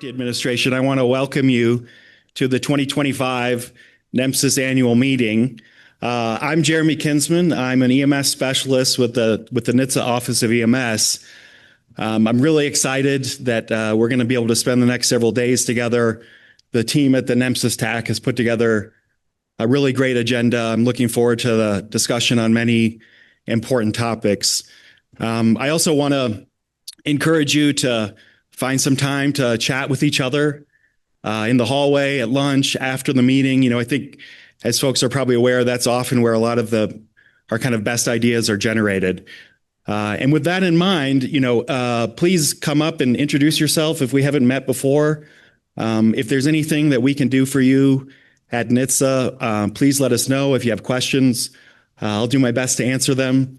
The administration, I want to welcome you to the 2025 NEMSIS annual meeting. I'm Jeremy Kinsman. I'm an EMS specialist with the NHTSA Office of EMS. I'm really excited that we're going to be able to spend the next several days together. The team at the NEMSIS TAC has put together a really great agenda. I'm looking forward to the discussion on many important topics. I also want to encourage you to find some time to chat with each other in the hallway, at lunch, after the meeting. You know, I think as folks are probably aware, that's often where a lot of our kind of best ideas are generated. And with that in mind, please come up and introduce yourself if we haven't met before. If there's anything that we can do for you at NHTSA, please let us know. If you have questions, I'll do my best to answer them.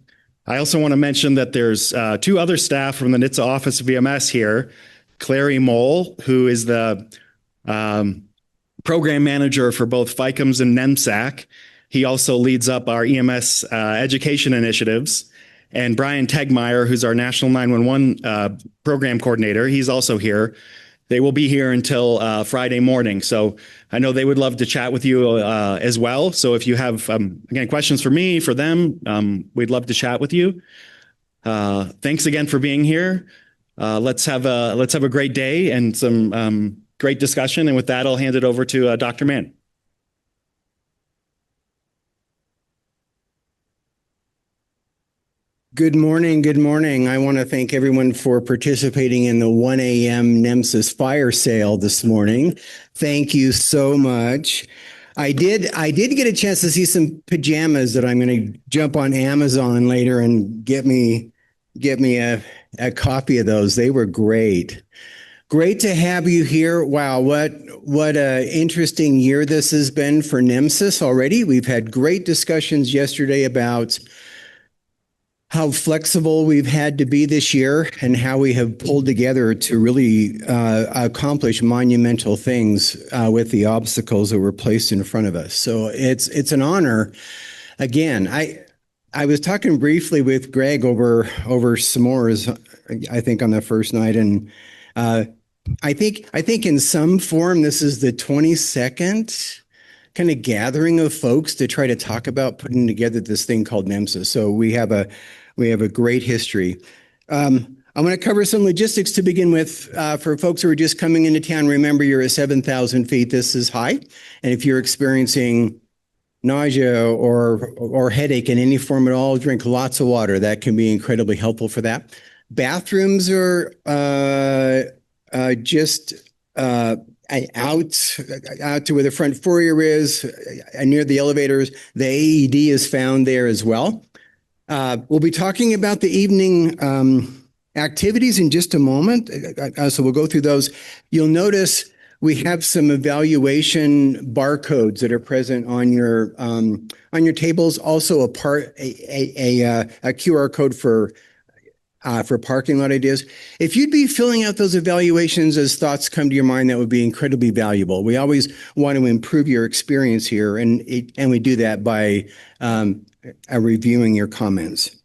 I also want to mention that there's two other staff from the NHTSA Office of EMS here. Clary Mole, who is the program manager for both FICMS and NEMSAC. He also leads up our EMS education initiatives. And Brian Tegmeyer, who's our National 911 program coordinator. He's also here. They will be here until Friday morning. So I know they would love to chat with you as well. So if you have, again, questions for me, for them, we'd love to chat with you. Thanks again for being here. Let's have a great day and some great discussion. And with that, I'll hand it over to Dr. Mann. Good morning. Good morning. I want to thank everyone for participating in the 1 a.m. NEMSIS fire sale this morning. Thank you so much. I did get a chance to see some pajamas that I'm going to jump on Amazon later and get me a copy of those. They were great. Great to have you here. Wow, what a interesting year this has been for NEMSIS already. We've had great discussions yesterday about how flexible we've had to be this year and how we have pulled together to really accomplish monumental things with the obstacles that were placed in front of us. So it's an honor. Again, I was talking briefly with Greg over s'mores, I think on the first night, and I think in some form this is the 22nd kind of gathering of folks to try to talk about putting together this thing called NEMSIS. So we have a great history. I'm going to cover some logistics to begin with. For folks who are just coming into town, remember you're at 7,000 feet. This is high. And if you're experiencing nausea or headache in any form at all, drink lots of water. That can be incredibly helpful for that. Bathrooms are just out to where the front foyer is, near the elevators. The AED is found there as well. We'll be talking about the evening activities in just a moment. So we'll go through those. You'll notice we have some evaluation barcodes that are present on your tables. Also a QR code for parking lot ideas. If you'd be filling out those evaluations as thoughts come to your mind, that would be incredibly valuable. We always want to improve your experience here, and we do that by reviewing your comments.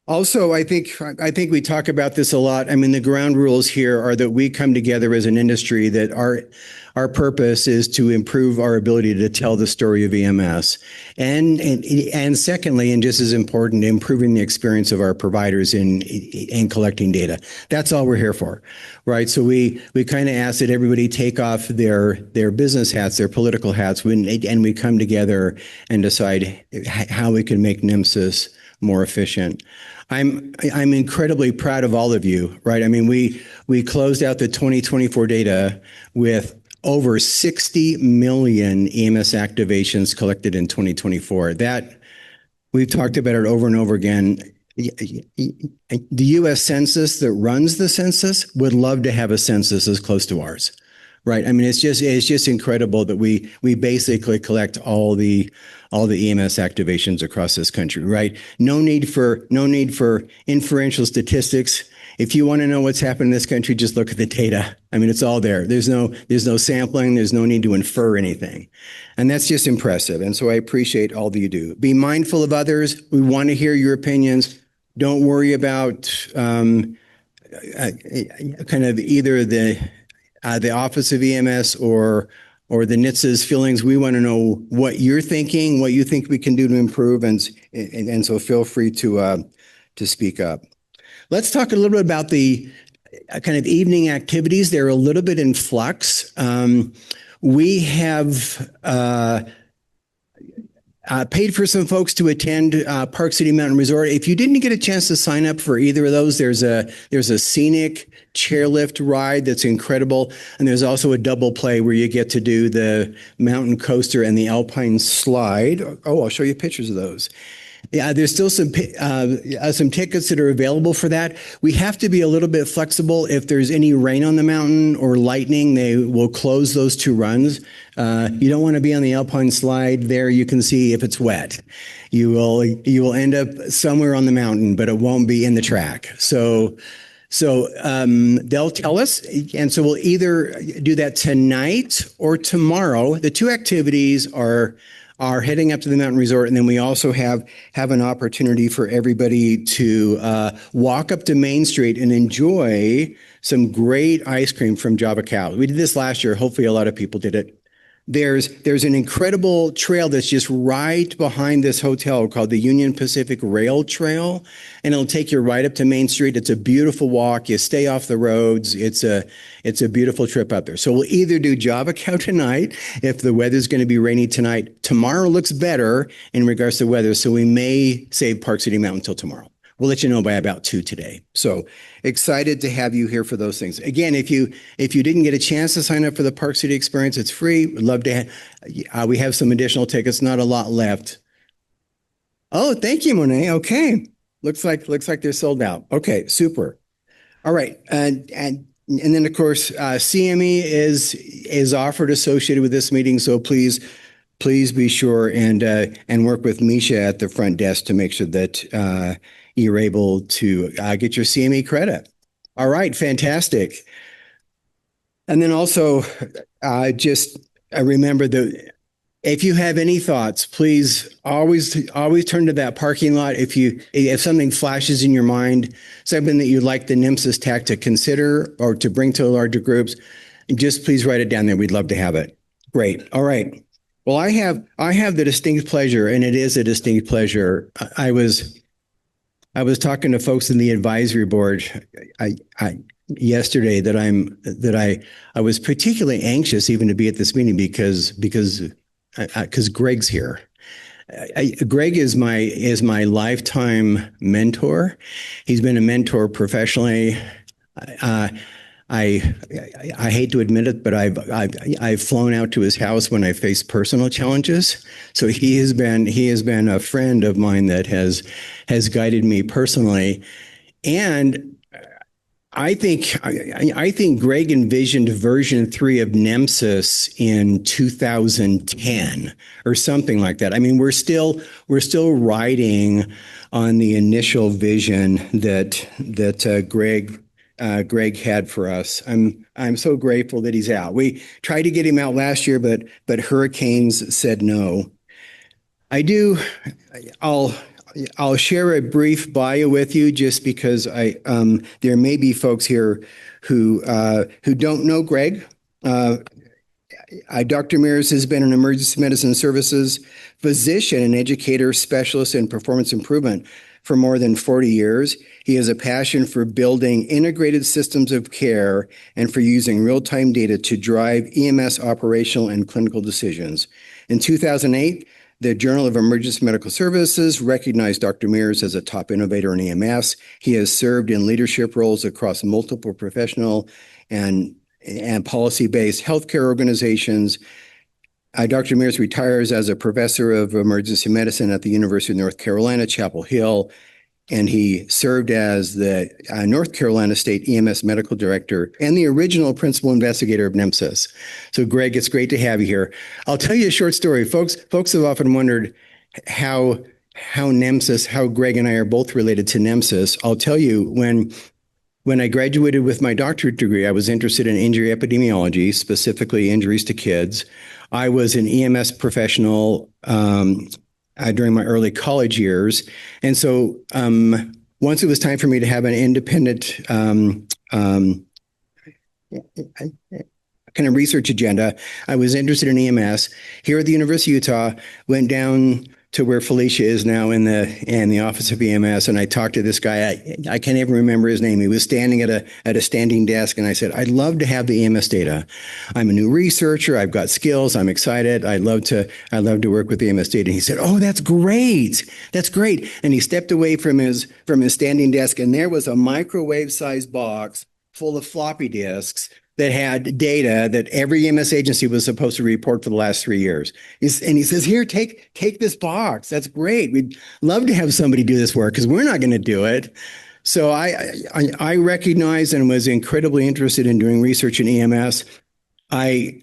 Also, I think we talk about this a lot. I mean, the ground rules here are that we come together as an industry that our purpose is to improve our ability to tell the story of EMS. And secondly, and just as important, improving the experience of our providers in collecting data. That's all we're here for, right? So we kind of ask that everybody take off their business hats, their political hats, and we come together and decide how we can make NEMSIS more efficient. I'm incredibly proud of all of you, right? I mean, we closed out the 2024 data with over 60 million EMS activations collected in 2024. That we've talked about it over and over again. The U.S. Census that runs the census would love to have a census as close to ours, right? I mean, it's just incredible that we basically collect all the EMS activations across this country, right? No need for inferential statistics. If you want to know what's happened in this country, just look at the data. I mean, it's all there. There's no sampling. There's no need to infer anything. And that's just impressive. And so I appreciate all that you do. Be mindful of others. We want to hear your opinions. Don't worry about kind of either the the Office of EMS or the NHTSA's feelings. We want to know what you're thinking, what you think we can do to improve, and so feel free to speak up. Let's talk a little bit about the kind of evening activities. They're a little bit in flux. We have paid for some folks to attend Park City Mountain Resort. If you didn't get a chance to sign up for either of those, there's a scenic chairlift ride that's incredible, and there's also a double play where you get to do the mountain coaster and the alpine slide. Oh, I'll show you pictures of those. Yeah, there's still some tickets that are available for that. We have to be a little bit flexible. If there's any rain on the mountain or lightning, they will close those two runs. You don't want to be on the alpine slide there. You can see if it's wet. You will end up somewhere on the mountain, but it won't be in the track. So they'll tell us, and so we'll either do that tonight or tomorrow. The two activities are heading up to the mountain resort, and then we also have an opportunity for everybody to walk up to Main Street and enjoy some great ice cream from Java Cow. We did this last year. Hopefully a lot of people did it. There's an incredible trail that's just right behind this hotel called the Union Pacific Rail Trail, and it'll take you right up to Main Street. It's a beautiful walk. You stay off the roads. It's a beautiful trip up there. So we'll either do Java Cow tonight if the weather's going to be rainy tonight. Tomorrow looks better in regards to weather, so we may save Park City Mountain until tomorrow. We'll let you know by about 2 today. So excited to have you here for those things. Again, if you didn't get a chance to sign up for the Park City experience, it's free. We'd love to we have some additional tickets, not a lot left. Oh, thank you, Monet. Okay. Looks like they're sold out. Okay, super. All right. And then of course, CME is offered associated with this meeting, so please be sure and work with Misha at the front desk to make sure that you're able to get your CME credit. All right, fantastic. And then also, just remember that if you have any thoughts, please always turn to that parking lot. If something flashes in your mind, something that you'd like the NEMSIS TAC to consider or to bring to larger groups, just please write it down there. We'd love to have it. Great. All right. Well, I have the distinct pleasure, and it is a distinct pleasure. I was talking to folks in the advisory board yesterday that I was particularly anxious even to be at this meeting because Greg's here. Greg is my lifetime mentor. He's been a mentor professionally. I hate to admit it, but I've flown out to his house when I faced personal challenges. So he has been a friend of mine that has guided me personally. And I think Greg envisioned version 3 of NEMSIS in 2010 or something like that. I mean, we're still riding on the initial vision that Greg had for us. I'm so grateful that he's out. We tried to get him out last year, but hurricanes said no. I'll share a brief bio with you just because there may be folks here who don't know Greg. Dr. Mears has been an emergency medicine services physician and educator specialist in performance improvement for more than 40 years. He has a passion for building integrated systems of care and for using real-time data to drive EMS operational and clinical decisions. In 2008, the Journal of Emergency Medical Services recognized Dr. Mears as a top innovator in EMS. He has served in leadership roles across multiple professional and policy-based healthcare organizations. Dr. Mears retires as a professor of emergency medicine at the University of North Carolina, Chapel Hill, and he served as the North Carolina State EMS Medical Director and the original principal investigator of NEMSIS. So, Greg, it's great to have you here. I'll tell you a short story. Folks have often wondered how NEMSIS, how Greg and I are both related to NEMSIS. I'll tell you, when I graduated with my doctorate degree, I was interested in injury epidemiology, specifically injuries to kids. I was an EMS professional during my early college years. And so once it was time for me to have an independent kind of research agenda. I was interested in EMS here at the University of Utah, went down to where Felicia is now in the office of EMS. And I talked to this guy. I can't even remember his name. He was standing at a standing desk. And I said, I'd love to have the EMS data. I'm a new researcher. I've got skills. I'm excited. I'd love to work with the EMS data. And he said, oh, that's great. That's great. And he stepped away from his standing desk. And there was a microwave sized box full of floppy disks that had data that every EMS agency was supposed to report for the last 3 years. And he says, here, take this box. That's great. We'd love to have somebody do this work because we're not going to do it. So I recognized and was incredibly interested in doing research in EMS. I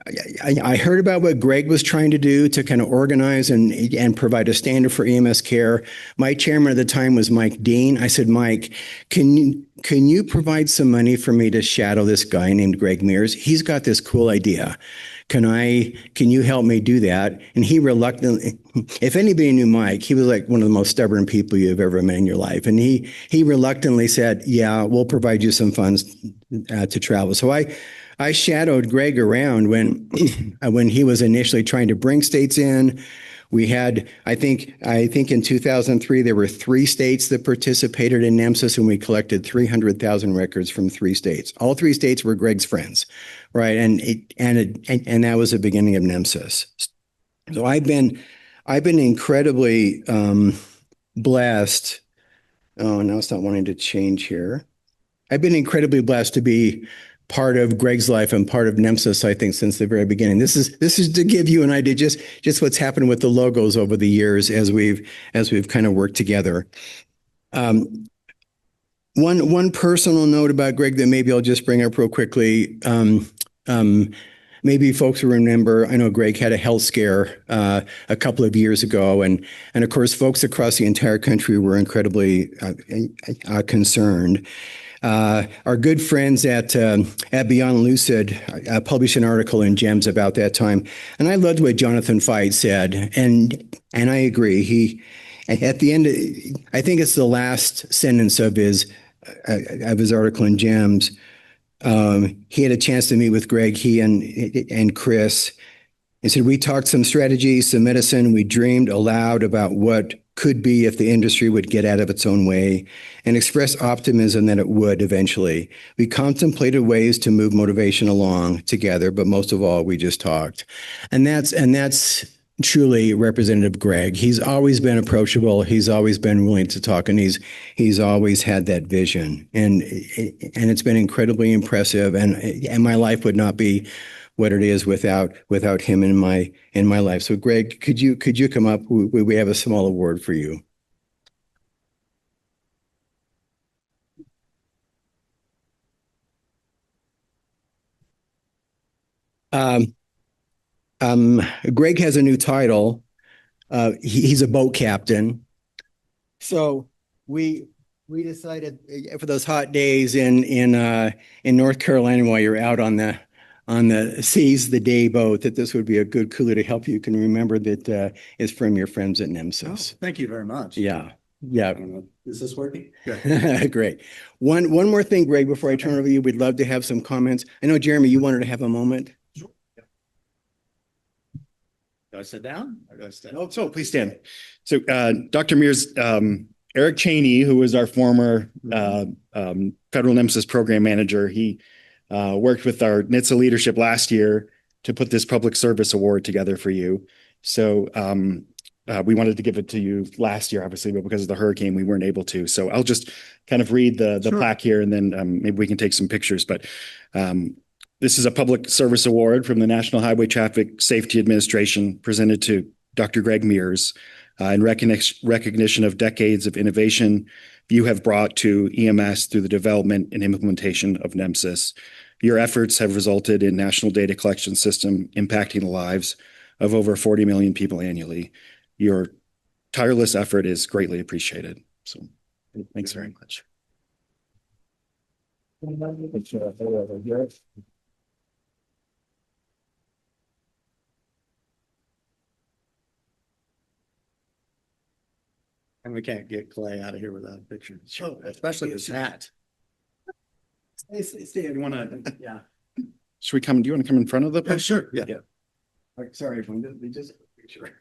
heard about what Greg was trying to do to kind of organize and provide a standard for EMS care. My chairman at the time was Mike Dean. I said, Mike, can you provide some money for me to shadow this guy named Greg Mears? He's got this cool idea. Can you help me do that? And he reluctantly, if anybody knew Mike, he was like one of the most stubborn people you've ever met in your life. And he reluctantly said, yeah, we'll provide you some funds to travel. So I shadowed Greg around when he was initially trying to bring states in. We had, I think in 2003, there were 3 states that participated in NEMSIS, and we collected 300,000 records from 3 states. All 3 states were Greg's friends, right? And that was the beginning of NEMSIS. So I've been incredibly blessed. Oh, now it's not wanting to change here. I've been incredibly blessed to be part of Greg's life and part of NEMSIS, I think, since the very beginning. This is to give you an idea just what's happened with the logos over the years as we've kind of worked together. One personal note about Greg that maybe I'll just bring up real quickly. Maybe folks will remember, I know Greg had a health scare a couple of years ago, and of course, folks across the entire country were incredibly concerned. Our good friends at Beyond Lucid published an article in GEMS about that time, and I loved what Jonathan Fite said, and I agree. He, at the end, I think it's the last sentence of his article in GEMS. He had a chance to meet with Greg, he and Chris. He said, we talked some strategy, some medicine. We dreamed aloud about what could be if the industry would get out of its own way and express optimism that it would eventually. We contemplated ways to move motivation along together, but most of all, we just talked. And that's truly representative Greg. He's always been approachable. He's always been willing to talk, and he's always had that vision. And it's been incredibly impressive. And my life would not be what it is without him in my life. So Greg, could you come up? We have a small award for you. Greg has a new title. He's a boat captain. So we decided for those hot days in North Carolina while you're out on the Seize the Day boat, that this would be a good cooler to help you can remember that it's from your friends at NEMSIS. Oh, thank you very much. Yeah. Is this working? Good. Great. One more thing, Greg, before I turn it over to you, we'd love to have some comments. I know, Jeremy, you wanted to have a moment. Sure. Do I sit down or do I stand? Oh, so please stand. So Dr. Mears, Eric Cheney, who was our former federal NEMSIS program manager, he worked with our NHTSA leadership last year to put this public service award together for you. So we wanted to give it to you last year, obviously, but because of the hurricane, we weren't able to. So I'll just kind of read the Sure. plaque here, and then maybe we can take some pictures. But this is a public service award from the National Highway Traffic Safety Administration presented to Dr. Greg Mears in recognition of decades of innovation you have brought to EMS through the development and implementation of NEMSIS. Your efforts have resulted in national data collection system impacting the lives of over 40 million people annually. Your tireless effort is greatly appreciated. So thanks very much. And we can't get Clay out of here without a picture. Sure. Especially his hat. Stay, you want to? Yeah. Should we come? Do you want to come in front of the? Yeah, sure. Yeah. Sorry, everyone. We just picture.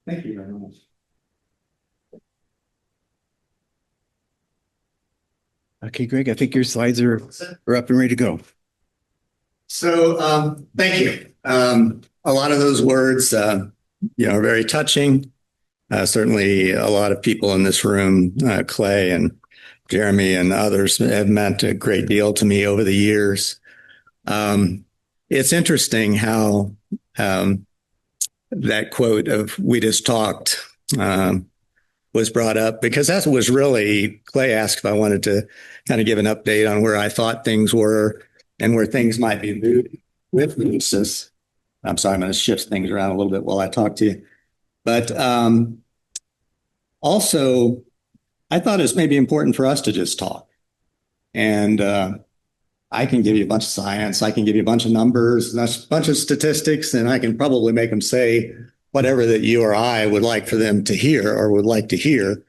Thank you very much. Okay, Greg, I think your slides are up and ready to go. So, thank you. A lot of those words, are very touching. Certainly a lot of people in this room, Clay and Jeremy and others, have meant a great deal to me over the years. It's interesting how that quote of "we just talked" was brought up, because that was really, Clay asked if I wanted to kind of give an update on where I thought things were and where things might be moving with NEMSIS. I'm sorry, I'm going to shift things around a little bit while I talk to you. But also, I thought it was maybe important for us to just talk. And I can give you a bunch of science, I can give you a bunch of numbers, and a bunch of statistics, and I can probably make them say whatever that you or I would like for them to hear or would like to hear.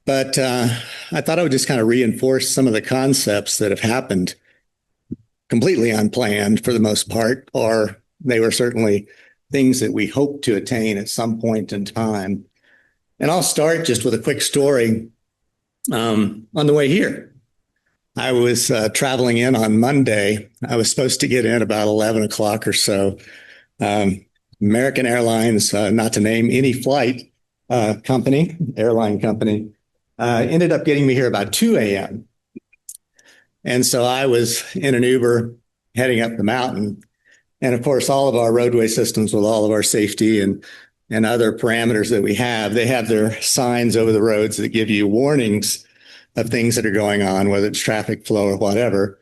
But I thought I would just kind of reinforce some of the concepts that have happened completely unplanned for the most part, or they were certainly things that we hope to attain at some point in time. And I'll start just with a quick story on the way here. I was traveling in on Monday. I was supposed to get in about 11 o'clock or so. American Airlines, not to name any flight airline company, ended up getting me here about 2 a.m. And so I was in an Uber heading up the mountain. And of course, all of our roadway systems with all of our safety and other parameters that we have, they have their signs over the roads that give you warnings of things that are going on, whether it's traffic flow or whatever.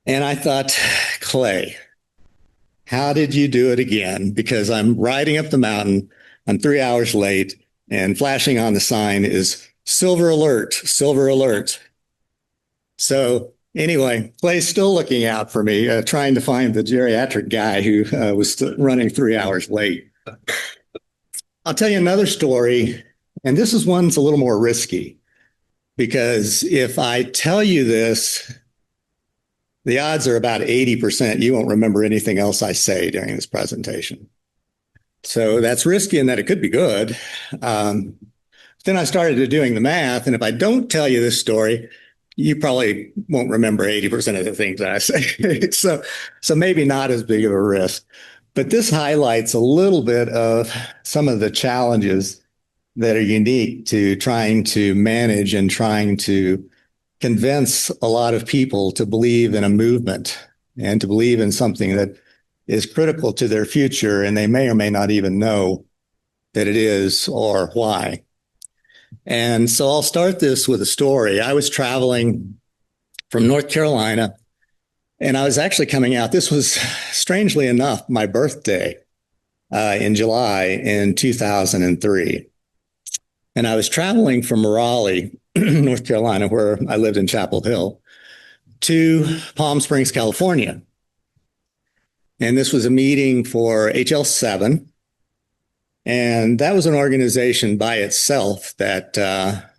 And I thought, Clay, how did you do it again? Because I'm riding up the mountain, I'm 3 hours late, and flashing on the sign is silver alert, silver alert. So anyway, Clay's still looking out for me, trying to find the geriatric guy who was running 3 hours late. I'll tell you another story, and this is one's a little more risky, because if I tell you this, the odds are about 80% you won't remember anything else I say during this presentation. So that's risky in that it could be good. Then I started doing the math, and if I don't tell you this story, you probably won't remember 80% of the things that I say. So maybe not as big of a risk. But this highlights a little bit of some of the challenges that are unique to trying to manage and trying to convince a lot of people to believe in a movement and to believe in something that is critical to their future, and they may or may not even know that it is or why. And so I'll start this with a story. I was traveling from North Carolina, and I was actually coming out. This was, strangely enough, my birthday in July in 2003. And I was traveling from Raleigh, North Carolina, where I lived in Chapel Hill, to Palm Springs, California. And this was a meeting for HL7. And that was an organization by itself that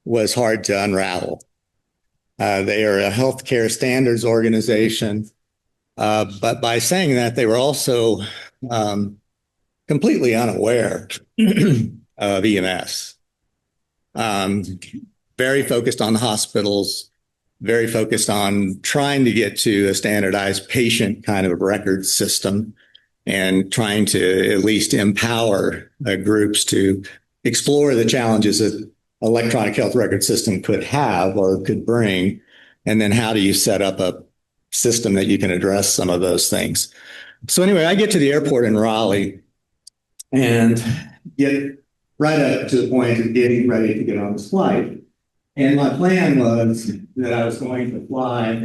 was hard to unravel. They are a healthcare standards organization. But by saying that, they were also completely unaware of EMS. Very focused on the hospitals, very focused on trying to get to a standardized patient kind of record system, and trying to at least empower groups to explore the challenges that electronic health record system could have or could bring. And then how do you set up a system that you can address some of those things? So anyway, I get to the airport in Raleigh and get right up to the point of getting ready to get on this flight. And my plan was that I was going to fly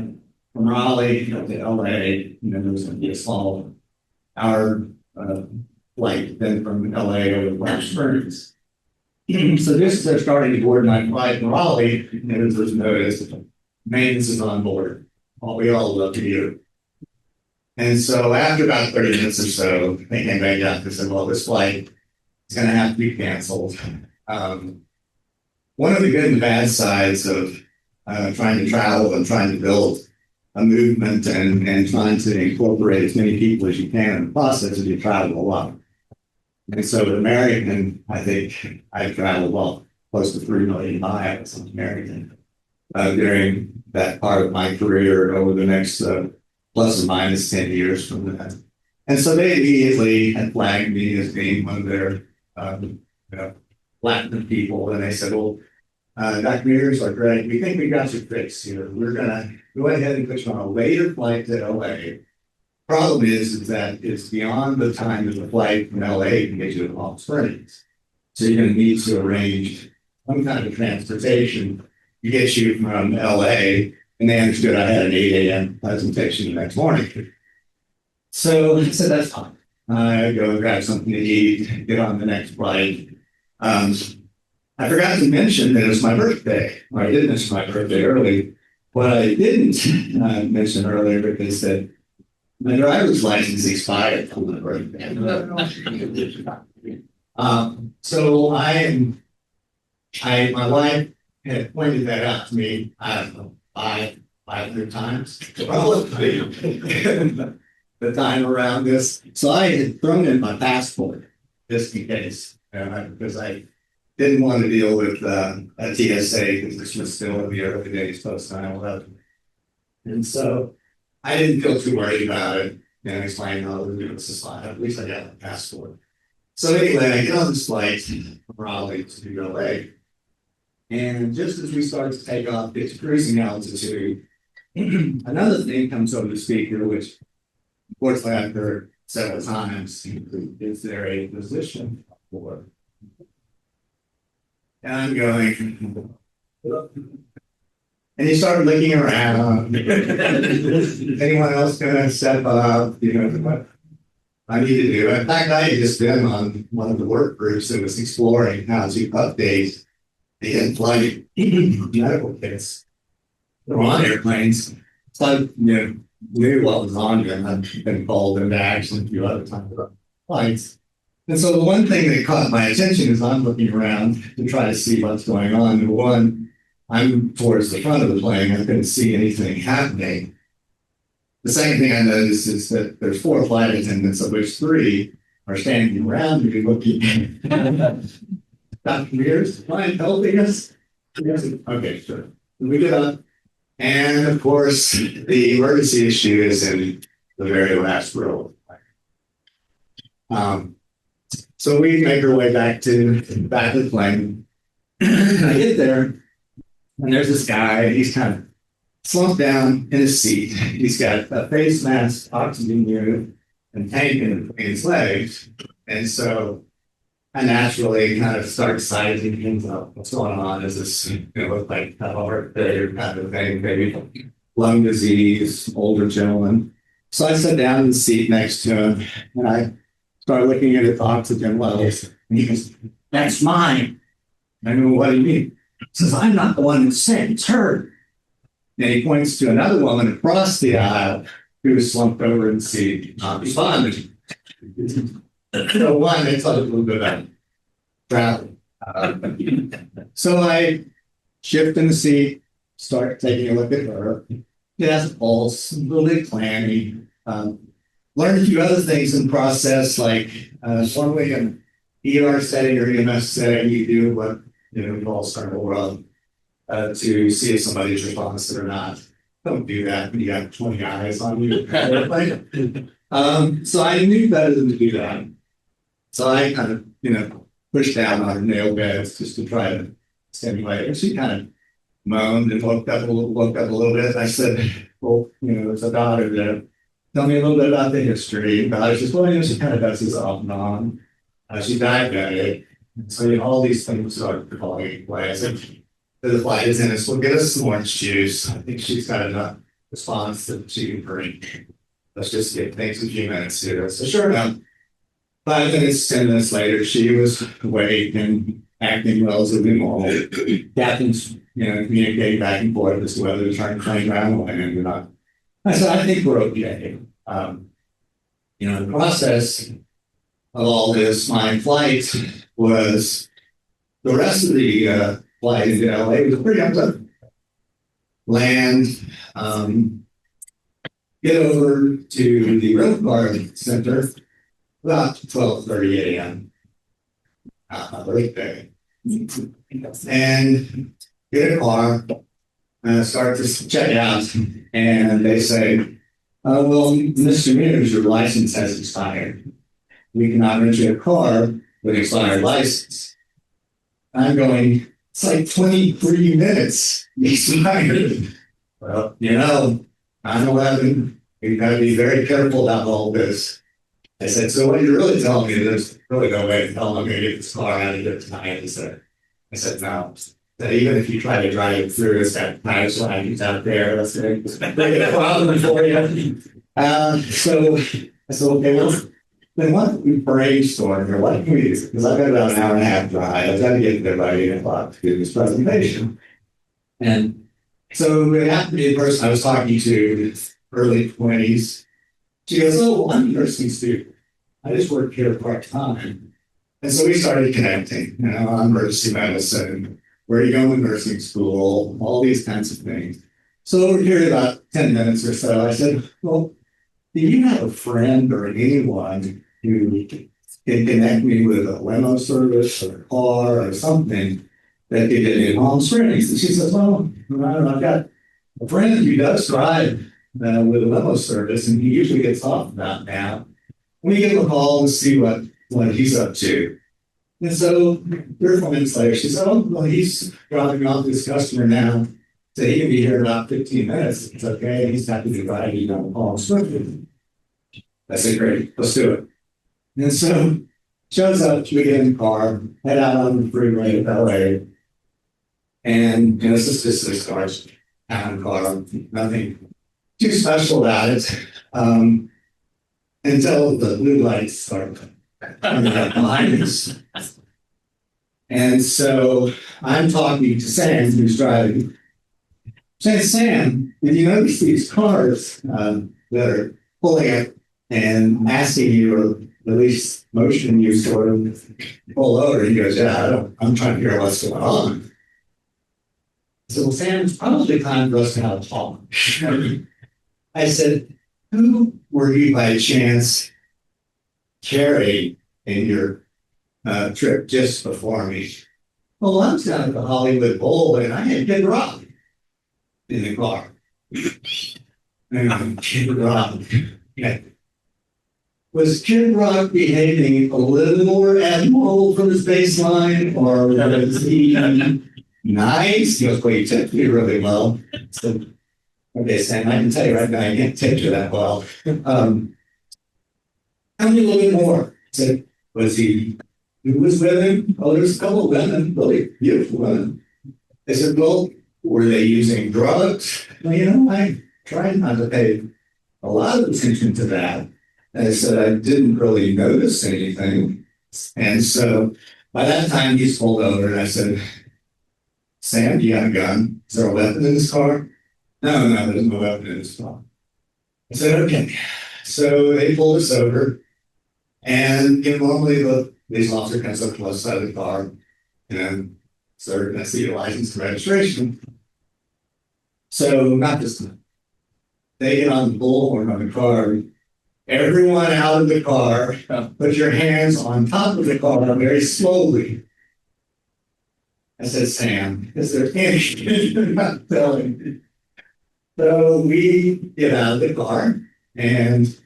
from Raleigh to LA, and then there was going to be a small hour flight then from LA over to Palm Springs. So just as they're starting to board my flight from Raleigh, and there's notice, maintenance is on board. We all love to do. And so after about 30 minutes or so, they came back up and said, well, this flight is going to have to be canceled. One of the good and bad sides of trying to travel and trying to build a movement and trying to incorporate as many people as you can in the process as you travel a lot. And so with American, I think I traveled, well, close to 3 million miles on American during that part of my career over the next plus or minus 10 years from that. And so they immediately had flagged me as being one of their platinum people. And they said, well, Dr. Mears are great. We think we got you fixed here. We're going to go ahead and put you on a later flight to LA. Problem is that it's beyond the time of the flight from LA to get you to Palm Springs. So you're going to need to arrange some kind of transportation to get you from LA. And they understood I had an 8 a.m. presentation the next morning. So I said, that's fine. I go grab something to eat, get on the next flight. I forgot to mention that it was my birthday. Or I did mention my birthday early. What I didn't mention earlier is that my driver's license expired on my birthday. So my wife had pointed that out to me, I don't know, 500 times. Probably the time around this. So I had thrown in my passport just in case, because I didn't want to deal with a TSA because this was still in the early days post 9/11. And so I didn't feel too worried about it. And I explained, oh, this is fine. At least I got my passport. So anyway, I get on this flight from Raleigh to LA. And just as we start to take off, it's cruising altitude. Another thing comes over the speaker, which unfortunately I've heard several times. Is there a position for? And I'm going, and he started looking around. Is anyone else going to step up? You know, what I need to do. In fact, I had just been on one of the work groups that was exploring how to update the in-flight medical kits that were on airplanes. So I knew what was on them. I've been called into action a few other times about flights. And so the one thing that caught my attention is I'm looking around to try to see what's going on. Number one, I'm towards the front of the plane. I couldn't see anything happening. The second thing I noticed is that there's 4 flight attendants, of which 3 are standing around me looking. Dr. Mears, mind helping us? Okay, sure. We get up. And of course, the emergency issue is in the very last row. So we make our way back to the back of the plane. I get there, and there's this guy. He's kind of slumped down in his seat. He's got a face mask, oxygen unit, and tank in his legs. And so I naturally kind of start sizing things up. What's going on? Is this look like a heart failure kind of thing, maybe lung disease, older gentleman? So I sat down in the seat next to him, and I started looking at his oxygen levels. And he goes, "That's mine." I go, "What do you mean?" He says, "I'm not the one who's sick, it's her." And he points to another woman across the aisle who was slumped over in the seat, not responding. So one, they talked a little bit about travel. So I shift in the seat, start taking a look at her. She has a pulse, a little bit clammy. Learned a few other things in the process, like normally in ER setting or EMS setting, you do what we all start over to see if somebody's responsive or not. Don't do that when you got 20 eyes on you. So I knew better than to do that. So I kind of, pushed down on her nail beds just to try to stimulate her. She kind of moaned and woke up a little bit. I said, well, there's a daughter there. Tell me a little bit about the history. And I said, well, she kind of does this off and on. She's diabetic. So all these things are falling into place. I said, the flight attendants will get us some orange juice. I think she's got enough response that she can drink. Let's just give things a few minutes here. So sure enough, 5 minutes, 10 minutes later, she was awake and acting relatively normal. Captain's, communicating back and forth as to whether to turn the plane around or not. I said, I think we're okay. In the process of all this, my flight was the rest of the flight into LA was pretty unpleasant. land, get over to the rental car center about 12:30 a.m. My birthday, and get a car and start to check out, and they say, "Oh well, Mr. Mears, your license has expired. We cannot rent you a car with expired license." I'm going, it's like 23 minutes expired. Well, I'm 11. We've got to be very careful about all this. I said, so what you're really telling me, there's really no way to tell I'm going to get this car out of here tonight. I said, no. That even if you try to drive it through, it's got tire slidings out there. That's going to make it a problem for you. So I said, okay, well, then why don't we brainstorm, or what can we do? Because I've got about an hour and a half drive. I've got to get there by 8 o'clock to do this presentation. And so it happened to be a person I was talking to, early 20s. She goes, oh, well, I'm a nursing student. I just work here part-time. And so we started connecting, on emergency medicine, where are you going to nursing school, all these kinds of things. So over here, about 10 minutes or so, I said, well, do you have a friend or anyone who can connect me with a limo service or a car or something that could get me in Palm Springs? And she says, well, I've got a friend who does drive with a limo service, and he usually gets off about now. We give him a call and see what he's up to. And so 3 or 4 minutes later, she said, oh, well, he's dropping off this customer now. So he can be here in about 15 minutes. It's okay. He's happy to drive you down Palm Springs. I said, great, let's do it. And so shows up, we get in the car, head out on the freeway to LA. And this is just this car's town car, nothing too special about it. Until the blue lights start coming up behind us. And so I'm talking to Sam, who's driving. Saying, Sam, did you notice these cars that are pulling up and asking you, or at least motioning you sort of pull over? He goes, yeah, I'm trying to figure out what's going on. So, well, Sam, it's probably time for us to have a talk. I said, who were you by chance carrying in your trip just before me? Well, I was down at the Hollywood Bowl and I had Kid Rock in the car. Kid Rock. Yeah. Was Kid Rock behaving a little more abnormal from his baseline, or was he nice? He goes, well, you took me really well. So, okay, Sam, I can tell you right now, I can't take you that well. Tell me a little bit more. So, who was with him? Oh, there's a couple of women, really beautiful women. I said, well, were they using drugs? Well, I tried not to pay a lot of attention to that. And I said, I didn't really notice anything. And so by that time, he's pulled over, and I said, Sam, you got a gun? Is there a weapon in this car? No, there's no weapon in this car. I said, okay. So they pulled us over, and normally the police officer comes up to the side of the car, and sir, can I see your license and registration? So not this time. They get on the bullhorn on the car. Everyone out of the car, put your hands on top of the car very slowly. I said, Sam, is there anything you're not telling me? So we get out of the car, and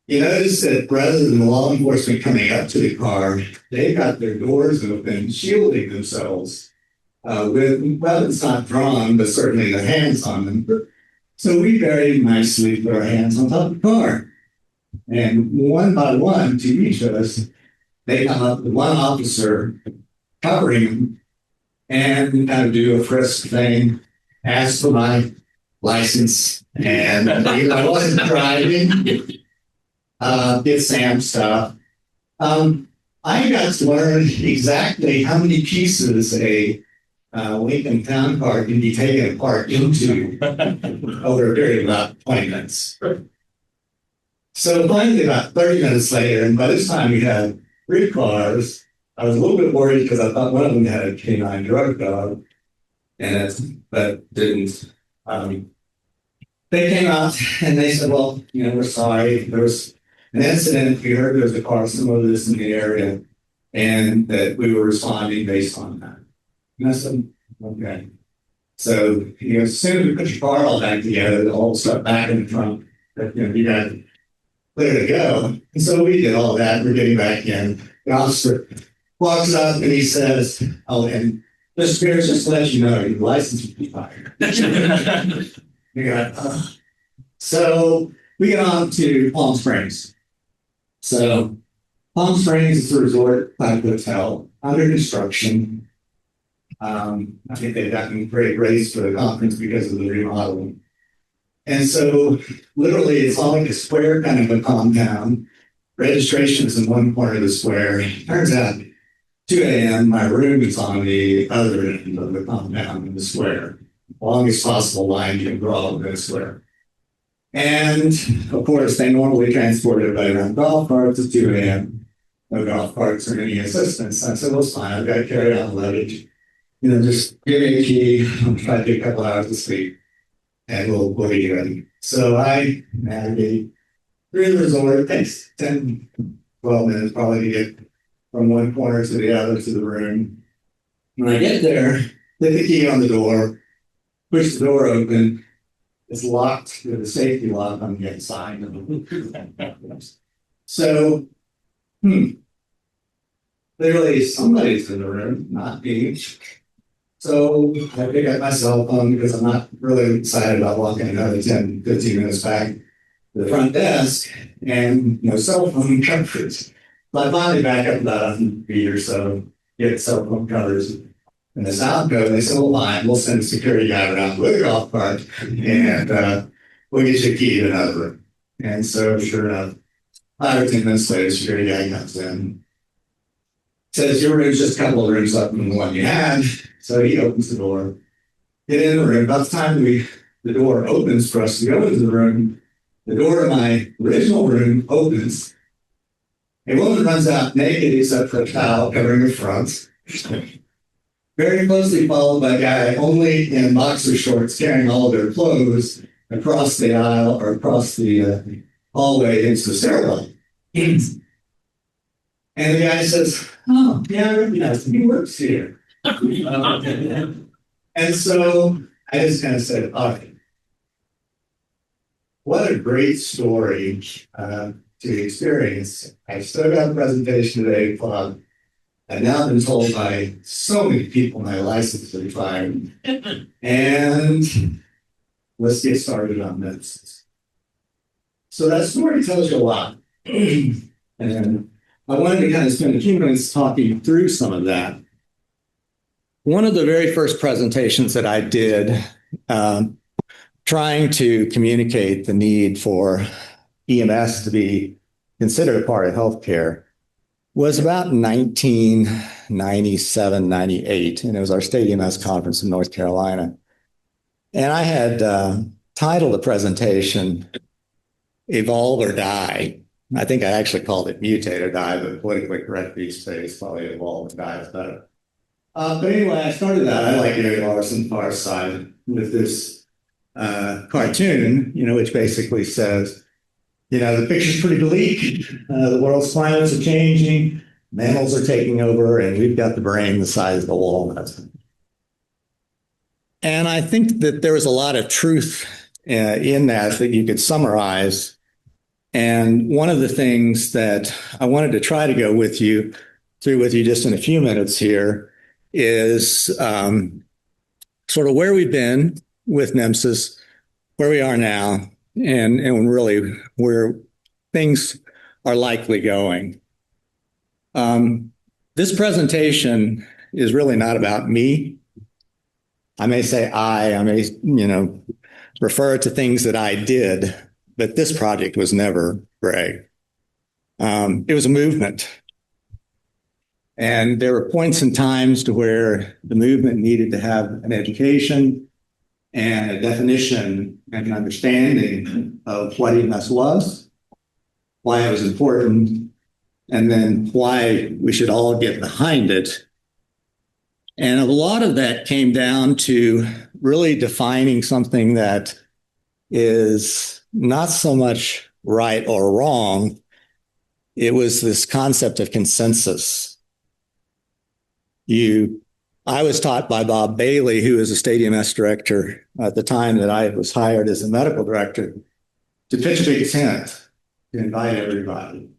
you notice that rather than law enforcement coming up to the car, they got their doors open, shielding themselves with weapons not drawn, but certainly their hands on them. So we very nicely put our hands on top of the car. And one by one, to each of us, they come up with one officer covering them and kind of do a frisk thing, ask for my license, and I wasn't driving, get Sam stuff. I got to learn exactly how many pieces a Lincoln Town car can be taken apart into over a period of about 20 minutes. So finally, about 30 minutes later, and by this time we had 3 cars. I was a little bit worried because I thought one of them had a canine drug dog in it, but didn't. They came out and they said, well, we're sorry. There was an incident. We heard there was a car similar to this in the area, and that we were responding based on that. And I said, okay. So, as soon as we put your car all back together, the whole stuff back in the trunk, that, you guys clear to go. And so we did all that. We're getting back in. The officer walks up and he says, oh, and Mr. Spears, just to let you know, your license will be fired. So we get on to Palm Springs. So Palm Springs is a resort type hotel under construction. I think they've gotten great rates for the conference because of the remodeling. And so literally it's all like a square kind of a compound. Registration is in one corner of the square. Turns out 2 a.m. my room is on the other end of the compound in the square. Longest possible line you can draw in the square. And of course, they normally transport everybody around golf carts at 2 a.m. No golf carts or any assistance. I said, well, it's fine. I've got to carry on luggage. Just give me a key. I'm trying to get a couple hours of sleep and we'll be ready. So I navigate through the resort. It takes 10, 12 minutes probably to get from one corner to the other to the room. When I get there, hit the key on the door, push the door open. It's locked with a safety lock on the inside. So, clearly somebody's in the room, not me. So I pick up my cell phone because I'm not really excited about walking another 10, 15 minutes back to the front desk and no cell phone coverage. So I finally back up about 100 feet or so, get cell phone covers. And the sound code, they said, well, fine, we'll send a security guy around with a golf cart and we'll get you a key to another room. And so sure enough, 5 or 10 minutes later, the security guy comes in, says, your room's just a couple of rooms up from the one you had. So he opens the door, get in the room. About the time the door opens for us to go into the room, the door of my original room opens. A woman runs out naked except for a towel covering her front. Very closely followed by a guy only in boxer shorts carrying all of their clothes across the aisle or across the hallway into the stairwell. And the guy says, oh, yeah, I recognize him. He works here. And so I just kind of said, all right, what a great story to experience. I still got a presentation today, Claude. I've now been told by so many people my license is expired. And let's get started on this. So that story tells you a lot. And I wanted to kind of spend a few minutes talking through some of that. One of the very first presentations that I did, trying to communicate the need for EMS to be considered a part of healthcare, was about 1997, 98, and it was our state EMS conference in North Carolina. And I had titled the presentation, Evolve or Die. I think I actually called it Mutate or Die, but politically correct these days, probably Evolve or Die is better. But anyway, I started that. I like Gary Larson, Far Side, with this cartoon, which basically says, the picture's pretty bleak. The world's climates are changing. Mammals are taking over, and we've got the brain the size of the walnut. And I think that there was a lot of truth in that you could summarize. And one of the things that I wanted to try to go through with you just in a few minutes here is sort of where we've been with NEMSIS, where we are now, and really where things are likely going. This presentation is really not about me. I may say I may, refer to things that I did, but this project was never Greg. It was a movement. And there were points and times to where the movement needed to have an education and a definition and an understanding of what EMS was, why it was important, and then why we should all get behind it. And a lot of that came down to really defining something that is not so much right or wrong. It was this concept of consensus. I was taught by Bob Bailey, who was a state EMS director at the time that I was hired as a medical director, to pitch a big tent, to invite everybody,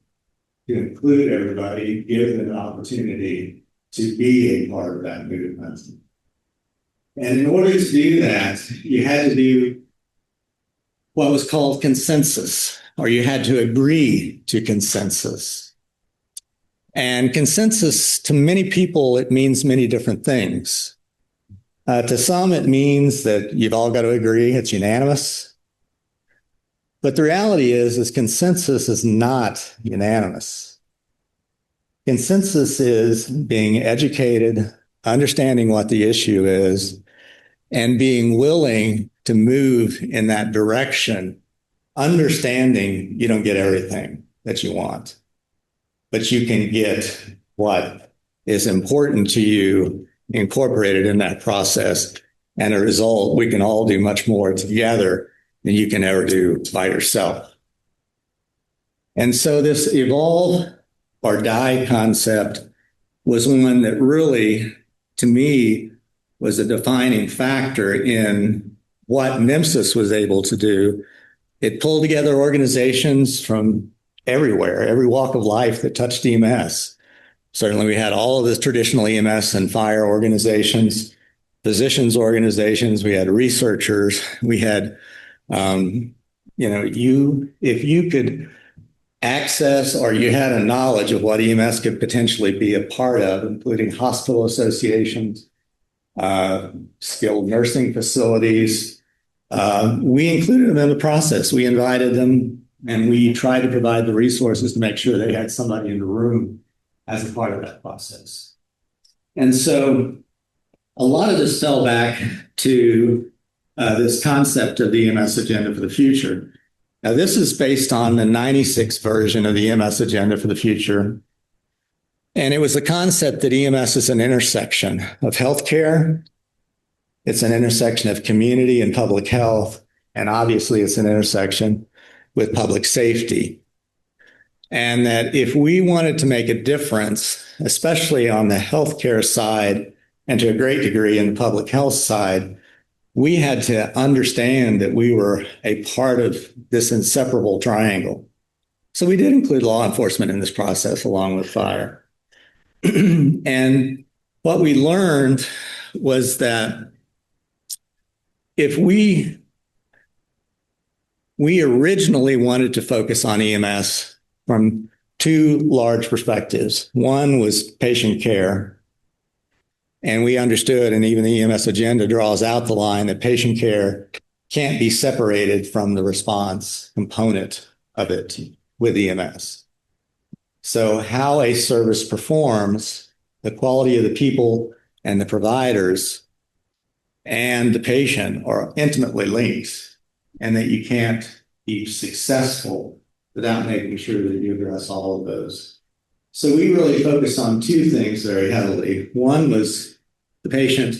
to include everybody, give them an opportunity to be a part of that movement. And in order to do that, you had to do what was called consensus, or you had to agree to consensus. And consensus, to many people, it means many different things. To some, it means that you've all got to agree, it's unanimous. But the reality is consensus is not unanimous. Consensus is being educated, understanding what the issue is, and being willing to move in that direction, understanding you don't get everything that you want, but you can get what is important to you incorporated in that process. And a result, we can all do much more together than you can ever do by yourself. And so this evolve or die concept was one that really, to me, was a defining factor in what NEMSIS was able to do. It pulled together organizations from everywhere, every walk of life that touched EMS. Certainly, we had all of the traditional EMS and fire organizations, physicians organizations, we had researchers, we had, if you could access or you had a knowledge of what EMS could potentially be a part of, including hospital associations, skilled nursing facilities, we included them in the process. We invited them and we tried to provide the resources to make sure they had somebody in the room as a part of that process. And so a lot of this fell back to this concept of the EMS agenda for the future. Now, this is based on the 96 version of the EMS agenda for the future. And it was the concept that EMS is an intersection of healthcare. It's an intersection of community and public health. And obviously, it's an intersection with public safety. And that if we wanted to make a difference, especially on the healthcare side, and to a great degree in the public health side, we had to understand that we were a part of this inseparable triangle. So we did include law enforcement in this process along with fire. And what we learned was that if we originally wanted to focus on EMS from two large perspectives. One was patient care. And we understood, and even the EMS agenda draws out the line that patient care can't be separated from the response component of it with EMS. So how a service performs, the quality of the people and the providers and the patient are intimately linked, and that you can't be successful without making sure that you address all of those. So we really focused on two things very heavily. One was the patient,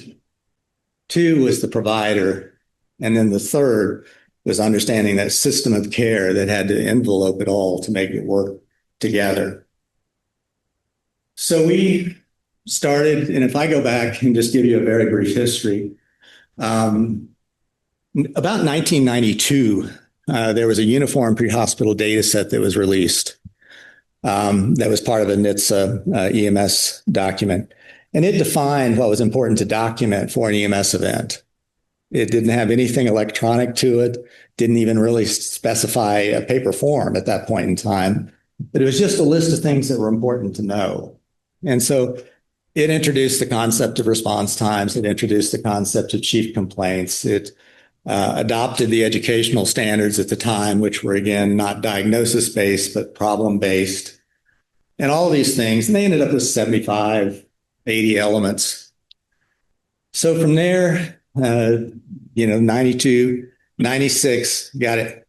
two was the provider, and then the third was understanding that system of care that had to envelope it all to make it work together. So we started, and if I go back and just give you a very brief history, about 1992, there was a uniform pre-hospital data set that was released. That was part of a NHTSA EMS document. And it defined what was important to document for an EMS event. It didn't have anything electronic to it, didn't even really specify a paper form at that point in time, but it was just a list of things that were important to know. And so it introduced the concept of response times. It introduced the concept of chief complaints. It adopted the educational standards at the time, which were, again, not diagnosis-based, but problem-based, and all of these things. And they ended up with 75, 80 elements. So from there, 92, 96, got it.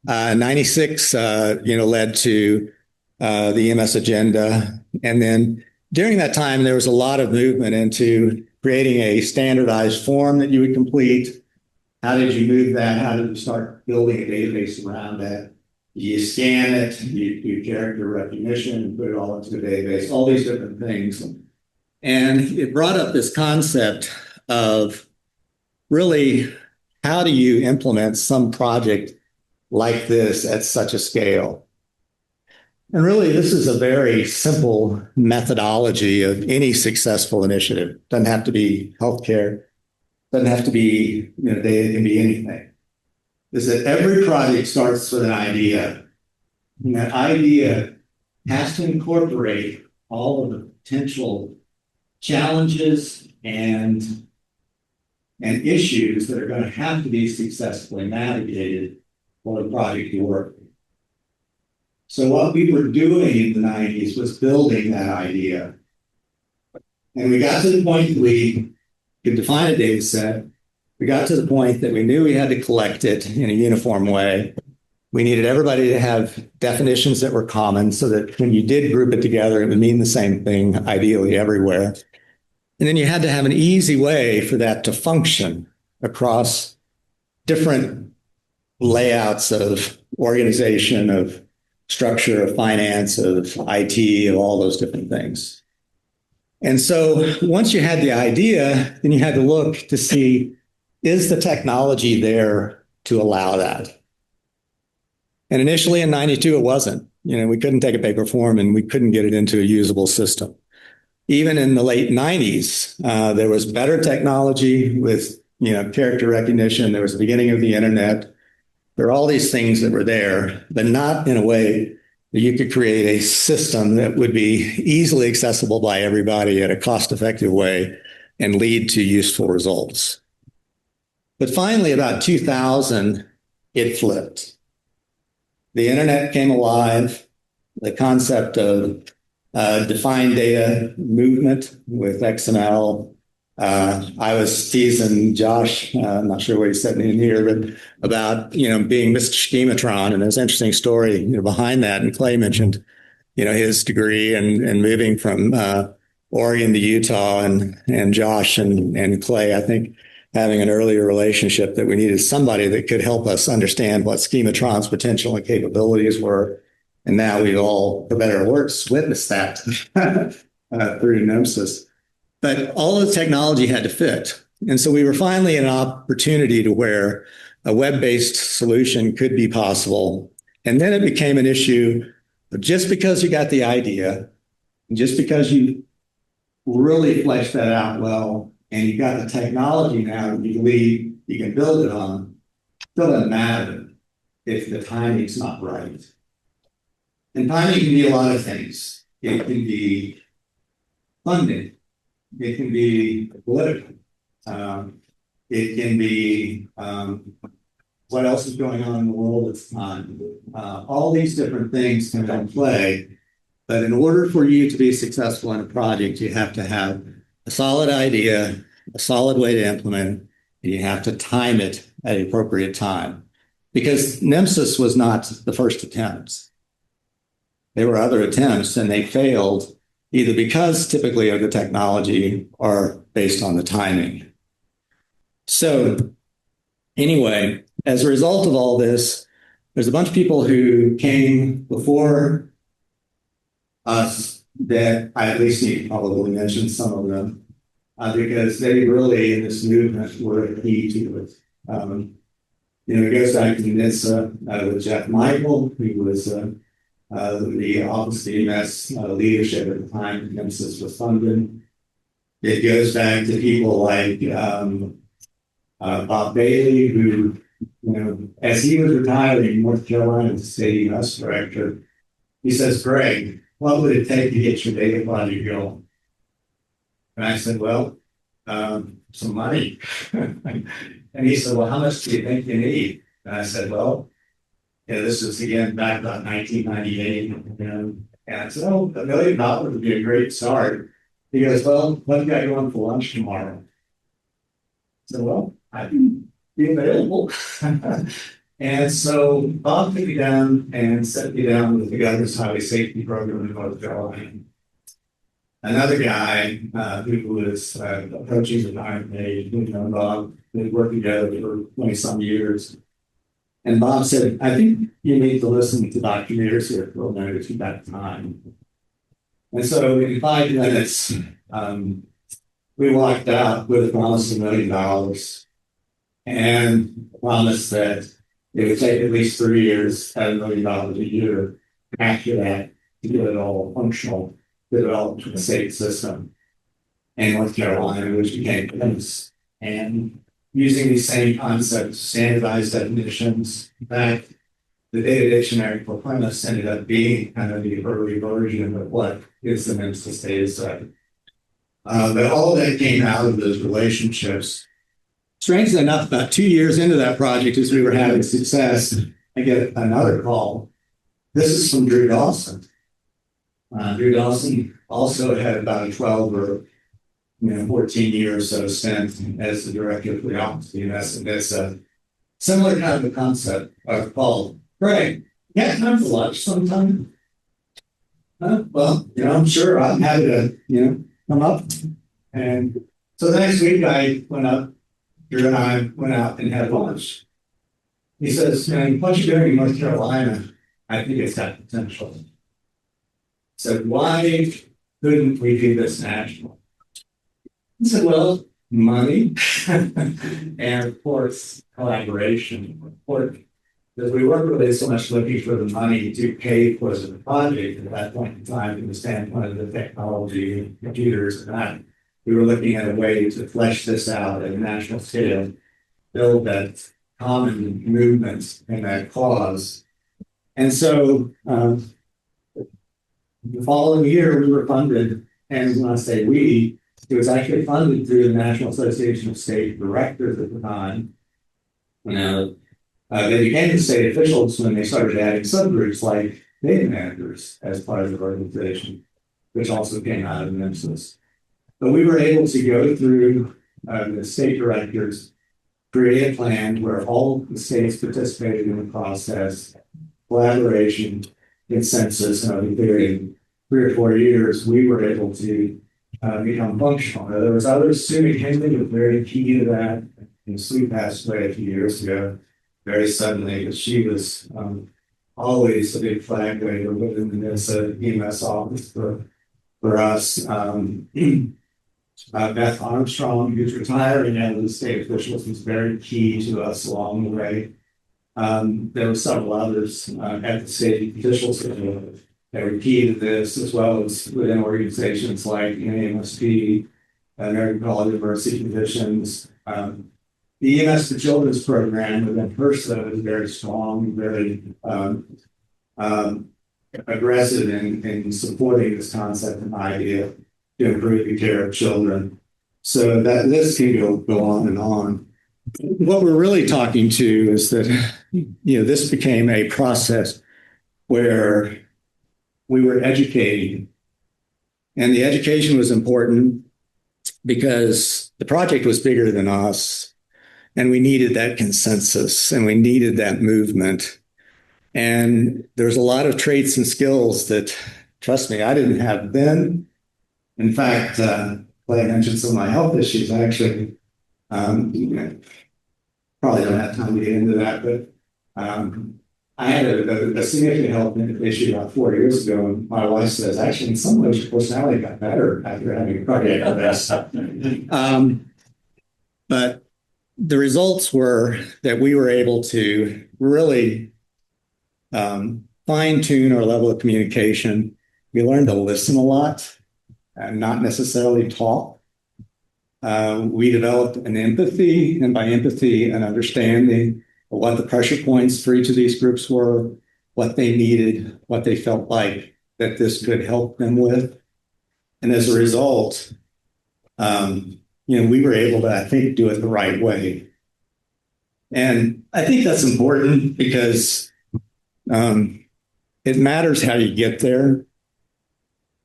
96, led to the EMS agenda. And then during that time, there was a lot of movement into creating a standardized form that you would complete. How did you move that? How did you start building a database around that? You scan it, you do character recognition, and put it all into a database, all these different things. And it brought up this concept of really, how do you implement some project like this at such a scale? And really, this is a very simple methodology of any successful initiative. Doesn't have to be healthcare, doesn't have to be, data, it can be anything. Is that every project starts with an idea, and that idea has to incorporate all of the potential challenges and issues that are going to have to be successfully navigated for the project to work. So what we were doing in the 90s was building that idea. And we got to the point that we could define a data set. We got to the point that we knew we had to collect it in a uniform way. We needed everybody to have definitions that were common so that when you did group it together, it would mean the same thing, ideally everywhere. And then you had to have an easy way for that to function across different layouts of organization, of structure, of finance, of IT, of all those different things. And so once you had the idea, then you had to look to see, is the technology there to allow that? And initially in 92, it wasn't. We couldn't take a paper form and we couldn't get it into a usable system. Even in the late 90s, there was better technology with character recognition. There was the beginning of the internet. There are all these things that were there, but not in a way that you could create a system that would be easily accessible by everybody in a cost-effective way and lead to useful results. But finally, about 2000, it flipped. The internet came alive. The concept of defined data movement with XML. I was teasing Josh, I'm not sure what he's sitting in here, but about, being Mr. Schematron. And there's an interesting story, behind that. And Clay mentioned, his degree and moving from Oregon to Utah, and Josh and Clay, I think, having an earlier relationship, that we needed somebody that could help us understand what Schematron's potential and capabilities were. And now we've all, for better or worse, witnessed that through NEMSIS. But all the technology had to fit. And so we were finally in an opportunity to where a web-based solution could be possible. And then it became an issue of, just because you got the idea, and just because you really fleshed that out well, and you got the technology now that you can build it on, it still doesn't matter if the timing's not right. And timing can be a lot of things. It can be funding. It can be political. It can be what else is going on in the world at the time. All these different things come into play. But in order for you to be successful in a project, you have to have a solid idea, a solid way to implement it, and you have to time it at the appropriate time. Because NEMSIS was not the first attempt. There were other attempts, and they failed either because typically of the technology or based on the timing. So anyway, as a result of all this, there's a bunch of people who came before us that I at least need to probably mention some of them, because they really, in this movement, were key to it. It goes back to NHTSA with Jeff Michael, who was the Office of EMS leadership at the time NEMSIS was funded. It goes back to people like Bob Bailey, who, as he was retiring in North Carolina as state EMS director, he says, "Greg, what would it take to get your data project going?" And I said, "Well, some money." And he said, "Well, how much do you think you need?" And I said, "Well, this is again back about 1998. And I said, "Oh, $1 million would be a great start." He goes, "Well, what do you got going for lunch tomorrow?" I said, "Well, I can be available." And so Bob took me down and set me down with the Governor's Highway Safety Program in North Carolina. another guy who was approaching retirement age, and Bob, we worked together for 20 some years. And Bob said, I think you need to listen to Dr. Mears here for a minute if you've got time. And so in 5 minutes, we walked out with a promise of $1 million and a promise that it would take at least 3 years at $1 million a year after that to get it all functional, developed in the state system in North Carolina, which became famous. And using these same concepts, standardized definitions, in fact, the data dictionary for premise ended up being kind of the early version of what is the NEMSIS data set. But all that came out of those relationships. Strangely enough, about 2 years into that project, as we were having success, I get another call. This is from Drew Dawson. Drew Dawson also had about a 12 or 14 year or so stint as the director of the office of EMS. And it's a similar kind of a concept called, Greg, you have time for lunch sometime? Well, I'm sure I'm happy to, come up. And so the next week I went up, Drew and I went out and had lunch. He says, what you're doing in North Carolina, I think it's got potential. So why couldn't we do this national? I said, well, money and of course collaboration are important. Because we weren't really so much looking for the money to pay for the project at that point in time from the standpoint of the technology, computers, and that. We were looking at a way to flesh this out at a national scale, build that common movement and that cause. And so the following year, we were funded, and when I say we, it was actually funded through the National Association of State Directors at the time. They became the state officials when they started adding subgroups like data managers as part of the organization, which also came out of NEMSIS. But we were able to go through the state directors, create a plan where all the states participated in the process, collaboration, consensus, and over a period of 3 or 4 years, we were able to become functional. Now, there was others. Sue McKinley was very key to that. And Sue passed away a few years ago, very suddenly, but she was always a big flag waver within the NISA EMS office for us. Beth Armstrong, who's retiring out of the state officials, was very key to us along the way. There were several others at the state officials that were key to this, as well as within organizations like NAMSP, American College of Emergency Physicians. The EMS for Children's program within HRSA is very strong, very aggressive in supporting this concept and idea to improve the care of children. So that this can go on and on. What we're really talking to is that this became a process where we were educating, and the education was important because the project was bigger than us. And we needed that consensus and we needed that movement. And there's a lot of traits and skills that, trust me, I didn't have then. In fact, Clay mentioned some of my health issues. I actually probably don't have time to get into that, but I had a significant health issue about 4 years ago. And my wife says, actually, in some ways, your personality got better after having a cardiac arrest. But the results were that we were able to really fine-tune our level of communication. We learned to listen a lot and not necessarily talk. We developed an empathy, and by empathy, an understanding of what the pressure points for each of these groups were, what they needed, what they felt like that this could help them with. And as a result, we were able to, I think, do it the right way. And I think that's important because it matters how you get there.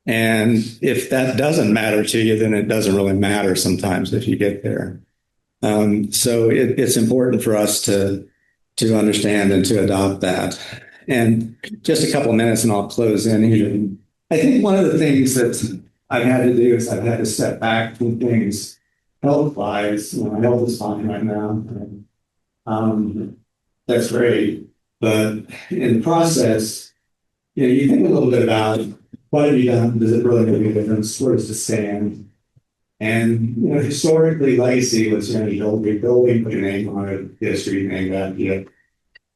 And if that doesn't matter to you, then it doesn't really matter sometimes if you get there. So it's important for us to understand and to adopt that. And just a couple of minutes and I'll close in here. I think one of the things that I've had to do is I've had to step back from things health-wise. My health is fine right now. That's great. But in the process, you think a little bit about what have you done? Does it really make a difference? Where does it stand? And historically, legacy was building, put your name on it, history, name that,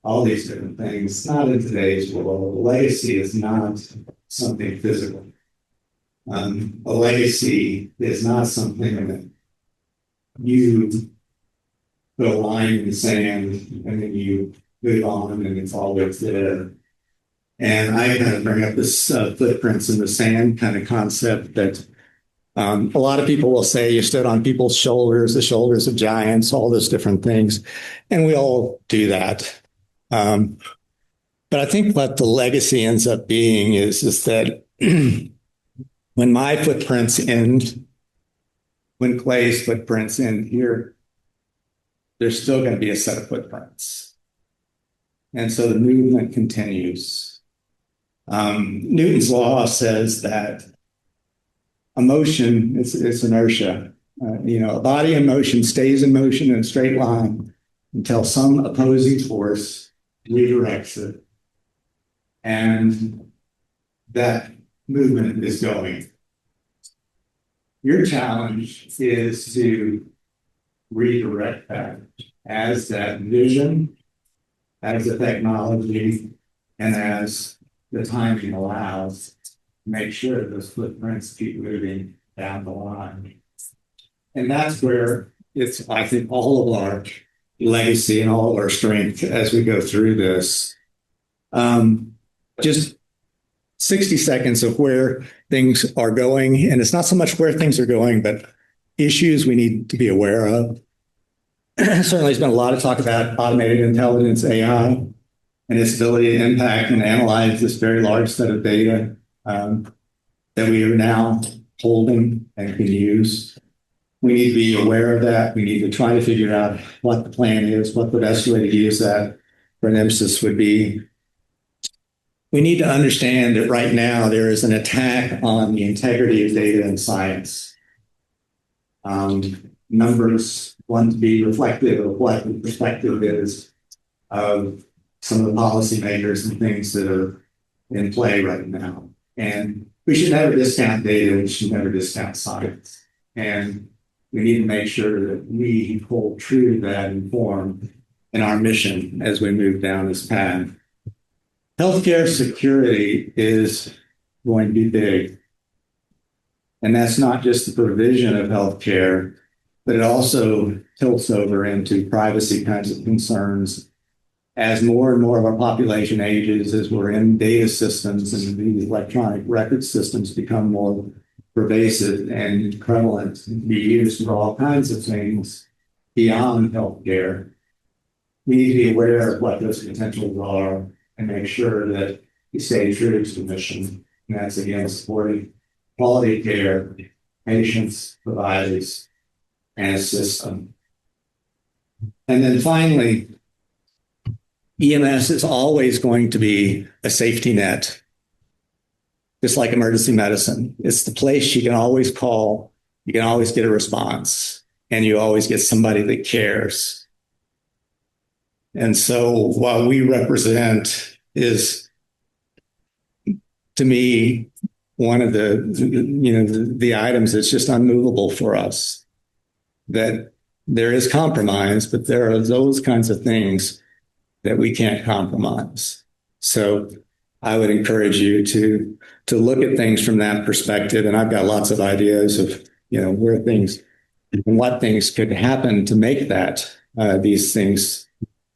all these different things. Not in today's world. Legacy is not something physical. A legacy is not something that you put a line in the sand and then you move on and it's always there. And I kind of bring up this footprints in the sand kind of concept that a lot of people will say you stood on people's shoulders, the shoulders of giants, all those different things. And we all do that. But I think what the legacy ends up being is that when my footprints end, when Clay's footprints end here, there's still going to be a set of footprints. And so the movement continues. Newton's law says that emotion is inertia. A body in motion stays in motion in a straight line until some opposing force redirects it. And that movement is going. Your challenge is to redirect that as that vision, as the technology, and as the timing allows, make sure those footprints keep moving down the line. And that's where it's, I think, all of our legacy and all of our strength as we go through this. Just 60 seconds of where things are going. And it's not so much where things are going, but issues we need to be aware of. Certainly, there's been a lot of talk about automated intelligence, AI, and its ability to impact and analyze this very large set of data that we are now holding and can use. We need to be aware of that. We need to try to figure out what the plan is, what the best way to use that for NEMSIS would be. We need to understand that right now there is an attack on the integrity of data and science. Numbers want to be reflective of what the perspective is of some of the policymakers and things that are in play right now. And we should never discount data. We should never discount science. And we need to make sure that we hold true to that informed in our mission as we move down this path. Healthcare security is going to be big. And that's not just the provision of healthcare, but it also tilts over into privacy kinds of concerns as more and more of our population ages, as we're in data systems and these electronic record systems become more pervasive and prevalent and be used for all kinds of things beyond healthcare. We need to be aware of what those potentials are and make sure that we stay true to the mission. And that's, again, supporting quality care, patients, providers, and a system. And then finally, EMS is always going to be a safety net, just like emergency medicine. It's the place you can always call, you can always get a response, and you always get somebody that cares. And so what we represent is, to me, one of the items that's just unmovable for us, that there is compromise, but there are those kinds of things that we can't compromise. So I would encourage you to look at things from that perspective. And I've got lots of ideas of, where things and what things could happen to make that, these things,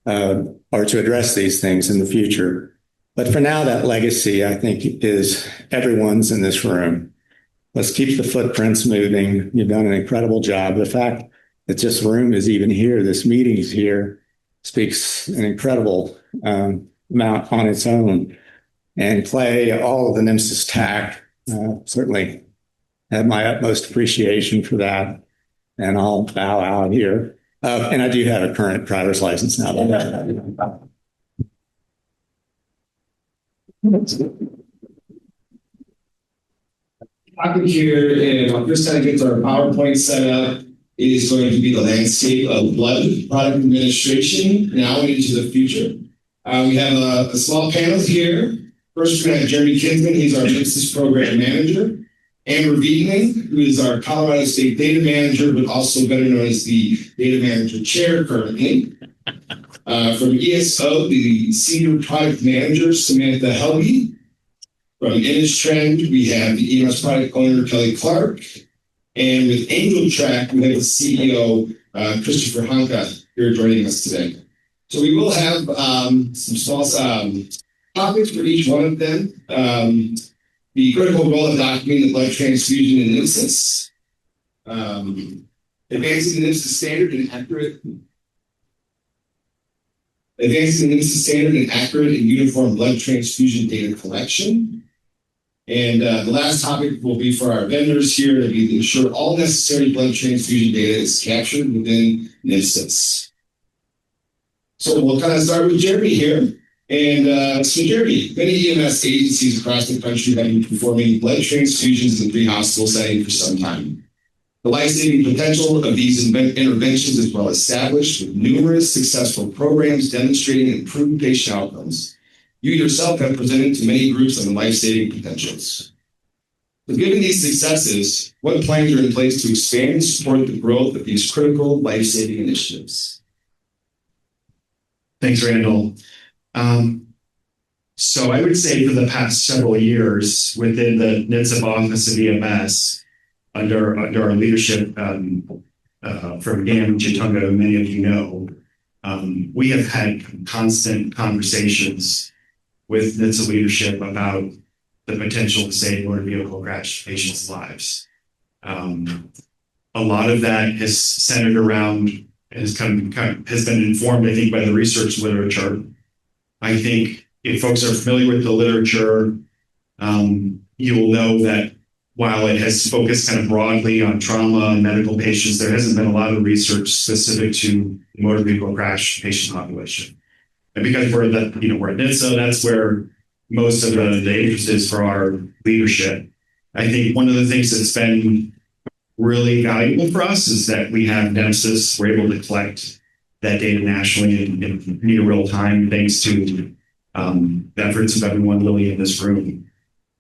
or to address these things in the future. But for now, that legacy, I think, is everyone's in this room. Let's keep the footprints moving. You've done an incredible job. The fact that this room is even here, this meeting is here, speaks an incredible amount on its own. And Clay, all of the NEMSIS TAC, certainly have my utmost appreciation for that. And I'll bow out here. And I do have a current driver's license now. topic here, and I'll just kind of get to our PowerPoint set up, is going to be the landscape of blood product administration now and into the future. We have a small panel here. First, we have Jeremy Kinsman. He's our NEMSIS program manager. Amber Wiedemann, who is our Colorado State data manager, but also better known as the data manager chair currently. From ESO, the senior product manager, Samantha Helge. From ImageTrend, we have the EMS product owner, Kelly Clark. And with Angel Track, we have the CEO, Christopher Hanka, here joining us today. So we will have some small topics for each one of them. The critical role of documenting the blood transfusion in NEMSIS. Advancing the NEMSIS standard and accurate. Advancing the NEMSIS standard and accurate and uniform blood transfusion data collection. And the last topic will be for our vendors here to be to ensure all necessary blood transfusion data is captured within NEMSIS. So we'll kind of start with Jeremy here. And so Jeremy, many EMS agencies across the country have been performing blood transfusions in the pre-hospital setting for some time. The life-saving potential of these interventions is well established with numerous successful programs demonstrating improved patient outcomes. You yourself have presented to many groups on the life-saving potentials. So given these successes, what plans are in place to expand and support the growth of these critical life-saving initiatives? Thanks, Randall. So I would say for the past several years within the NITSF office of EMS, under our leadership from Dan Chitunga, who many of you know, we have had constant conversations with NITSA leadership about the potential to save motor vehicle crash patients' lives. A lot of that is centered around, has been informed, I think, by the research literature. I think if folks are familiar with the literature, you will know that while it has focused kind of broadly on trauma and medical patients, there hasn't been a lot of research specific to the motor vehicle crash patient population. And because we're at NHTSA, that's where most of the interest is for our leadership. I think one of the things that's been really valuable for us is that we have NEMSIS. We're able to collect that data nationally in near real time, thanks to the efforts of everyone really in this room.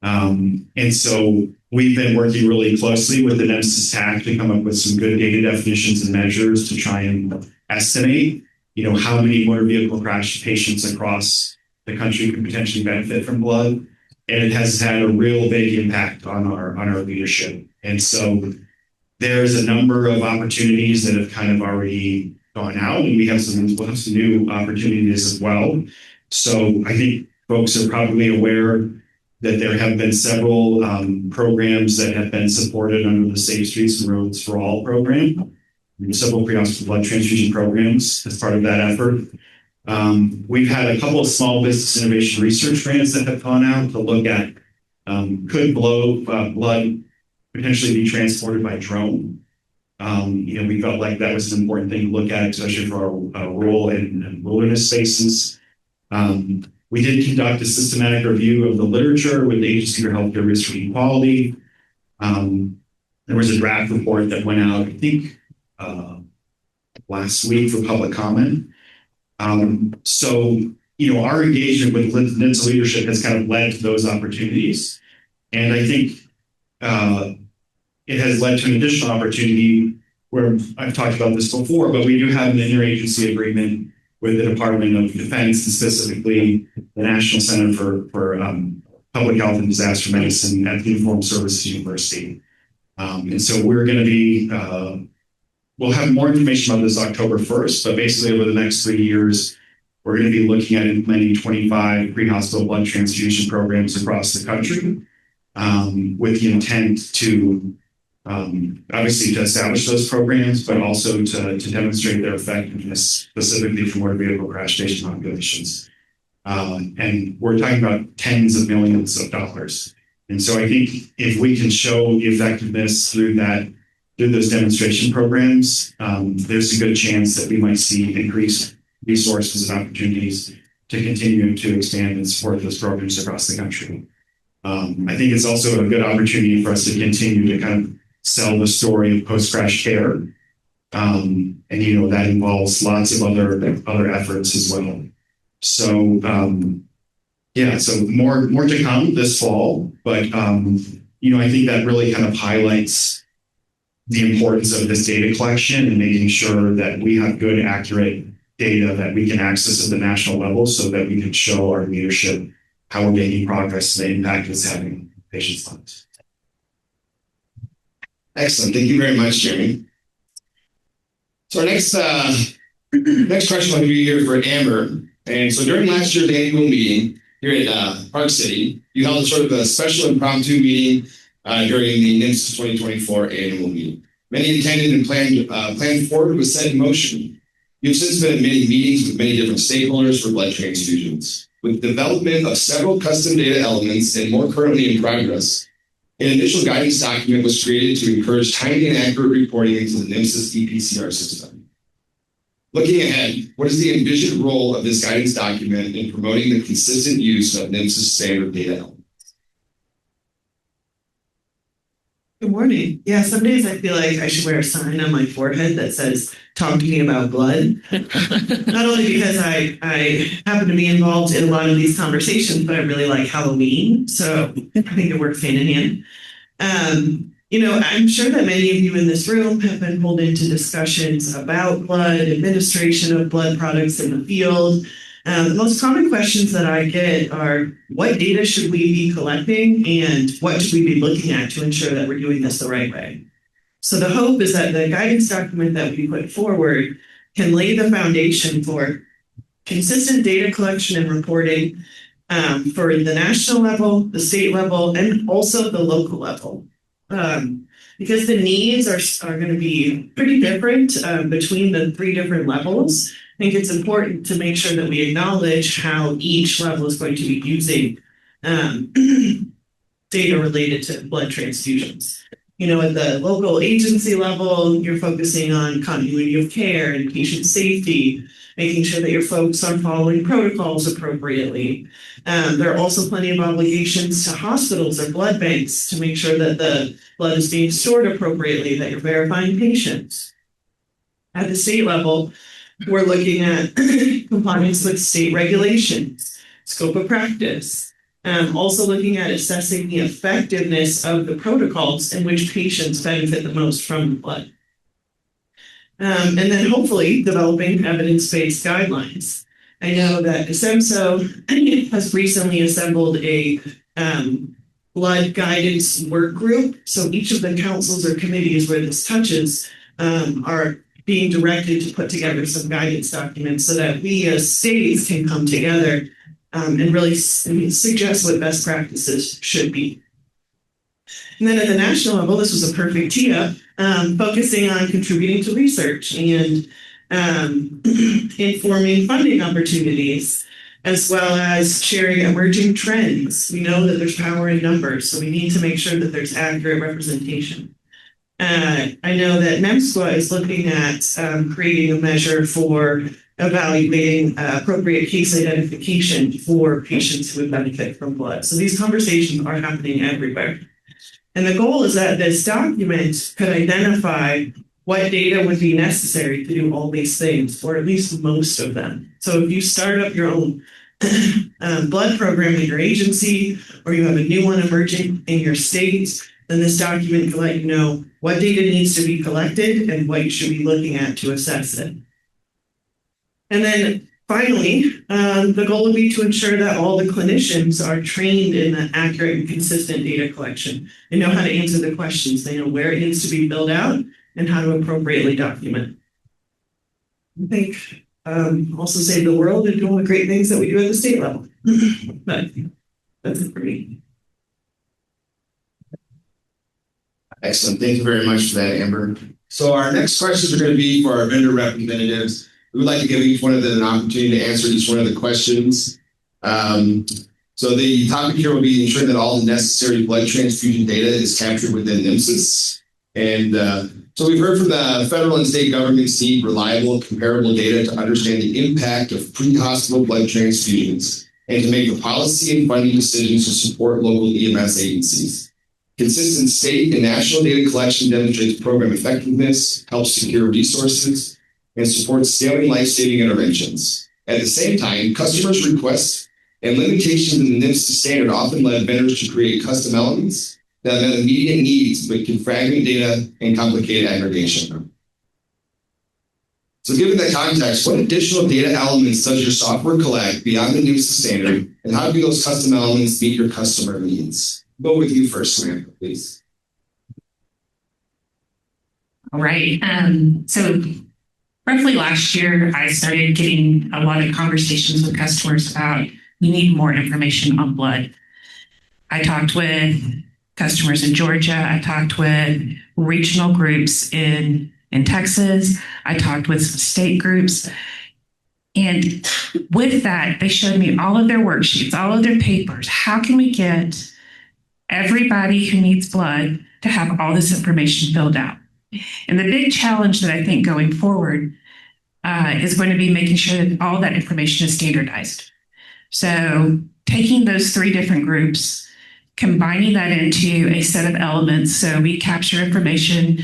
And so we've been working really closely with the NEMSIS TAC to come up with some good data definitions and measures to try and estimate, how many motor vehicle crash patients across the country could potentially benefit from blood. And it has had a real big impact on our leadership. And so there's a number of opportunities that have kind of already gone out, and we'll have some new opportunities as well. So I think folks are probably aware that there have been several programs that have been supported under the Safe Streets and Roads for All program, several pre-hospital blood transfusion programs as part of that effort. We've had a couple of small business innovation research grants that have gone out to look at could blood potentially be transported by drone. We felt like that was an important thing to look at, especially for our rural and wilderness spaces. We did conduct a systematic review of the literature with the Agency for Healthcare Risk and Equality. There was a draft report that went out, I think, last week for public comment. So, our engagement with NHTSA leadership has kind of led to those opportunities. And I think it has led to an additional opportunity where I've talked about this before, but we do have an interagency agreement with the Department of Defense, and specifically the National Center for Public Health and Disaster Medicine at the Uniformed Services University. And so we're going to be, we'll have more information about this October 1st, but basically over the next 3 years, we're going to be looking at implementing 25 pre-hospital blood transfusion programs across the country with the intent to obviously to establish those programs, but also to demonstrate their effectiveness specifically for motor vehicle crash patient populations. And we're talking about tens of millions of dollars. And so I think if we can show the effectiveness through those demonstration programs, there's a good chance that we might see increased resources and opportunities to continue to expand and support those programs across the country. I think it's also a good opportunity for us to continue to kind of sell the story of post-crash care. And, that involves lots of other efforts as well. So, so more to come this fall, but, I think that really kind of highlights the importance of this data collection and making sure that we have good, accurate data that we can access at the national level so that we can show our leadership how we're making progress and the impact it's having on patients' lives. Excellent. Thank you very much, Jeremy. So our next question will be here for Amber. And so during last year's annual meeting here at Park City, you held a sort of a special impromptu meeting during the NEMSIS 2024 annual meeting. Many attended and planned forward was set in motion. You've since been at many meetings with many different stakeholders for blood transfusions. With development of several custom data elements and more currently in progress, an initial guidance document was created to encourage timely and accurate reporting into the NEMSIS EPCR system. Looking ahead, what is the envisioned role of this guidance document in promoting the consistent use of NEMSIS standard data elements? Good morning. Yeah, some days I feel like I should wear a sign on my forehead that says, "Talk to me about blood." Not only because I happen to be involved in a lot of these conversations, but I really like Halloween. So I think it works hand in hand. I'm sure that many of you in this room have been pulled into discussions about blood, administration of blood products in the field. The most common questions that I get are, what data should we be collecting and what should we be looking at to ensure that we're doing this the right way? So the hope is that the guidance document that we put forward can lay the foundation for consistent data collection and reporting for the national level, the state level, and also the local level. Because the needs are going to be pretty different between the three different levels. I think it's important to make sure that we acknowledge how each level is going to be using data related to blood transfusions. At the local agency level, you're focusing on continuity of care and patient safety, making sure that your folks are following protocols appropriately. There are also plenty of obligations to hospitals or blood banks to make sure that the blood is being stored appropriately, that you're verifying patients. At the state level, we're looking at compliance with state regulations, scope of practice, also looking at assessing the effectiveness of the protocols in which patients benefit the most from the blood. And then hopefully developing evidence-based guidelines. I know that SEMSO has recently assembled a blood guidance work group. So each of the councils or committees where this touches are being directed to put together some guidance documents so that we as states can come together and really suggest what best practices should be. And then at the national level, this was a perfect tee-up, focusing on contributing to research and informing funding opportunities, as well as sharing emerging trends. We know that there's power in numbers, so we need to make sure that there's accurate representation. I know that NEMSIS is looking at creating a measure for evaluating appropriate case identification for patients who would benefit from blood. So these conversations are happening everywhere. And the goal is that this document could identify what data would be necessary to do all these things, or at least most of them. So if you start up your own blood program in your agency, or you have a new one emerging in your state, then this document can let you know what data needs to be collected and what you should be looking at to assess it. And then finally, the goal would be to ensure that all the clinicians are trained in the accurate and consistent data collection. They know how to answer the questions. They know where it needs to be filled out and how to appropriately document. I think also save the world and do all the great things that we do at the state level. But that's it for me. Excellent. Thank you very much for that, Amber. So our next questions are going to be for our vendor representatives. We would like to give each one of them an opportunity to answer each one of the questions. So the topic here will be ensuring that all the necessary blood transfusion data is captured within NEMSIS. And so we've heard from the federal and state governments need reliable, comparable data to understand the impact of pre-hospital blood transfusions and to make the policy and funding decisions to support local EMS agencies. Consistent state and national data collection demonstrates program effectiveness, helps secure resources, and supports scaling life-saving interventions. At the same time, customers' requests and limitations in the NEMSIS standard often led vendors to create custom elements that met immediate needs but can fragment data and complicate aggregation. So given that context, what additional data elements does your software collect beyond the NEMSIS standard, and how do those custom elements meet your customer needs? Go with you first, Samantha, please. All right. So roughly last year, I started getting a lot of conversations with customers about we need more information on blood. I talked with customers in Georgia. I talked with regional groups in Texas. I talked with some state groups. And with that, they showed me all of their worksheets, all of their papers. How can we get everybody who needs blood to have all this information filled out? And the big challenge that I think going forward is going to be making sure that all that information is standardized. So taking those three different groups, combining that into a set of elements so we capture information,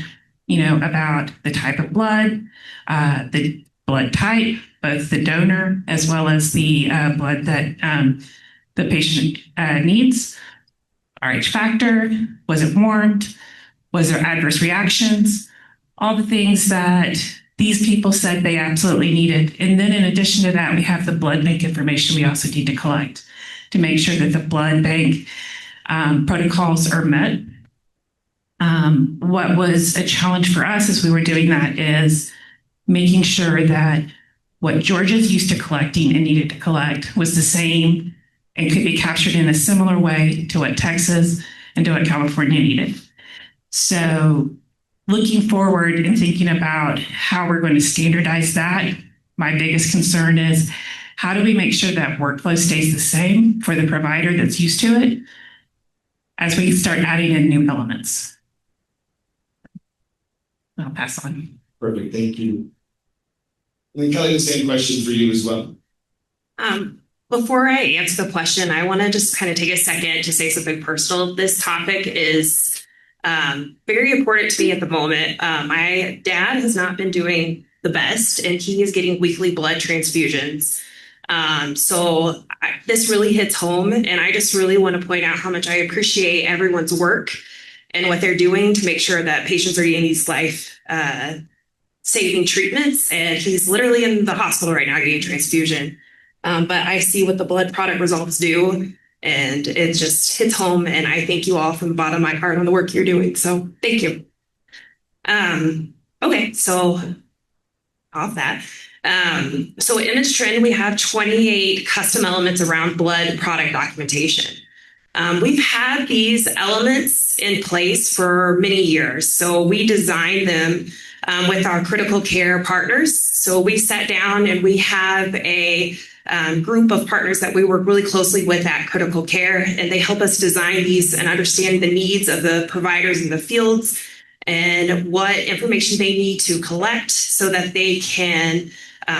about the type of blood, the blood type, both the donor as well as the blood that the patient needs, RH factor, was it warmed, was there adverse reactions, all the things that these people said they absolutely needed. And then in addition to that, we have the blood bank information we also need to collect to make sure that the blood bank protocols are met. What was a challenge for us as we were doing that is making sure that what Georgia's used to collecting and needed to collect was the same and could be captured in a similar way to what Texas and to what California needed. So looking forward and thinking about how we're going to standardize that, my biggest concern is how do we make sure that workflow stays the same for the provider that's used to it as we start adding in new elements. I'll pass on. Perfect, thank you. And then Kelly, the same question for you as well. Before I answer the question, I want to just kind of take a second to say something personal. This topic is very important to me at the moment. My dad has not been doing the best, and he is getting weekly blood transfusions. This really hits home, and I just really want to point out how much I appreciate everyone's work and what they're doing to make sure that patients are getting these life-saving treatments. And he's literally in the hospital right now getting a transfusion. But I see what the blood product results do, and it just hits home. And I thank you all from the bottom of my heart on the work you're doing. So thank you. Okay, so off that. So Image Trend, we have 28 custom elements around blood product documentation. We've had these elements in place for many years. So we designed them with our critical care partners. So we sat down and we have a group of partners that we work really closely with at Critical Care, and they help us design these and understand the needs of the providers in the fields and what information they need to collect so that they can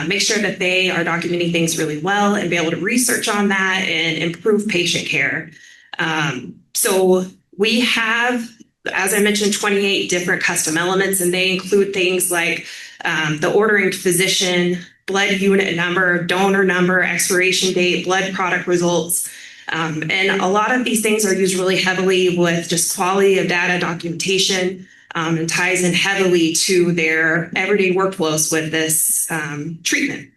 make sure that they are documenting things really well and be able to research on that and improve patient care. So we have, as I mentioned, 28 different custom elements, and they include things like the ordering physician, blood unit number, donor number, expiration date, blood product results. And a lot of these things are used really heavily with just quality of data documentation and ties in heavily to their everyday workflows with this treatment.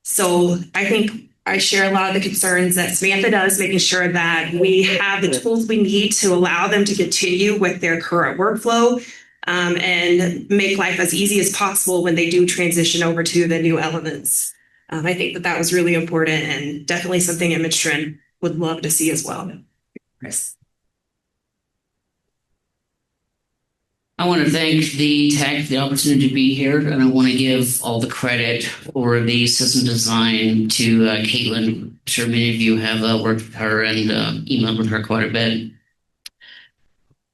So I think I share a lot of the concerns that Samantha does, making sure that we have the tools we need to allow them to continue with their current workflow and make life as easy as possible when they do transition over to the new elements. I think that was really important and definitely something Image Trend would love to see as well. Chris. I want to thank the tech for the opportunity to be here, and I want to give all the credit for the system design to Caitlin. I'm sure many of you have worked with her and emailed with her quite a bit.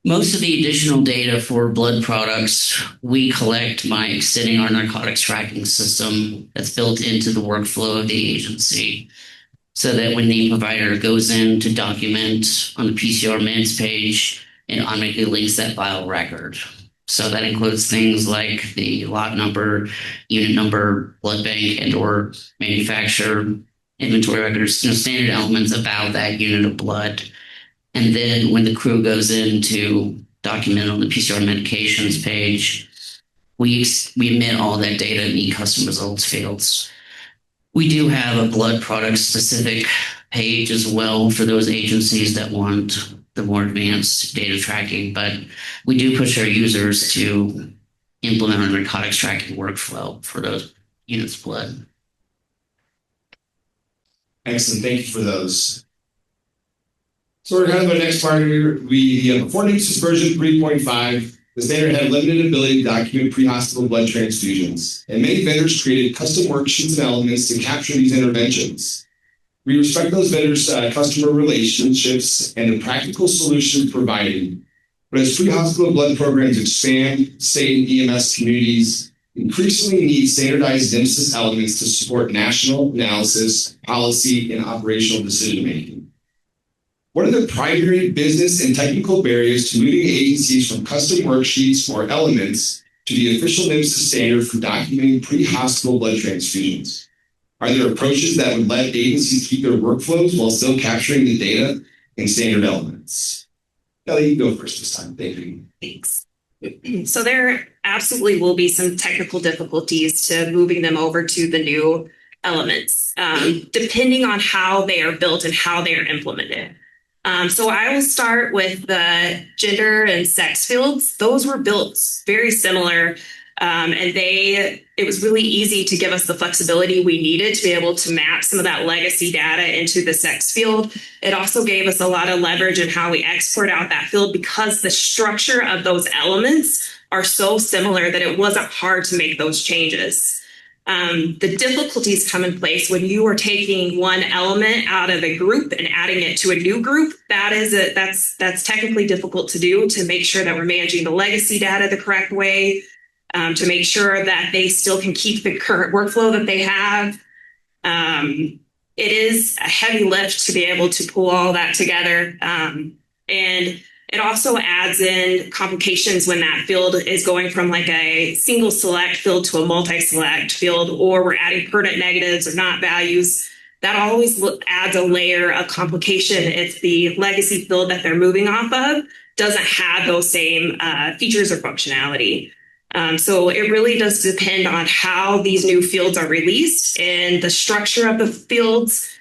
Most of the additional data for blood products we collect by extending our narcotics tracking system that's built into the workflow of the agency. so that when the provider goes in to document on the PCR minutes page, it automatically links that file record. So that includes things like the lot number, unit number, blood bank, and or manufacturer, inventory records, standard elements about that unit of blood. And then when the crew goes in to document on the PCR medications page, we emit all that data in the custom results fields. We do have a blood product specific page as well for those agencies that want the more advanced data tracking, but we do push our users to implement a narcotics tracking workflow for those units of blood. Excellent, thank you for those. So we're kind of the next part here. Before NEMSIS version 3.5, the standard had limited ability to document pre-hospital blood transfusions, and many vendors created custom worksheets and elements to capture these interventions. We respect those vendors' customer relationships and the practical solutions provided. But as pre-hospital blood programs expand, state and EMS communities increasingly need standardized NEMSIS elements to support national analysis, policy, and operational decision-making. What are the primary business and technical barriers to moving agencies from custom worksheets or elements to the official NEMSIS standard for documenting pre-hospital blood transfusions? Are there approaches that would let agencies keep their workflows while still capturing the data in standard elements? Kelly, you go first this time. Thank you. Thanks. So there absolutely will be some technical difficulties to moving them over to the new elements, depending on how they are built and how they are implemented. So I will start with the gender and sex fields. Those were built very similar, and it was really easy to give us the flexibility we needed to be able to map some of that legacy data into the sex field. It also gave us a lot of leverage in how we export out that field because the structure of those elements are so similar that it wasn't hard to make those changes. The difficulties come in place when you are taking one element out of a group and adding it to a new group. That's technically difficult to do, to make sure that we're managing the legacy data the correct way, to make sure that they still can keep the current workflow that they have. It is a heavy lift to be able to pull all that together. And it also adds in complications when that field is going from like a single select field to a multi-select field, or we're adding pertinent negatives or not values. That always adds a layer of complication if the legacy field that they're moving off of doesn't have those same features or functionality. So it really does depend on how these new fields are released and the structure of the fields,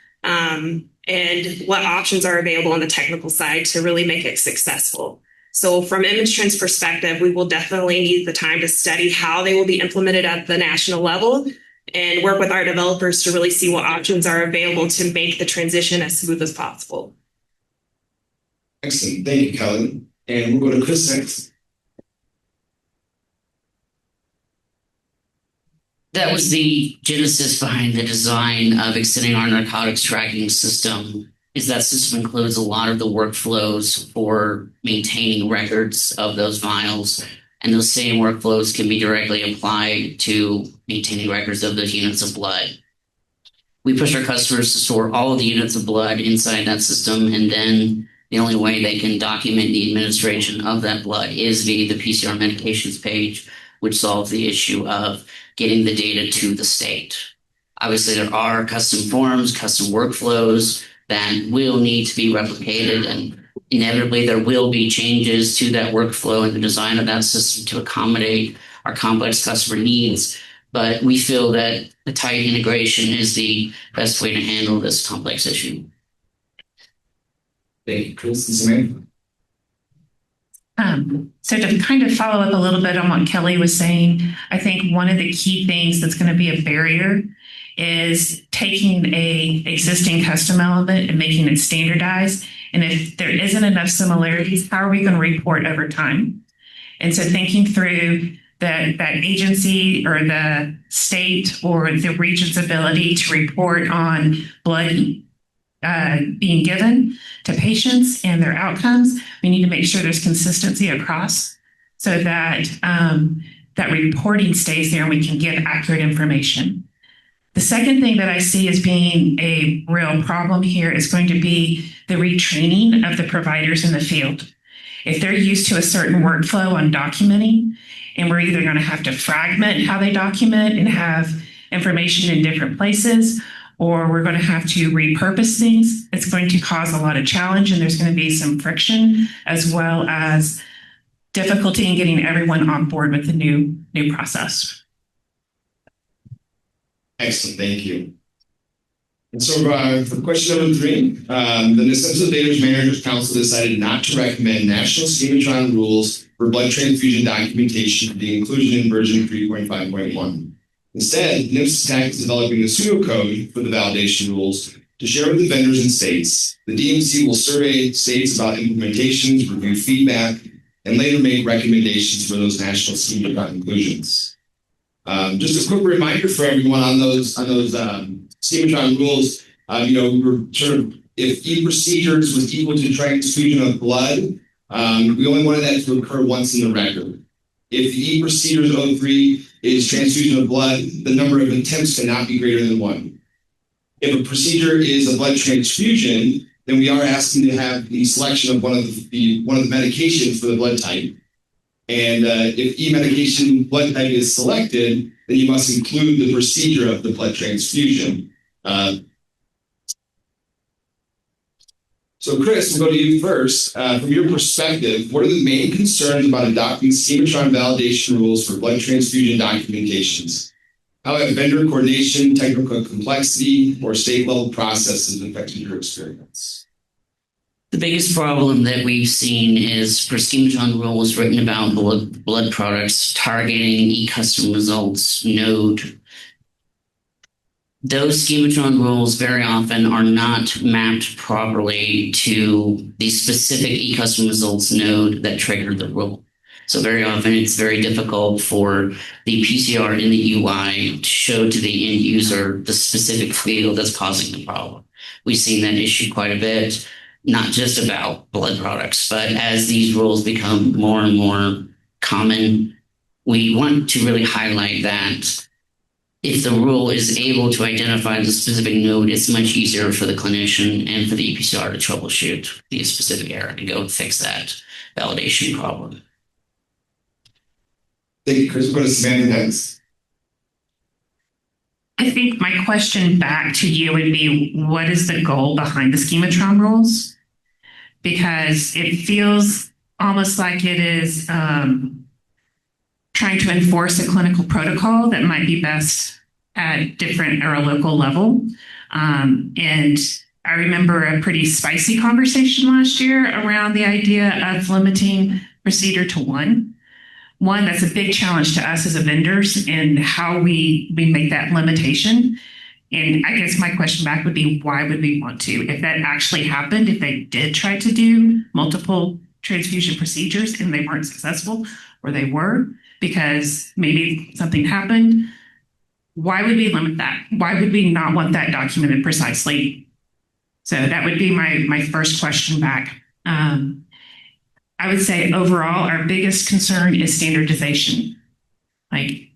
and what options are available on the technical side to really make it successful. So from ImageTrend's perspective, we will definitely need the time to study how they will be implemented at the national level and work with our developers to really see what options are available to make the transition as smooth as possible. Excellent. Thank you, Kelly. And we'll go to Chris next. That was the genesis behind the design of extending our narcotics tracking system. Is that system includes a lot of the workflows for maintaining records of those vials, and those same workflows can be directly applied to maintaining records of those units of blood. We push our customers to store all of the units of blood inside that system, and then the only way they can document the administration of that blood is via the PCR medications page, which solves the issue of getting the data to the state. Obviously, there are custom forms, custom workflows that will need to be replicated, and inevitably there will be changes to that workflow and the design of that system to accommodate our complex customer needs. But we feel that the tight integration is the best way to handle this complex issue. Thank you, Chris and Samantha. So to kind of follow up a little bit on what Kelly was saying, I think one of the key things that's going to be a barrier is taking a existing custom element and making it standardized. And if there isn't enough similarities, how are we going to report over time? And so thinking through that agency or the state or the region's ability to report on blood being given to patients and their outcomes, we need to make sure there's consistency across so that that reporting stays there and we can give accurate information. The second thing that I see as being a real problem here is going to be the retraining of the providers in the field. If they're used to a certain workflow on documenting, and we're either going to have to fragment how they document and have information in different places, or we're going to have to repurpose things, it's going to cause a lot of challenge, and there's going to be some friction as well as difficulty in getting everyone on board with the new process. Excellent, thank you. And so for question number 3, the NEMSIS Data Managers Council decided not to recommend national Schematron rules for blood transfusion documentation for the inclusion in version 3.5.1. Instead, NEMSIS TAC is developing a pseudocode for the validation rules to share with the vendors and states. The DMC will survey states about implementations, review feedback, and later make recommendations for those national Schematron inclusions. Just a quick reminder for everyone on those Schematron rules. We were sort of, if e-procedures was equal to transfusion of blood, we only wanted that to occur once in the record. If the e-procedures 03 is transfusion of blood, the number of attempts cannot be greater than 1. If a procedure is a blood transfusion, then we are asking to have the selection of one of the medications for the blood type. And if e-medication blood type is selected, then you must include the procedure of the blood transfusion. So Chris, we'll go to you first. From your perspective, what are the main concerns about adopting Schematron validation rules for blood transfusion documentations? How have vendor coordination, technical complexity, or state-level processes affected your experience? The biggest problem that we've seen is for Schematron rules written about blood products targeting e-custom results node. Those Schematron rules very often are not mapped properly to the specific e-custom results node that triggered the rule. So very often it's very difficult for the PCR in the UI to show to the end user the specific field that's causing the problem. We've seen that issue quite a bit, not just about blood products, but as these rules become more and more common, we want to really highlight that if the rule is able to identify the specific node, it's much easier for the clinician and for the EPCR to troubleshoot the specific error and go and fix that validation problem. Thank you, Chris. We'll go to Samantha next. I think my question back to you would be, what is the goal behind the Schematron rules? Because it feels almost like it is trying to enforce a clinical protocol that might be best at different or a local level. And I remember a pretty spicy conversation last year around the idea of limiting procedure to one. One, that's a big challenge to us as a vendors and how we make that limitation. And I guess my question back would be, why would we want to? If that actually happened, if they did try to do multiple transfusion procedures and they weren't successful, or they were, because maybe something happened, why would we limit that? Why would we not want that documented precisely? So that would be my first question back. I would say overall, our biggest concern is standardization. Like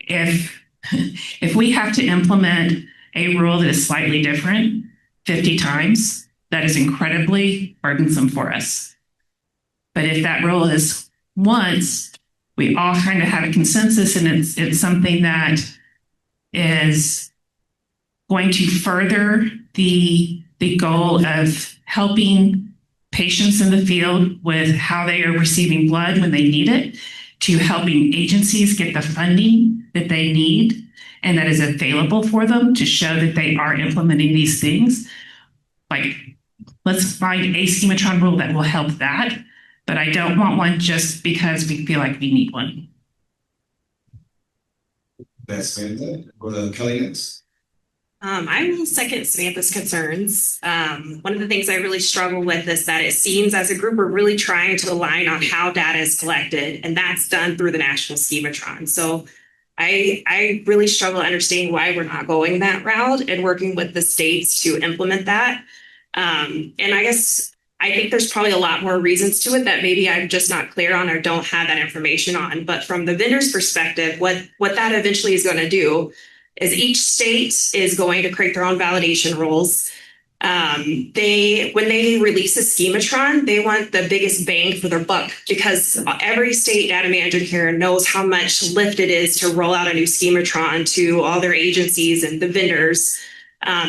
if we have to implement a rule that is slightly different 50 times, that is incredibly burdensome for us. But if that rule is once, we all kind of have a consensus, and it's something that is going to further the goal of helping patients in the field with how they are receiving blood when they need it, to helping agencies get the funding that they need and that is available for them to show that they are implementing these things. Like, let's find a Schematron rule that will help that, but I don't want one just because we feel like we need one. That's Samantha. Go to Kelly next. I will second Samantha's concerns. One of the things I really struggle with is that it seems as a group we're really trying to align on how data is collected, and that's done through the national Schematron. So I really struggle understanding why we're not going that route and working with the states to implement that. And I think there's probably a lot more reasons to it that maybe I'm just not clear on or don't have that information on. But from the vendor's perspective, what that eventually is going to do is each state is going to create their own validation rules. When they release a Schematron, they want the biggest bang for their buck because every state data manager here knows how much lift it is to roll out a new Schematron to all their agencies and the vendors.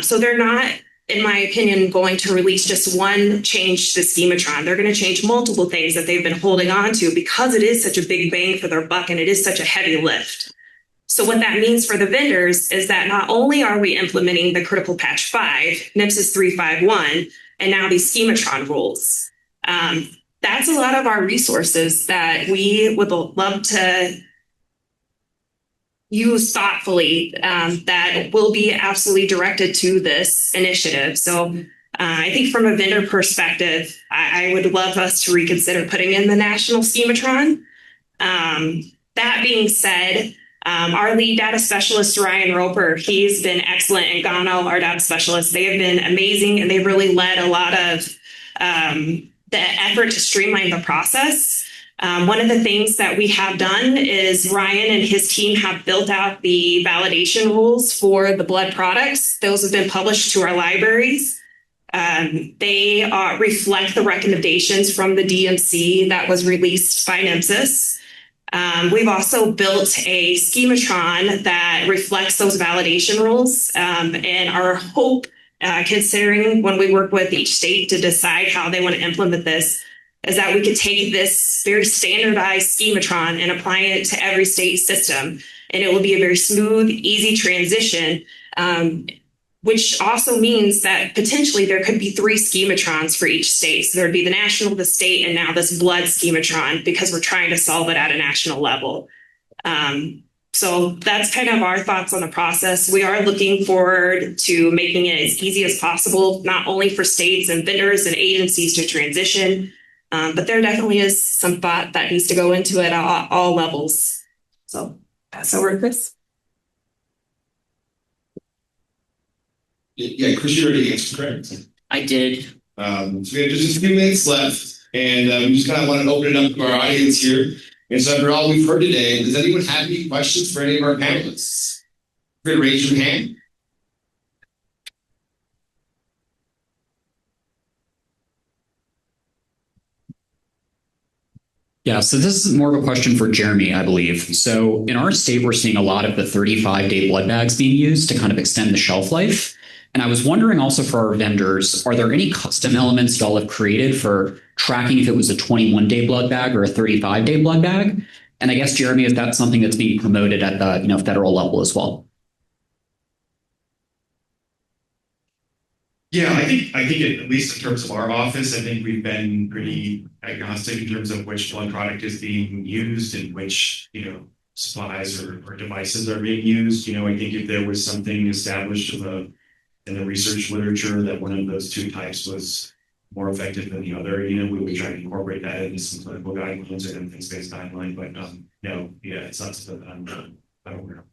So they're not, in my opinion, going to release just one change to the Schematron. They're going to change multiple things that they've been holding on to because it is such a big bang for their buck and it is such a heavy lift. So what that means for the vendors is that not only are we implementing the critical patch 5, NEMSIS 351, and now these Schematron rules, that's a lot of our resources that we would love to use thoughtfully that will be absolutely directed to this initiative. So I think from a vendor perspective, I would love us to reconsider putting in the national Schematron. That being said, our lead data specialist, Ryan Roper, he's been excellent, and Gano, our data specialist, they have been amazing, and they've really led a lot of the effort to streamline the process. One of the things that we have done is Ryan and his team have built out the validation rules for the blood products. Those have been published to our libraries. They reflect the recommendations from the DMC that was released by NEMSIS. We've also built a Schematron that reflects those validation rules, and our hope, considering when we work with each state to decide how they want to implement this, is that we could take this very standardized Schematron and apply it to every state system, and it will be a very smooth, easy transition, which also means that potentially there could be 3 Schematrons for each state. So there'd be the national, the state, and now this blood Schematron because we're trying to solve it at a national level. So that's kind of our thoughts on the process. We are looking forward to making it as easy as possible, not only for states and vendors and agencies to transition, but there definitely is some thought that needs to go into it at all levels. So pass over to Chris. Yeah, Chris, you already answered correct. I did. So we have just a few minutes left, and we just kind of want to open it up to our audience here. And so after all we've heard today, does anyone have any questions for any of our panelists? Raise your hand. Yeah, so this is more of a question for Jeremy, I believe. So in our state, we're seeing a lot of the 35-day blood bags being used to kind of extend the shelf life. And I was wondering also for our vendors, are there any custom elements y'all have created for tracking if it was a 21-day blood bag or a 35-day blood bag? And I guess, Jeremy, is that something that's being promoted at the federal level as well? Yeah, I think at least in terms of our office, I think we've been pretty agnostic in terms of which blood product is being used and which, supplies or devices are being used. I think if there was something established in the research literature that one of those 2 types was more effective than the other, we would try to incorporate that into some clinical guidelines or evidence-based guideline. But no, yeah, it's not something that I'm aware of.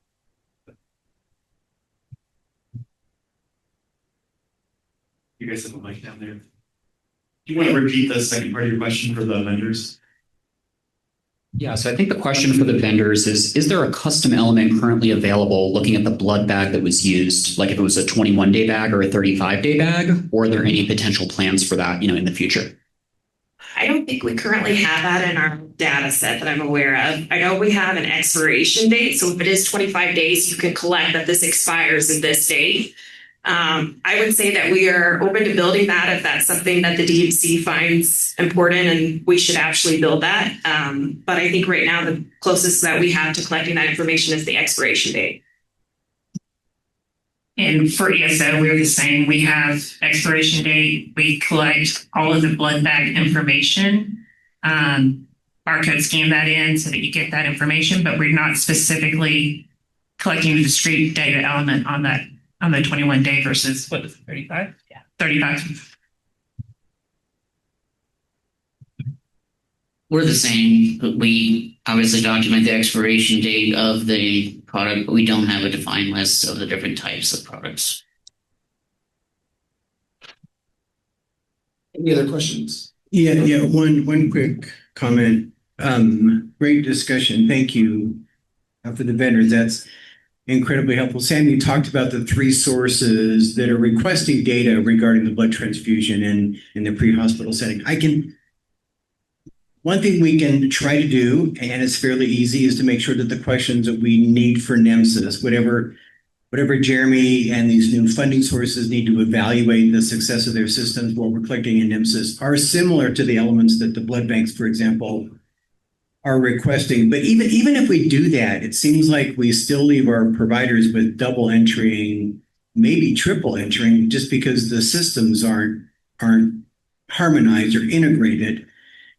You guys have a mic down there. Do you want to repeat the second part of your question for the vendors? Yeah, so I think the question for the vendors is there a custom element currently available looking at the blood bag that was used, like if it was a 21-day bag or a 35-day bag, or are there any potential plans for that, in the future? I don't think we currently have that in our data set that I'm aware of. I know we have an expiration date. So if it is 25 days, you can collect that this expires in this date. I would say that we are open to building that if that's something that the DMC finds important, and we should actually build that. But I think right now the closest that we have to collecting that information is the expiration date. And for ESO, we were the same. We have expiration date. We collect all of the blood bag information, barcode scan that in so that you get that information, but we're not specifically collecting a discrete data element on that. On the 21-day versus, what was it, 35? Yeah, 35. We're the same. We obviously document the expiration date of the product, but we don't have a defined list of the different types of products. Any other questions? Yeah. One quick comment. Great discussion. Thank you for the vendors. incredibly helpful. Sam, you talked about the three sources that are requesting data regarding the blood transfusion in the pre-hospital setting. One thing we can try to do, and it's fairly easy, is to make sure that the questions that we need for NEMSIS, whatever Jeremy and these new funding sources need to evaluate the success of their systems, what we're collecting in NEMSIS, are similar to the elements that the blood banks, for example, are requesting. But even if we do that, it seems like we still leave our providers with double entering, maybe triple entering, just because the systems aren't harmonized or integrated.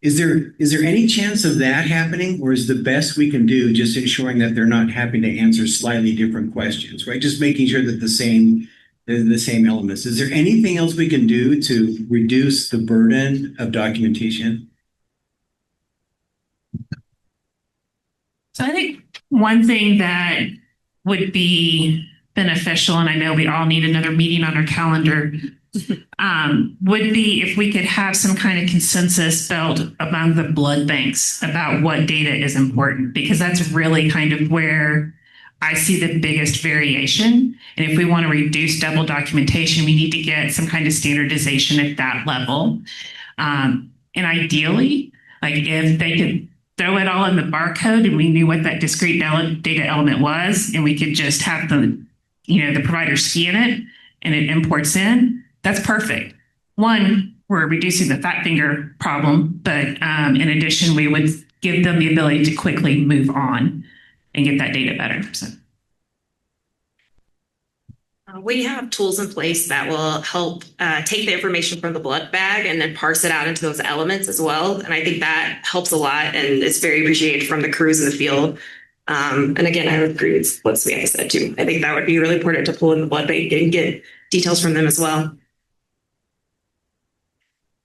Is there any chance of that happening, or is the best we can do just ensuring that they're not having to answer slightly different questions, right? Just making sure that they're the same elements. Is there anything else we can do to reduce the burden of documentation? So I think one thing that would be beneficial, and I know we all need another meeting on our calendar, would be if we could have some kind of consensus built among the blood banks about what data is important, because that's really kind of where I see the biggest variation. And if we want to reduce double documentation, we need to get some kind of standardization at that level. And ideally, like if they could throw it all in the barcode and we knew what that discrete data element was, and we could just have the provider scan it and it imports in, that's perfect. One, we're reducing the fat finger problem, but in addition, we would give them the ability to quickly move on and get that data better. So. We have tools in place that will help take the information from the blood bag and then parse it out into those elements as well. And I think that helps a lot, and it's very appreciated from the crews in the field. And again, I would agree with what Samantha said too. I think that would be really important to pull in the blood bank and get details from them as well.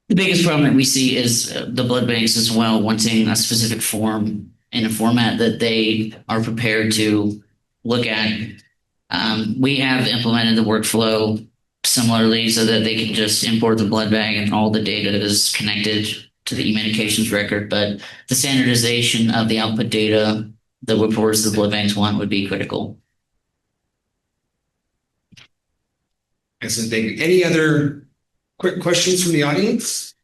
The biggest problem that we see is the blood banks as well wanting a specific form in a format that they are prepared to look at. We have implemented the workflow similarly so that they can just import the blood bag and all the data is connected to the e-medications record. But the standardization of the output data that reports the blood banks want would be critical. Excellent, thank you. Any other quick questions from the audience?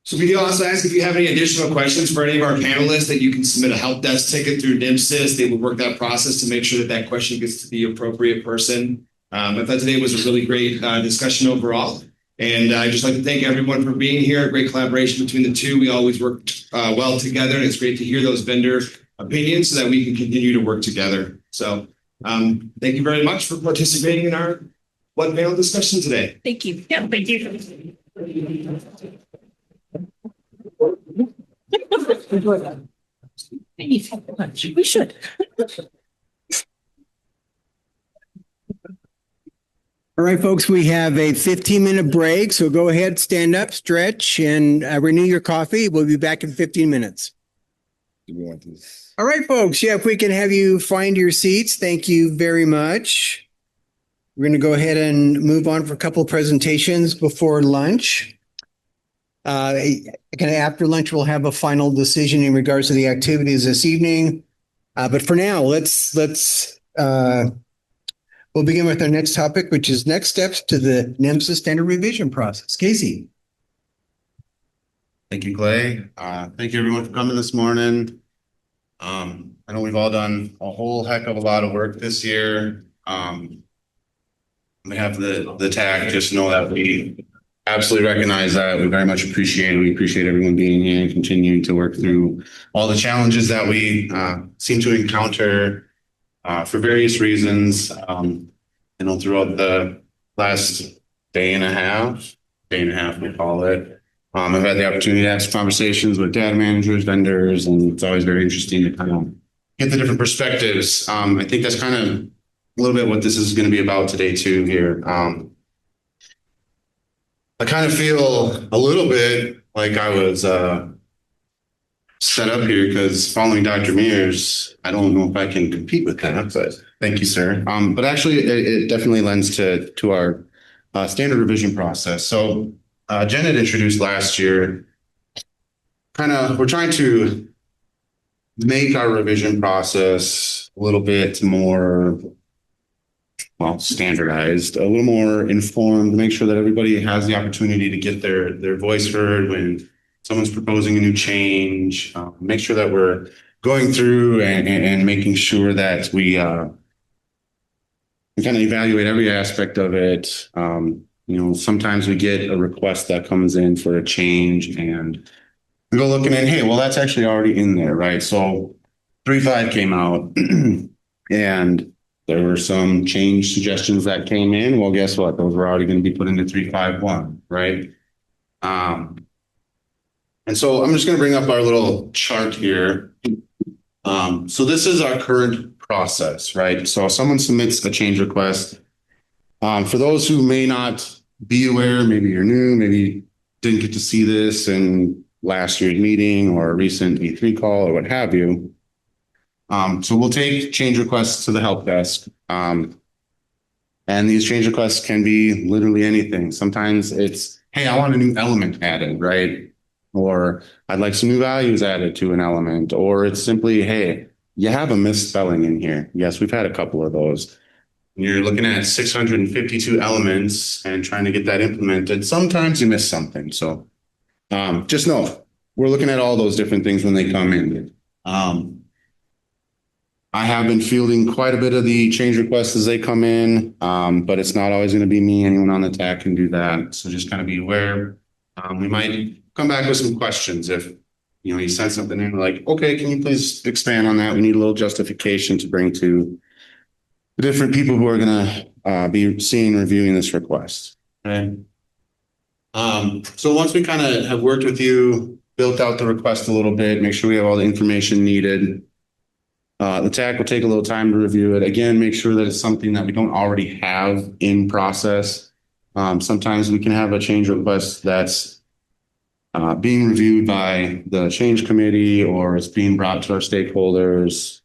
So we do also ask if you have any additional questions for any of our panelists, that you can submit a help desk ticket through NEMSIS. They will work that process to make sure that that question gets to the appropriate person. I thought today was a really great discussion overall. And I'd just like to thank everyone for being here. Great collaboration between the two. We always work well together, and it's great to hear those vendor opinions so that we can continue to work together. So thank you very much for participating in our blood panel discussion today. Thank you. Yeah, thank you. We should. All right, folks, we have a 15-minute break. So go ahead, stand up, stretch, and renew your coffee. We'll be back in 15 minutes. All right, folks. Yeah, if we can have you find your seats. Thank you very much. We're going to go ahead and move on for a couple of presentations before lunch. After lunch, we'll have a final decision in regards to the activities this evening. But for now, we'll begin with our next topic, which is next steps to the NEMSIS standard revision process. Casey. Thank you, Clay. Thank you, everyone, for coming this morning. I know we've all done a whole heck of a lot of work this year. We have the TAC, just know that we absolutely recognize that. We very much appreciate it. We appreciate everyone being here and continuing to work through all the challenges that we seem to encounter for various reasons. Throughout the last day and a half, we call it. I've had the opportunity to have conversations with data managers, vendors, and it's always very interesting to kind of get the different perspectives. I think that's kind of a little bit what this is going to be about today too here. I kind of feel a little bit like I was set up here because following Dr. Mears, I don't know if I can compete with that, but thank you, sir. But actually, it definitely lends to our standard revision process. So Jen had introduced last year, we're trying to make our revision process a little bit more, well, standardized, a little more informed, make sure that everybody has the opportunity to get their voice heard when someone's proposing a new change, make sure that we're going through and making sure that we kind of evaluate every aspect of it. Sometimes we get a request that comes in for a change and we go looking at, hey, well, that's actually already in there, right? So 3.5 came out and there were some change suggestions that came in. Well, guess what? Those were already going to be put into 3.5.1, right? And so I'm just going to bring up our little chart here. So this is our current process, right? So if someone submits a change request, for those who may not be aware, maybe you're new, maybe didn't get to see this in last year's meeting or a recent E3 call or what have you. So we'll take change requests to the help desk. And these change requests can be literally anything. Sometimes it's, hey, I want a new element added, right? Or I'd like some new values added to an element. Or it's simply, hey, you have a misspelling in here. Yes, we've had a couple of those. You're looking at 652 elements and trying to get that implemented. Sometimes you miss something. So just know, we're looking at all those different things when they come in. I have been fielding quite a bit of the change requests as they come in, but it's not always going to be me. Anyone on the TAC can do that. So just kind of be aware. We might come back with some questions if you send something in like, okay, can you please expand on that? We need a little justification to bring to the different people who are going to be seeing, reviewing this request. Okay. So once we kind of have worked with you, built out the request a little bit, make sure we have all the information needed. The TAC will take a little time to review it. Again, make sure that it's something that we don't already have in process. Sometimes we can have a change request that's being reviewed by the change committee or it's being brought to our stakeholders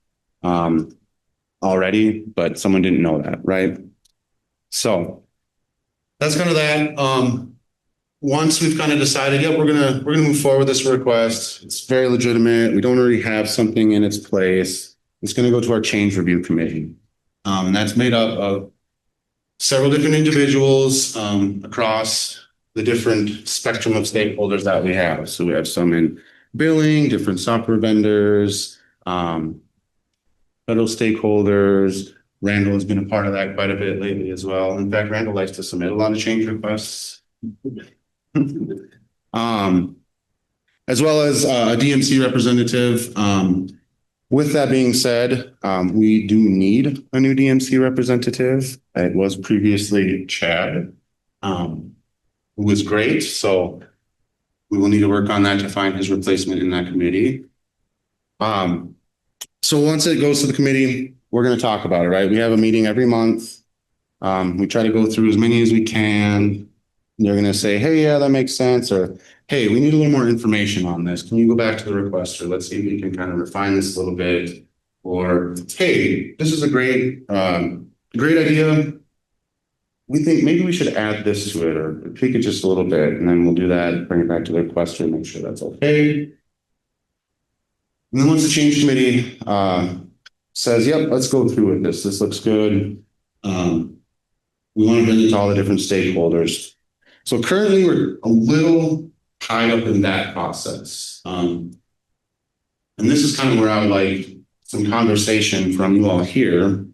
already, but someone didn't know that, right? So that's kind of that. Once we've kind of decided, yeah, we're gonna move forward with this request. It's very legitimate. We don't already have something in its place. It's going to go to our change review committee. And that's made up of several different individuals across the different spectrum of stakeholders that we have. So we have some in billing, different software vendors, federal stakeholders. Randall has been a part of that quite a bit lately as well. In fact, Randall likes to submit a lot of change requests. As well as a DMC representative. With that being said, we do need a new DMC representative. It was previously Chad, who was great. So we will need to work on that to find his replacement in that committee. So once it goes to the committee, we're going to talk about it, right? We have a meeting every month. We try to go through as many as we can. They're going to say, hey, yeah, that makes sense. Or, hey, we need a little more information on this. Can you go back to the requester? Let's see if we can kind of refine this a little bit. Or, hey, this is a great idea. We think maybe we should add this to it or tweak it just a little bit. And then we'll do that, bring it back to the requester, make sure that's okay. And then once the change committee says, yep, let's go through with this. This looks good. We want to bring it to all the different stakeholders. So currently we're a little tied up in that process. And this is kind of where I would like some conversation from you all here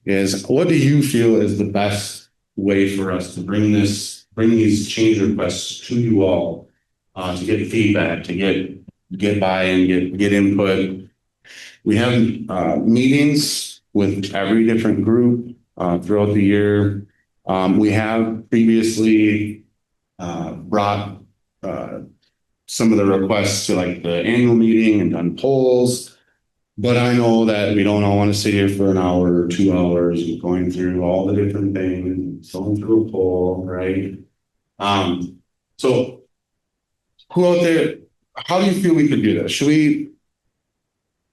is what do you feel is the best way for us to bring these change requests to you all to get feedback, to get buy-in, get input. We have meetings with every different group throughout the year. We have previously brought some of the requests to like the annual meeting and done polls, but I know that we don't all want to sit here for an hour or 2 hours and going through all the different things, going through a poll, right? So who out there, how do you feel we could do this? Should we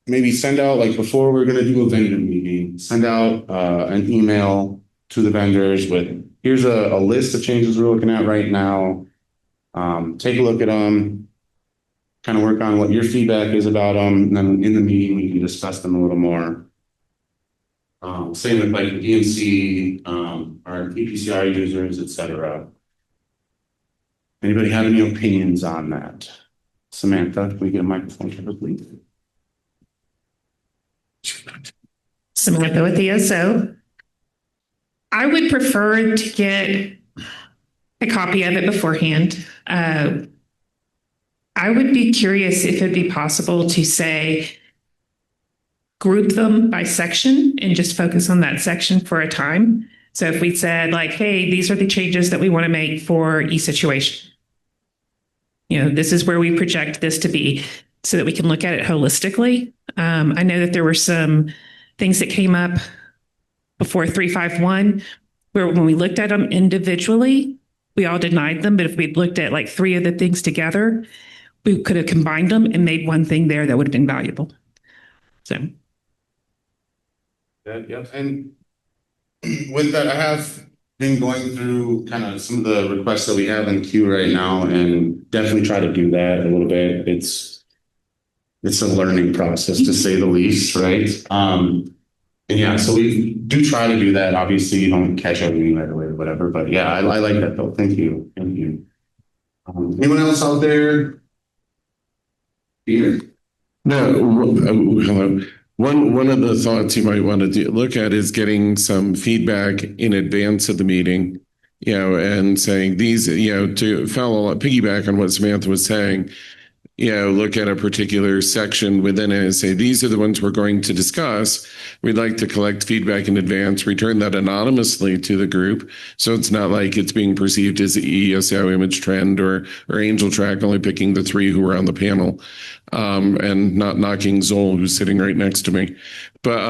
maybe send out, like before we're going to do a vendor meeting, send out an email to the vendors with, here's a list of changes we're looking at right now. Take a look at them. kind of work on what your feedback is about them, and then in the meeting we can discuss them a little more. Same with like the DNC, our EPCR users, etc. Anybody have any opinions on that? Samantha, can we get a microphone to her, please? Samantha with ESO. I would prefer to get a copy of it beforehand. I would be curious if it'd be possible to say, group them by section and just focus on that section for a time. So if we said like, hey, these are the changes that we want to make for each situation. This is where we project this to be so that we can look at it holistically. I know that there were some things that came up before 351 where when we looked at them individually, we all denied them. But if we'd looked at like 3 of the things together, we could have combined them and made one thing there that would have been valuable. So. Yep. And with that, I have been going through kind of some of the requests that we have in queue right now, and definitely try to do that a little bit. It's a learning process, to say the least, right? And yeah, so we do try to do that. Obviously, you don't catch everything right away or whatever, but yeah, I like that though. Thank you. Thank you. Anyone else out there? Peter? No, hello. One of the thoughts you might want to look at is getting some feedback in advance of the meeting, and saying these, to follow piggyback on what Samantha was saying, look at a particular section within it and say, these are the ones we're going to discuss. We'd like to collect feedback in advance, return that anonymously to the group. So it's not like it's being perceived as ESO, Image Trend, or Angel Track, only picking the 3 who were on the panel, and not knocking Zoll, who's sitting right next to me, but,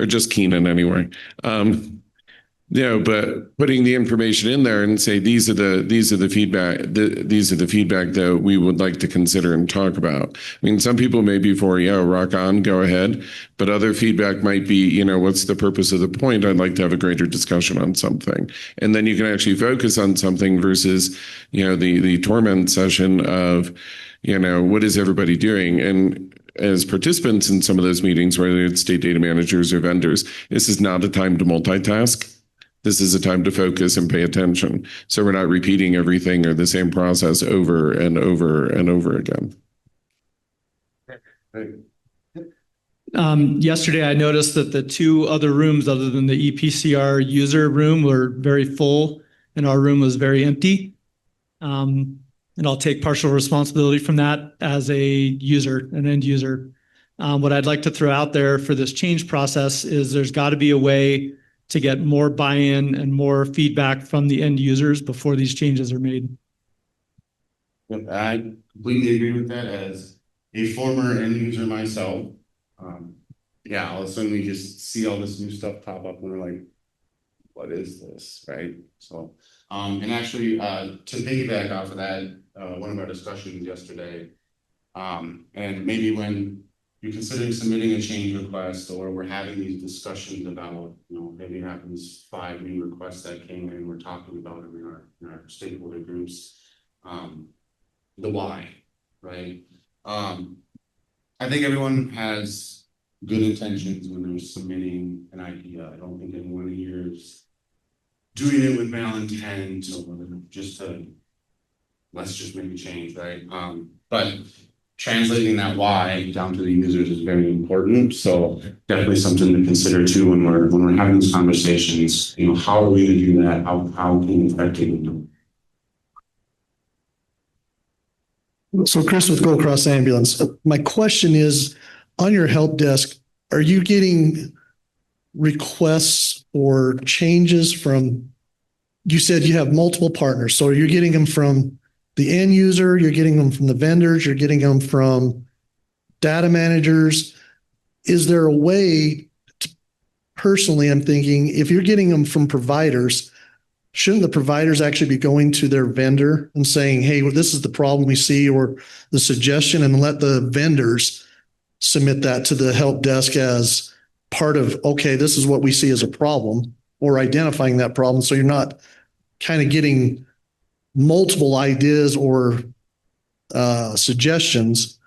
or just Keenan anyway. But putting the information in there and say, these are the feedback that we would like to consider and talk about. I mean, some people may be for, rock on, go ahead. But other feedback might be, what's the purpose of the point? I'd like to have a greater discussion on something. And then you can actually focus on something versus, the torment session of, what is everybody doing? And as participants in some of those meetings, whether it's state data managers or vendors, this is not a time to multitask. This is a time to focus and pay attention. So we're not repeating everything or the same process over and over and over again. Yesterday, I noticed that the 2 other rooms other than the EPCR user room were very full and our room was very empty. And I'll take partial responsibility from that as a user, an end user. What I'd like to throw out there for this change process is there's got to be a way to get more buy-in and more feedback from the end users before these changes are made. Yep, I completely agree with that. As a former end user myself, all of a sudden we just see all this new stuff pop up and we're like, what is this, right? So, and actually, to piggyback off of that, one of our discussions yesterday, and maybe when you're considering submitting a change request, or we're having these discussions about, maybe you have these 5 new requests that came in, we're talking about them in our stakeholder groups, the why, right? I think everyone has good intentions when they're submitting an idea. I don't think anyone here is doing it with malintent or just let's just make a change, right? But translating that why down to the users is very important. So definitely something to consider too when we're having these conversations. How are we going to do that? How can we effectively do it? So Chris with Gold Cross Ambulance. My question is, on your help desk, are you getting requests or changes from, you said you have multiple partners, so you're getting them from the end user, you're getting them from the vendors, you're getting them from data managers. Is there a way to, personally, I'm thinking, if you're getting them from providers, shouldn't the providers actually be going to their vendor and saying, hey, well, this is the problem we see, or the suggestion, and let the vendors submit that to the help desk as part of, okay, this is what we see as a problem, or identifying that problem. So you're not kind of getting multiple ideas or suggestions.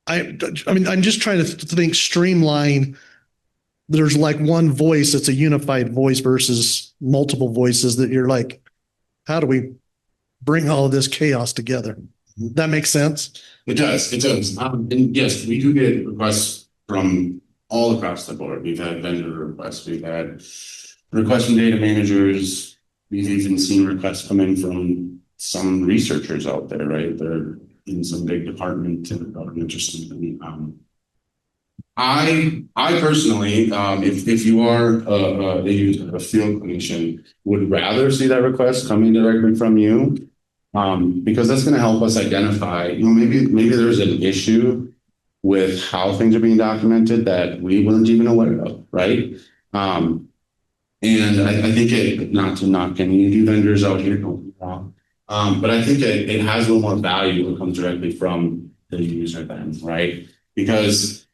I mean, I'm just trying to think streamline. There's like one voice that's a unified voice versus multiple voices that you're like, how do we bring all of this chaos together? That makes sense? It does. It does. And yes, we do get requests from all across the board. We've had vendor requests. We've had requests from data managers. We've even seen requests come in from some researchers out there, right? They're in some big department in the government or something. I personally, if you are a user, a field clinician, would rather see that request coming directly from you, because that's going to help us identify, maybe there's an issue with how things are being documented that we weren't even aware of, right? And I think not to knock any of you vendors out here, don't be wrong, but I think it has a little more value when it comes directly from the user then, right? Because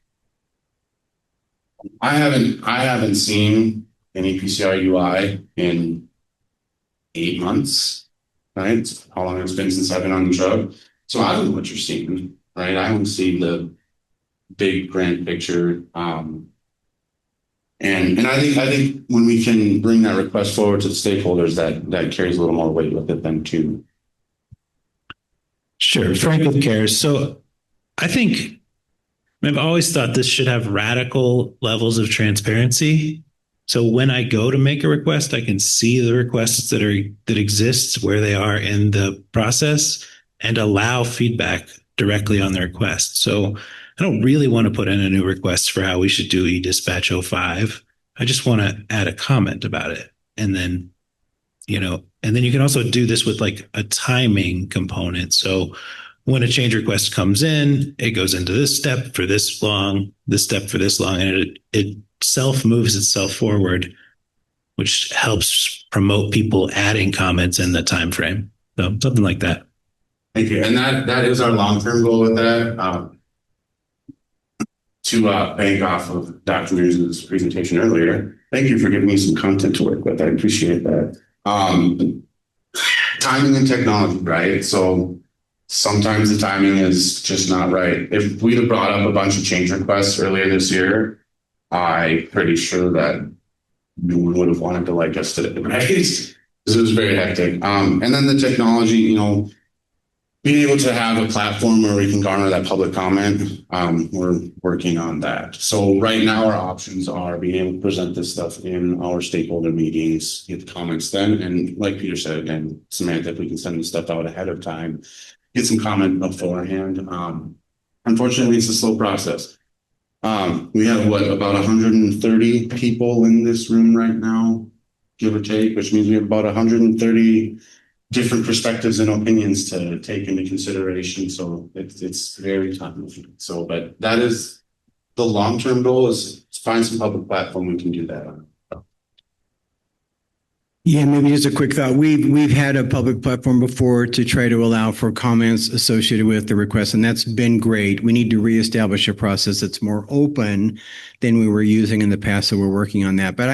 I haven't seen any PCR UI in 8 months, right? It's how long it's been since I've been on the drug. So I don't know what you're seeing, right? I don't see the big grand picture. And I think when we can bring that request forward to the stakeholders, that carries a little more weight with it then too. Sure, Frank with CARES. So I think I've always thought this should have radical levels of transparency. So when I go to make a request, I can see the requests that exist, where they are in the process, and allow feedback directly on the request. So I don't really want to put in a new request for how we should do eDispatch 05. I just want to add a comment about it. And then, and then you can also do this with like a timing component. So when a change request comes in, it goes into this step for this long, this step for this long, and it self moves itself forward, which helps promote people adding comments in the time frame. So something like that. Thank you. And that is our long-term goal with that. To bank off of Dr. Mears' presentation earlier, thank you for giving me some content to work with. I appreciate that. Timing and technology, right? So sometimes the timing is just not right. If we'd have brought up a bunch of change requests earlier this year, I'm pretty sure that no one would have wanted to like us today, right? Because it was very hectic. And then the technology, being able to have a platform where we can garner that public comment, we're working on that. So right now our options are being able to present this stuff in our stakeholder meetings, get the comments then, and like Peter said, again, semantic, we can send this stuff out ahead of time, get some comment beforehand. Unfortunately, it's a slow process. We have about 130 people in this room right now, give or take, which means we have about 130 different perspectives and opinions to take into consideration. So it's very time. So, but that is the long-term goal, is to find some public platform we can do that on. Yeah, maybe just a quick thought. We've had a public platform before to try to allow for comments associated with the request, and that's been great. We need to reestablish a process that's more open than we were using in the past, so we're working on that. But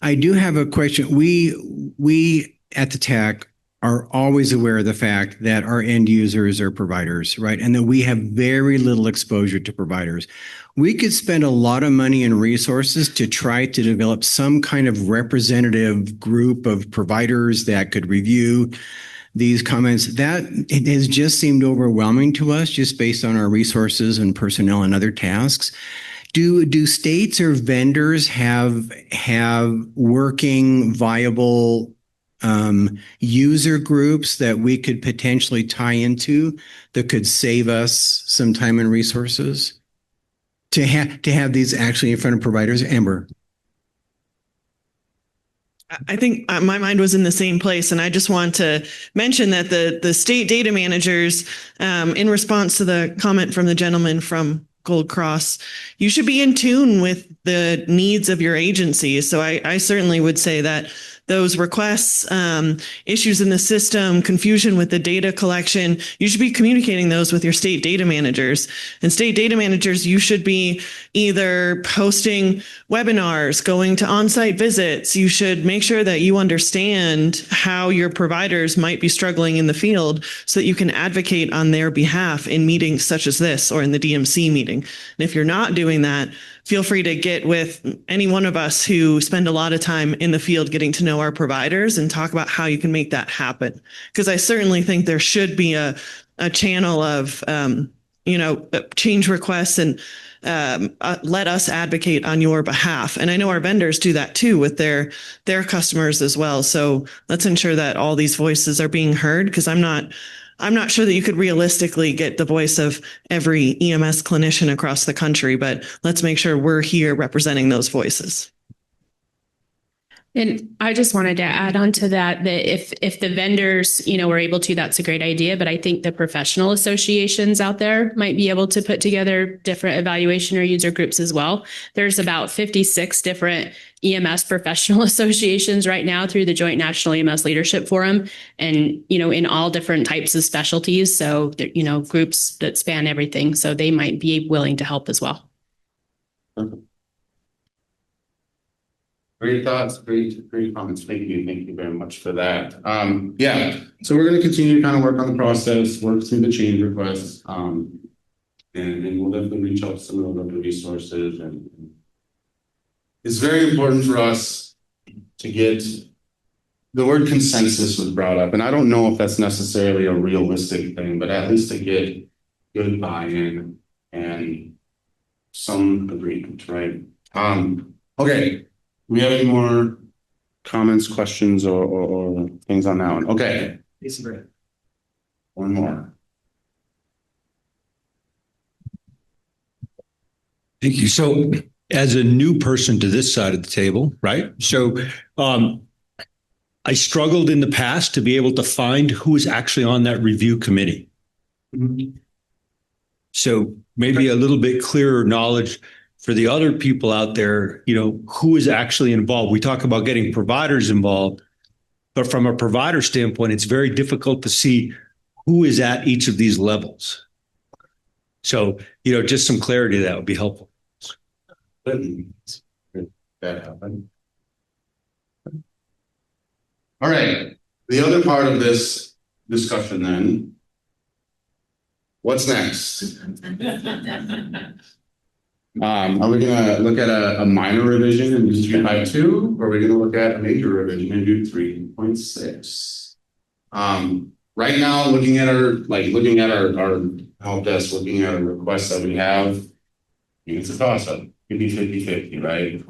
I do have a question. We at the TAC are always aware of the fact that our end users are providers, right? And that we have very little exposure to providers. We could spend a lot of money and resources to try to develop some kind of representative group of providers that could review these comments. That it has just seemed overwhelming to us, just based on our resources and personnel and other tasks. Do states or vendors have working, viable user groups that we could potentially tie into that could save us some time and resources to have these actually in front of providers? Amber? I think my mind was in the same place, and I just want to mention that the state data managers, in response to the comment from the gentleman from Gold Cross, you should be in tune with the needs of your agency. So I certainly would say that those requests, issues in the system, confusion with the data collection, you should be communicating those with your state data managers. And state data managers, you should be either hosting webinars, going to on-site visits. You should make sure that you understand how your providers might be struggling in the field so that you can advocate on their behalf in meetings such as this or in the DMC meeting. And if you're not doing that, feel free to get with any one of us who spend a lot of time in the field getting to know our providers and talk about how you can make that happen. Because I certainly think there should be a channel of, change requests and let us advocate on your behalf. And I know our vendors do that too with their customers as well. So let's ensure that all these voices are being heard, because I'm not sure that you could realistically get the voice of every EMS clinician across the country, but let's make sure we're here representing those voices. And I just wanted to add on to that if the vendors, were able to, that's a great idea. But I think the professional associations out there might be able to put together different evaluation or user groups as well. There's about 56 different EMS professional associations right now through the Joint National EMS Leadership Forum, and, in all different types of specialties. So, groups that span everything. So they might be willing to help as well. Great thoughts, great comments. Thank you very much for that. So we're going to continue to kind of work on the process, work through the change requests, and we'll definitely reach out to some of the other resources. And it's very important for us to get the word consensus was brought up, and I don't know if that's necessarily a realistic thing, but at least to get good buy-in and some agreement, right? Okay. Do we have any more comments, questions, or things on that one? Okay. One more. Thank you. So as a new person to this side of the table, right? So I struggled in the past to be able to find who is actually on that review committee. Mm-hmm. So maybe a little bit clearer knowledge for the other people out there, who is actually involved. We talk about getting providers involved, but from a provider standpoint, it's very difficult to see who is at each of these levels. So, just some clarity that would be helpful. That happened. All right. The other part of this discussion then, what's next? Are we going to look at a minor revision and do 3.2, or are we going to look at a major revision and do 3.6? Right now, looking at our help desk, looking at our requests that we have, it's a toss-up. It could be 50-50, right?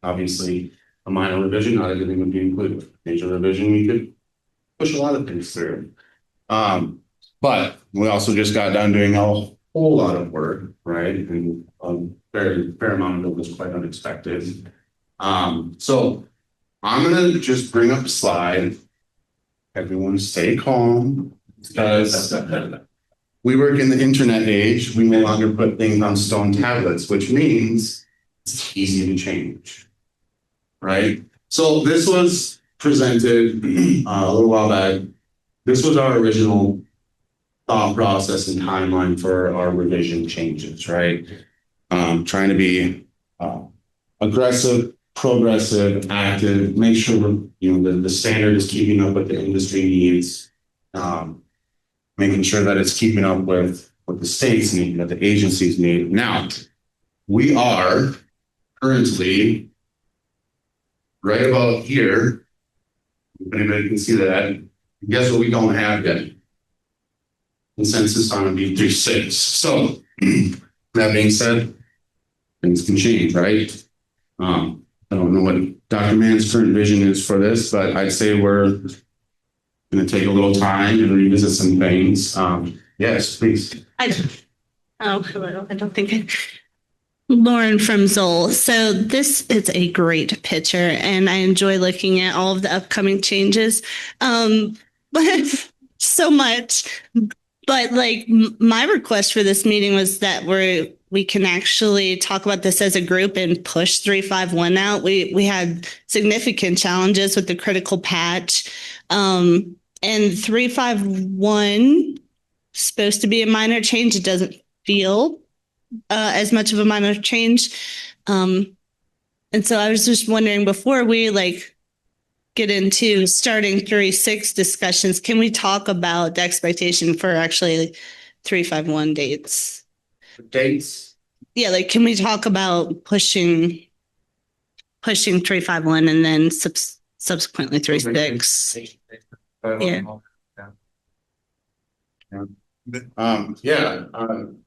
Obviously, a minor revision, not everything would be included. Major revision, we could push a lot of things through. But we also just got done doing a whole lot of work, right? And a fair amount of it was quite unexpected. So I'm going to just bring up a slide. Everyone stay calm, because we work in the internet age. We no longer put things on stone tablets, which means it's easy to change, right? So this was presented a little while back. This was our original thought process and timeline for our revision changes, right? Trying to be aggressive, progressive, active, make sure the standard is keeping up with the industry needs, making sure that it's keeping up with what the states need, what the agencies need. Now, we are currently right about here. If anybody can see that, guess what we don't have yet? Consensus on a B36. So that being said, things can change, right? I don't know what Dr. Mann's current vision is for this, but I'd say we're going to take a little time and revisit some things. Yes, please. Hello. I don't think Lauren from Zoll. So this is a great picture, and I enjoy looking at all of the upcoming changes. But so much. But my request for this meeting was that we can actually talk about this as a group and push 351 out. We had significant challenges with the critical patch. And 351 supposed to be a minor change. It doesn't feel as much of a minor change. And so I was just wondering, before we get into starting 3.6 discussions, can we talk about the expectation for actually 351 dates? Dates? Yeah, can we talk about pushing 351 and then subsequently 3.6? Yeah.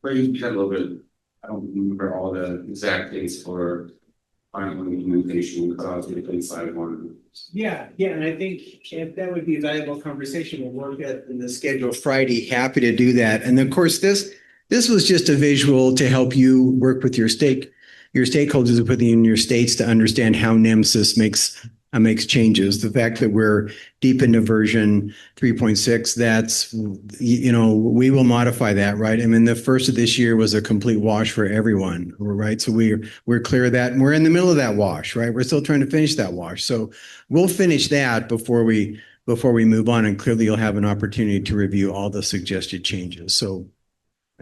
Please a little bit. I don't remember all the exact dates for final implementation because we can decide one. Yeah, and I think if that would be a valuable conversation, we'll work at in the schedule Friday. Happy to do that. And of course, this was just a visual to help you work with your stakeholders within your states to understand how NEMSIS makes changes. The fact that we're deep into version 3.6, that's, we will modify that, right? I mean, the first of this year was a complete wash for everyone, right? So we're clear of that, and we're in the middle of that wash, right? We're still trying to finish that wash. So we'll finish that before we move on, and clearly you'll have an opportunity to review all the suggested changes. So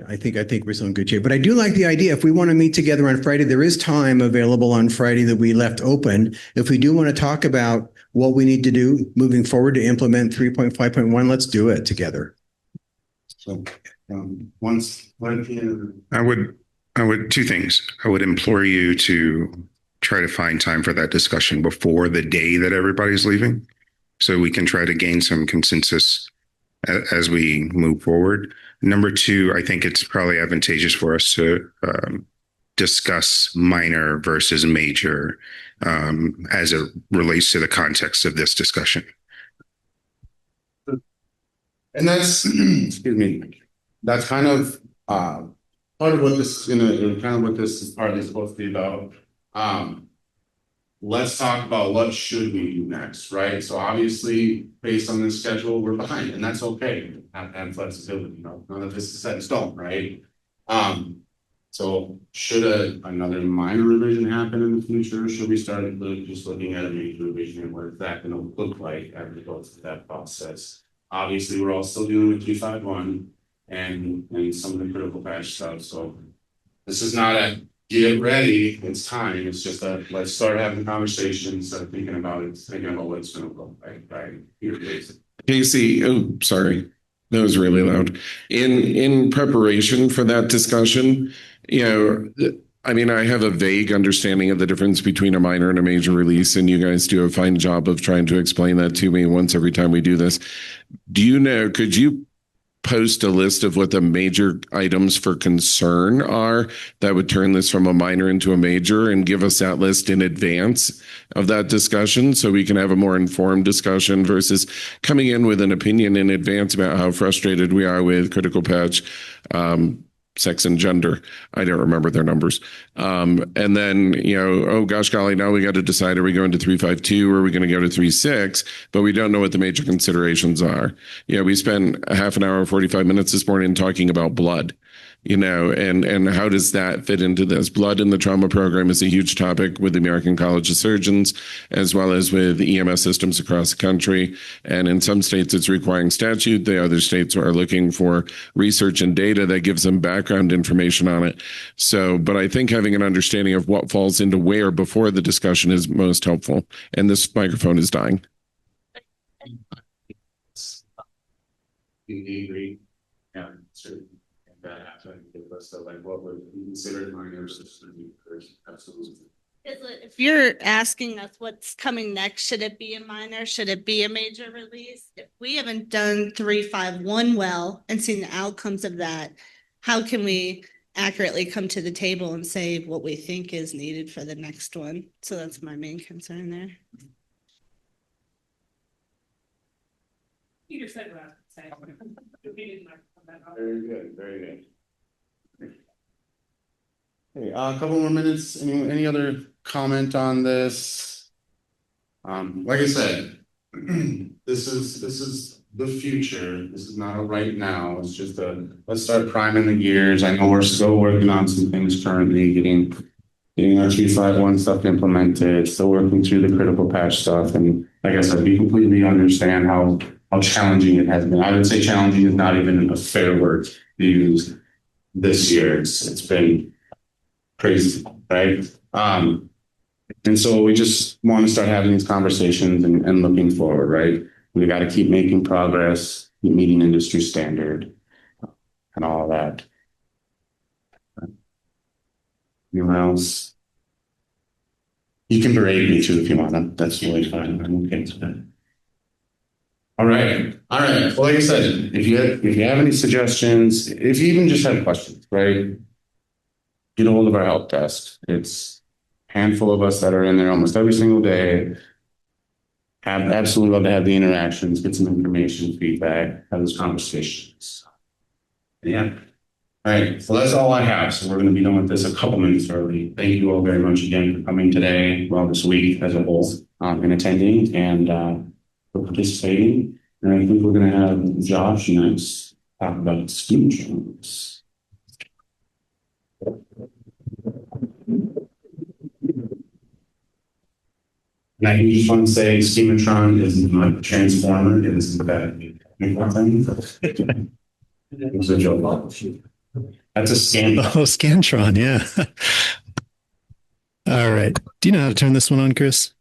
I think we're still in good shape. But I do like the idea. If we want to meet together on Friday, there is time available on Friday that we left open. If we do want to talk about what we need to do moving forward to implement 3.5.1, let's do it together. So I would two things. I would implore you to try to find time for that discussion before the day that everybody's leaving, so we can try to gain some consensus as we move forward. Number two, I think it's probably advantageous for us to discuss minor versus major as it relates to the context of this discussion. And that's, excuse me, that's kind of part of what this is what this is partly supposed to be about. Let's talk about what should we do next, right? So obviously, based on this schedule, we're behind, and that's okay. We have to have flexibility, none of this is set in stone, right? So should another minor revision happen in the future? Should we start just looking at a major revision and what that's going to look like as we go through that process? Obviously, we're all still dealing with 351 and some of the critical patch stuff. So this is not a get ready, it's time. It's just a let's start having conversations, start thinking about what it's going to look like, right? Here it is. Casey, oh, sorry. That was really loud. In preparation for that discussion, I mean, I have a vague understanding of the difference between a minor and a major release, and you guys do a fine job of trying to explain that to me once every time we do this. Could you post a list of what the major items for concern are that would turn this from a minor into a major, and give us that list in advance of that discussion so we can have a more informed discussion versus coming in with an opinion in advance about how frustrated we are with critical patch, sex and gender. I don't remember their numbers. And then, oh gosh, golly, now we got to decide, are we going to 3.5.2 or are we going to go to 3.6? But we don't know what the major considerations are. We spent a half an hour, 45 minutes this morning talking about blood, and how does that fit into this? Blood in the trauma program is a huge topic with the American College of Surgeons, as well as with EMS systems across the country. And in some states, it's requiring statute. The other states are looking for research and data that gives them background information on it. So, but I think having an understanding of what falls into where before the discussion is most helpful. And this microphone is dying. Agree. Yeah, sure. That happened. So what would be considered minor versus absolutely. If you're asking us what's coming next, should it be a minor? Should it be a major release? If we haven't done 3.5.1 well and seen the outcomes of that, how can we accurately come to the table and say what we think is needed for the next one? So that's my main concern there. You just said what I was saying. Very good, very good. Okay, a couple more minutes. Any other comment on this? Like I said, this is the future. This is not a right now. It's just a let's start priming the gears. I know we're still working on some things currently, getting our 351 stuff implemented, still working through the critical patch stuff. And like I said, we completely understand how challenging it has been. I would say challenging is not even a fair word to use this year. It's been crazy, right? And so we just want to start having these conversations and looking forward, right? We got to keep making progress, keep meeting industry standard, and all of that. Anyone else? You can berate me too if you want. That's really fine. I'm okay with that. All right. Well, like I said, if you have any suggestions, if you even just have questions, right? Get a hold of our help desk. It's a handful of us that are in there almost every single day. Absolutely love to have the interactions, get some information, feedback, have those conversations. Yeah. All right. So that's all I have. So we're going to be done with this a couple minutes early. Thank you all very much again for coming today, well, this week as a whole, and attending and for participating. And I think we're going to have Josh next talk about Schematron. And I just want to say Schematron is not a transformer. It is a bad thing. It was a joke. That's a scan. Oh, Scantron, yeah. All right. Do you know how to turn this one on, Chris?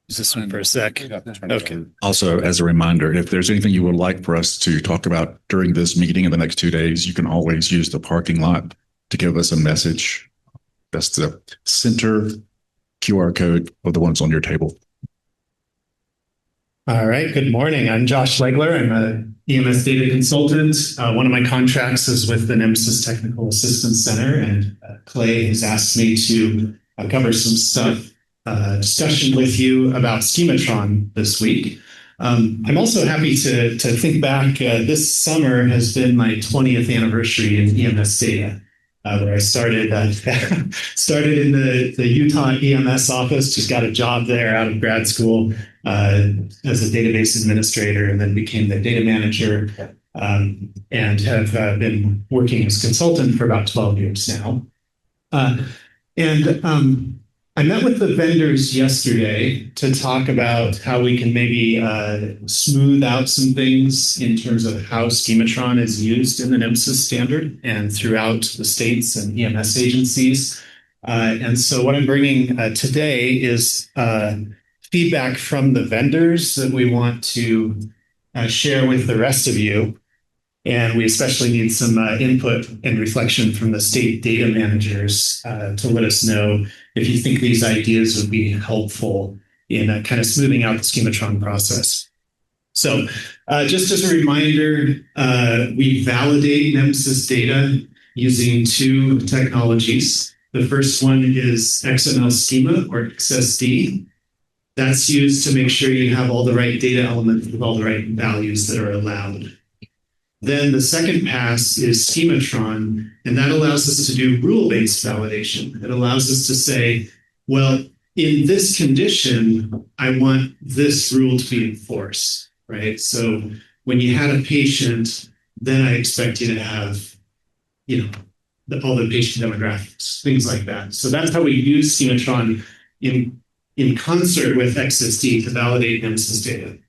Use this one for a sec. Okay. Also, as a reminder, if there's anything you would like for us to talk about during this meeting in the next 2 days, you can always use the parking lot to give us a message. That's the center QR code of the ones on your table. All right. Good morning. I'm Josh Legler. I'm an EMS data consultant. One of my contracts is with the NEMSIS Technical Assistance Center, and Clay has asked me to cover some stuff, discussion with you about Schematron this week. I'm also happy to think back. This summer has been my 20th anniversary in EMS data. Where I started in the Utah EMS office, just got a job there out of grad school as a database administrator, and then became the data manager, and have been working as a consultant for about 12 years now. I met with the vendors yesterday to talk about how we can maybe smooth out some things in terms of how Schematron is used in the NEMSIS standard and throughout the states and EMS agencies. And so what I'm bringing today is feedback from the vendors that we want to share with the rest of you. And we especially need some input and reflection from the state data managers to let us know if you think these ideas would be helpful in kind of smoothing out the Schematron process. So just as a reminder, we validate NEMSIS data using two technologies. The first one is XML schema, or XSD. That's used to make sure you have all the right data elements with all the right values that are allowed. Then the second pass is Schematron, and that allows us to do rule-based validation. It allows us to say, well, in this condition, I want this rule to be enforced, right? So when you had a patient, then I expect you to have, all the patient demographics, things like that. So that's how we use Schematron in concert with XSD to validate NEMSIS data.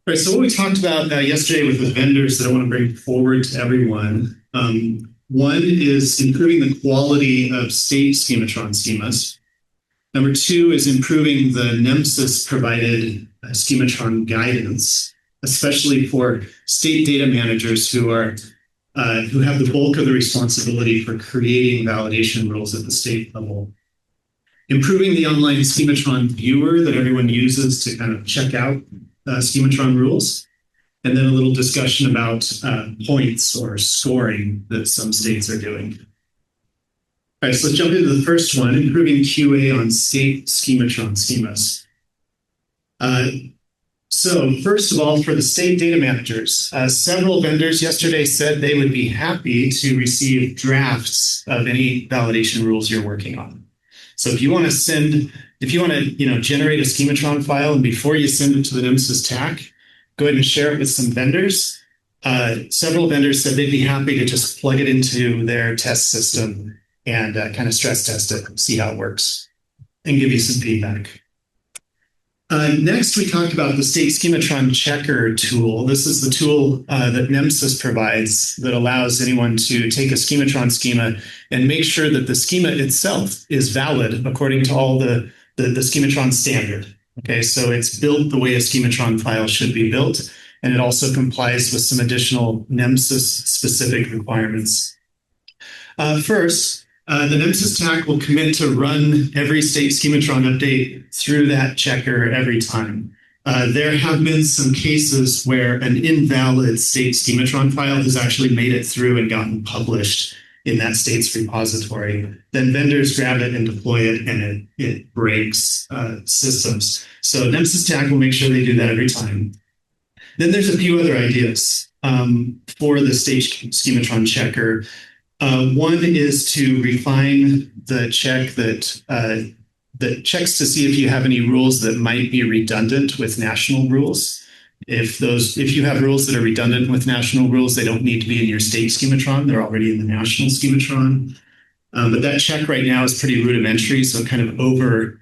All right, so what we talked about yesterday with the vendors that I want to bring forward to everyone, one is improving the quality of state Schematron schemas. Number two is improving the NEMSIS provided Schematron guidance, especially for state data managers who have the bulk of the responsibility for creating validation rules at the state level. Improving the online Schematron viewer that everyone uses to kind of check out Schematron rules, and then a little discussion about points or scoring that some states are doing. All right, so let's jump into the first one, improving QA on state Schematron schemas. So first of all, for the state data managers, several vendors yesterday said they would be happy to receive drafts of any validation rules you're working on. So if you want to send if you want to, generate a Schematron file, and before you send it to the NEMSIS TAC, go ahead and share it with some vendors. Several vendors said they'd be happy to just plug it into their test system and kind of stress test it, see how it works, and give you some feedback. Next, we talked about the state Schematron checker tool. This is the tool that NEMSIS provides that allows anyone to take a Schematron schema and make sure that the schema itself is valid according to all the Schematron standard. Okay, so it's built the way a Schematron file should be built, and it also complies with some additional NEMSIS specific requirements. First, the NEMSIS TAC will commit to run every state Schematron update through that checker every time. There have been some cases where an invalid state Schematron file has actually made it through and gotten published in that state's repository. Then vendors grab it and deploy it, and it breaks systems. So NEMSIS TAC will make sure they do that every time. Then there's a few other ideas for the state Schematron checker. One is to refine the check that checks to see if you have any rules that might be redundant with national rules. If you have rules that are redundant with national rules, they don't need to be in your state Schematron. They're already in the national Schematron. But that check right now is pretty rudimentary, so it kind of over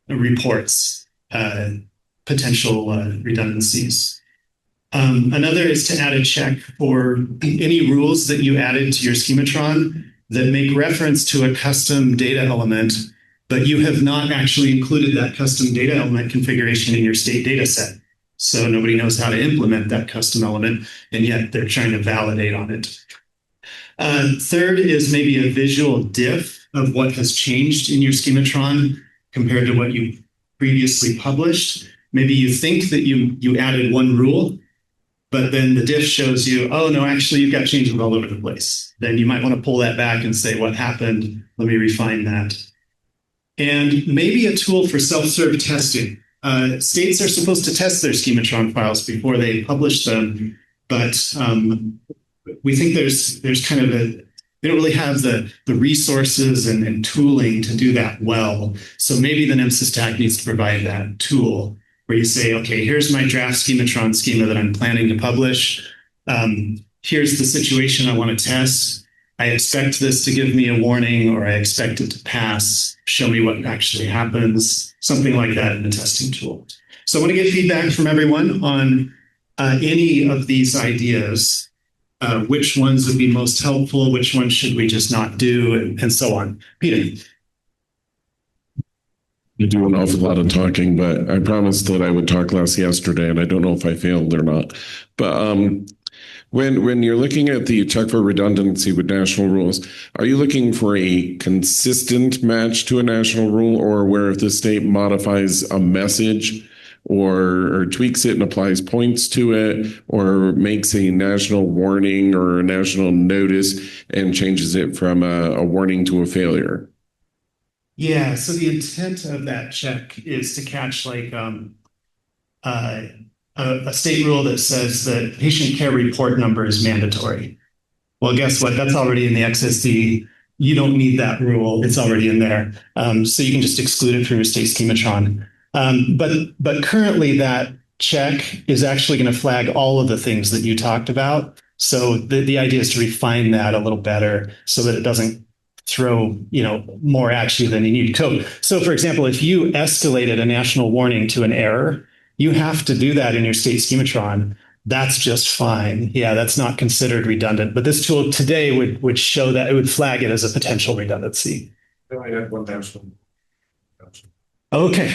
reports potential redundancies. Another is to add a check for any rules that you added to your Schematron that make reference to a custom data element, but you have not actually included that custom data element configuration in your state data set. So nobody knows how to implement that custom element, and yet they're trying to validate on it. Third is maybe a visual diff of what has changed in your Schematron compared to what you previously published. Maybe you think that you added one rule, but then the diff shows you, oh no, actually you've got changes all over the place. Then you might want to pull that back and say, what happened? Let me refine that. And maybe a tool for self-serve testing. States are supposed to test their Schematron files before they publish them, but we think there's kind of they don't really have the resources and tooling to do that well. So maybe the NEMSIS TAC needs to provide that tool where you say, okay, here's my draft Schematron schema that I'm planning to publish. Here's the situation I want to test. I expect this to give me a warning, or I expect it to pass. Show me what actually happens, something like that in the testing tool. So I want to get feedback from everyone on any of these ideas, which ones would be most helpful, which ones should we just not do, and so on. Peter. You do an awful lot of talking, but I promised that I would talk less yesterday, and I don't know if I failed or not. But when you're looking at the check for redundancy with national rules, are you looking for a consistent match to a national rule, or where if the state modifies a message or tweaks it and applies points to it, or makes a national warning or a national notice and changes it from a warning to a failure? Yeah, so the intent of that check is to catch like a state rule that says that patient care report number is mandatory. Well, guess what? That's already in the XSD. You don't need that rule. It's already in there. So you can just exclude it from your state Schematron. But currently that check is actually going to flag all of the things that you talked about. So the idea is to refine that a little better so that it doesn't throw more at you than you need. So for example, if you escalated a national warning to an error, you have to do that in your state Schematron. That's just fine. Yeah, that's not considered redundant. But this tool today would show that, it would flag it as a potential redundancy. I had one national. Okay,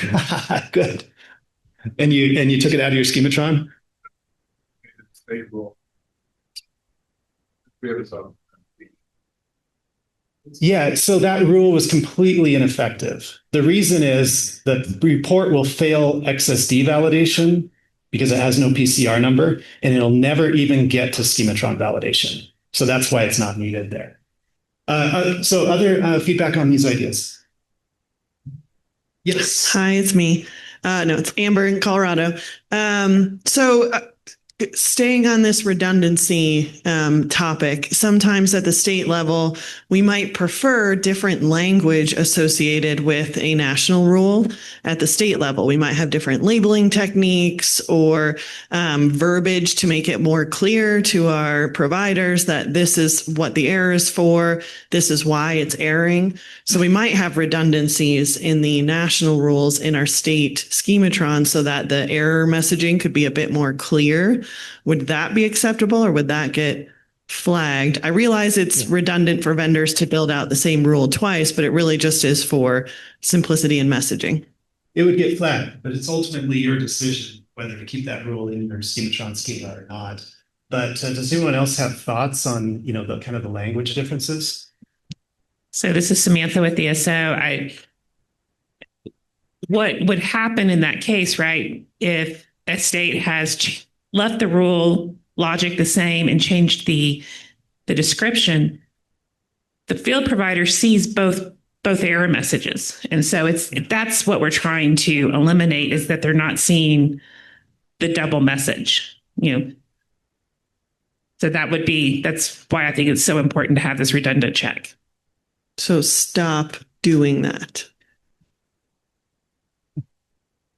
good. And you took it out of your Schematron? State rule. We have some. Yeah, so that rule was completely ineffective. The reason is that the report will fail XSD validation because it has no PCR number, and it'll never even get to Schematron validation. So that's why it's not needed there. So other feedback on these ideas? Yes. Hi, it's me. No, it's Amber in Colorado. staying on this redundancy topic, sometimes at the state level, we might prefer different language associated with a national rule. At the state level, we might have different labeling techniques or verbiage to make it more clear to our providers that this is what the error is for, this is why it's erring. So we might have redundancies in the national rules in our state schematron so that the error messaging could be a bit more clear. Would that be acceptable or would that get flagged? I realize it's redundant for vendors to build out the same rule twice, but it really just is for simplicity in messaging. It would get flagged, but it's ultimately your decision whether to keep that rule in your schematron schema or not. But does anyone else have thoughts on, the kind of the language differences? So this is Samantha with the SO. What would happen in that case, right? If a state has left the rule logic the same and changed the description, the field provider sees both error messages. And so that's what we're trying to eliminate, is that they're not seeing the double message, So that's why I think it's so important to have this redundant check. So stop doing that.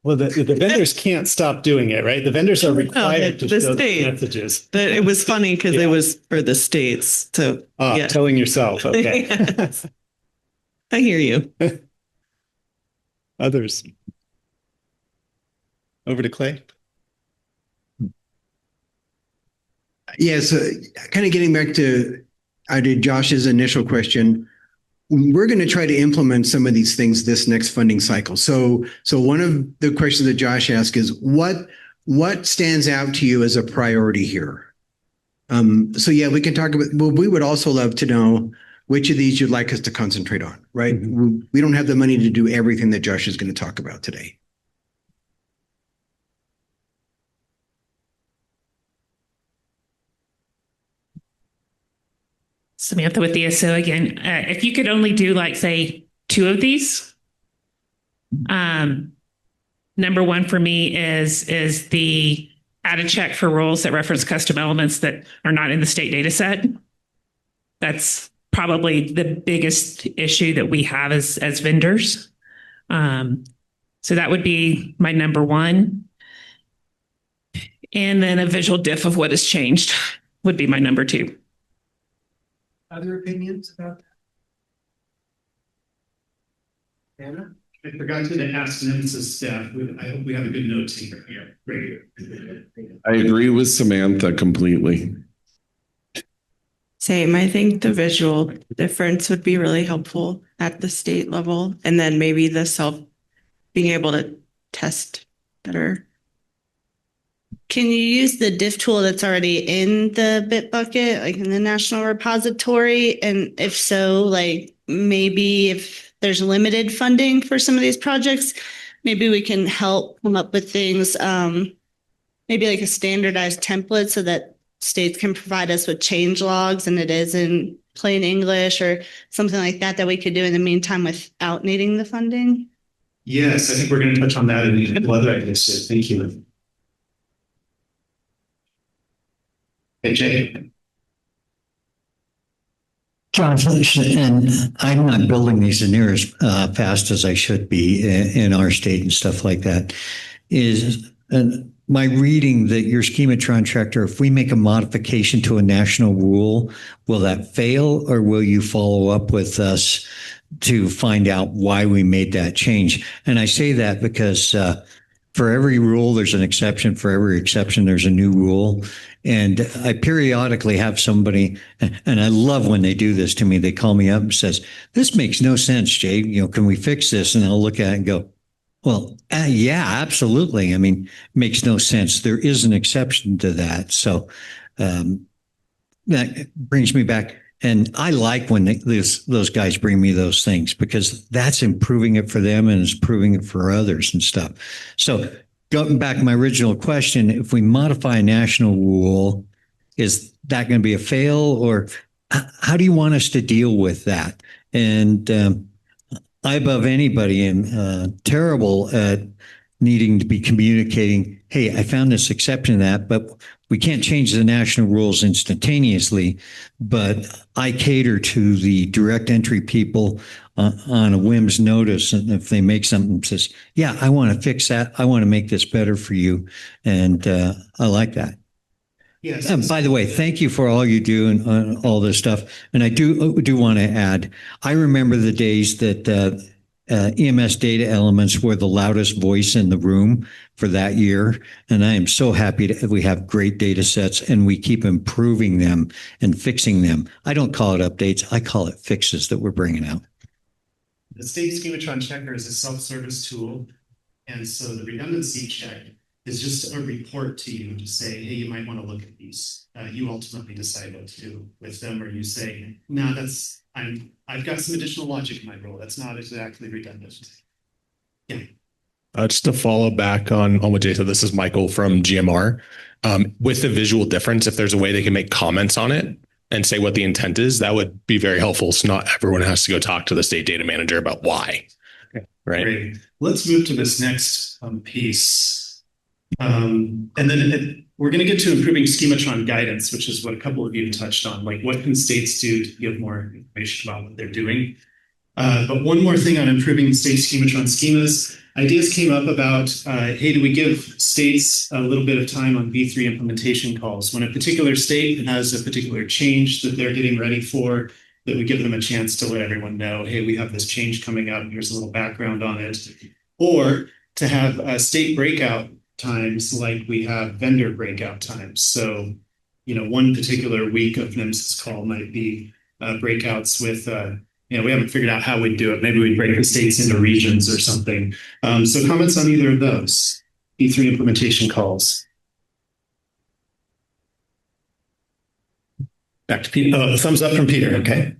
Well, the vendors can't stop doing it, right? The vendors are required to show the messages. But it was funny because it was for the states. So telling yourself, okay. Yes. I hear you. Others. Over to Clay. Yeah, so kind of getting back to Josh's initial question, we're going to try to implement some of these things this next funding cycle. So one of the questions that Josh asked is what stands out to you as a priority here? So yeah, we can talk about, well, we would also love to know which of these you'd like us to concentrate on, right? Mm-hmm. We don't have the money to do everything that Josh is going to talk about today. Samantha with the SO again. If you could only do say 2 of these, number 1 for me is the add a check for rules that reference custom elements that are not in the state data set. That's probably the biggest issue that we have as vendors. So that would be my number 1. And then a visual diff of what has changed would be my number 2. Other opinions about that? Anna? I forgot to ask NEMSIS staff. I hope we have a good note taker here. Great. I agree with Samantha completely. Same. I think the visual difference would be really helpful at the state level. And then maybe being able to test better. Can you use the diff tool that's already in the Bitbucket, like in the national repository? And if so, maybe if there's limited funding for some of these projects, maybe we can help come up with things, maybe like a standardized template so that states can provide us with change logs and it is in plain English or something like that we could do in the meantime without needing the funding? Yes, I think we're going to touch on that in other ideas. Thank you. Hey, Jay. John, and I'm not building these near as fast as I should be in our state and stuff like that. Is my reading that your Schematron tractor, if we make a modification to a national rule, will that fail or will you follow up with us to find out why we made that change? And I say that because for every rule, there's an exception. For every exception, there's a new rule. And I periodically have somebody, and I love when they do this to me. They call me up and says, "This makes no sense, Jay. Can we fix this?" And I'll look at it and go, "Well, yeah, absolutely. I mean, it makes no sense. There is an exception to that." So that brings me back. And I like when those guys bring me those things because that's improving it for them and it's improving it for others and stuff. So going back to my original question, if we modify a national rule, is that going to be a fail or how do you want us to deal with that? And I, above anybody, am terrible at needing to be communicating, hey, I found this exception to that, but We can't change the national rules instantaneously, but I cater to the direct entry people on a whim's notice. And if they make something that says, yeah, I want to fix that. I want to make this better for you. And I like that. Yes. And by the way, thank you for all you do and all this stuff. And I do want to add, I remember the days that EMS data elements were the loudest voice in the room for that year. And I am so happy that we have great data sets and we keep improving them and fixing them. I don't call it updates. I call it fixes that we're bringing out. The state Schematron checker is a self-service tool. And so the redundancy check is just a report to you to say, hey, you might want to look at these. You ultimately decide what to do with them, or you say, no, I've got some additional logic in my role. That's not exactly redundant. Yeah. Just to follow back on what Jay said, this is Michael from GMR. With the visual difference, if there's a way they can make comments on it and say what the intent is, that would be very helpful. So not everyone has to go talk to the state data manager about why. Okay. Right. Great. Let's move to this next piece. And then we're going to get to improving Schematron guidance, which is what a couple of you touched on. Like, what can states do to give more information about what they're doing? But one more thing on improving state Schematron schemas. Ideas came up about, hey, do we give states a little bit of time on V3 implementation calls? When a particular state has a particular change that they're getting ready for, that we give them a chance to let everyone know, hey, we have this change coming up. Here's a little background on it. Or to have state breakout times like we have vendor breakout times. So, one particular week of NEMSIS call might be breakouts with, we haven't figured out how we'd do it. Maybe we'd break the states into regions or something. So comments on either of those E3 implementation calls. Back to Peter. Oh, thumbs up from Peter. Okay.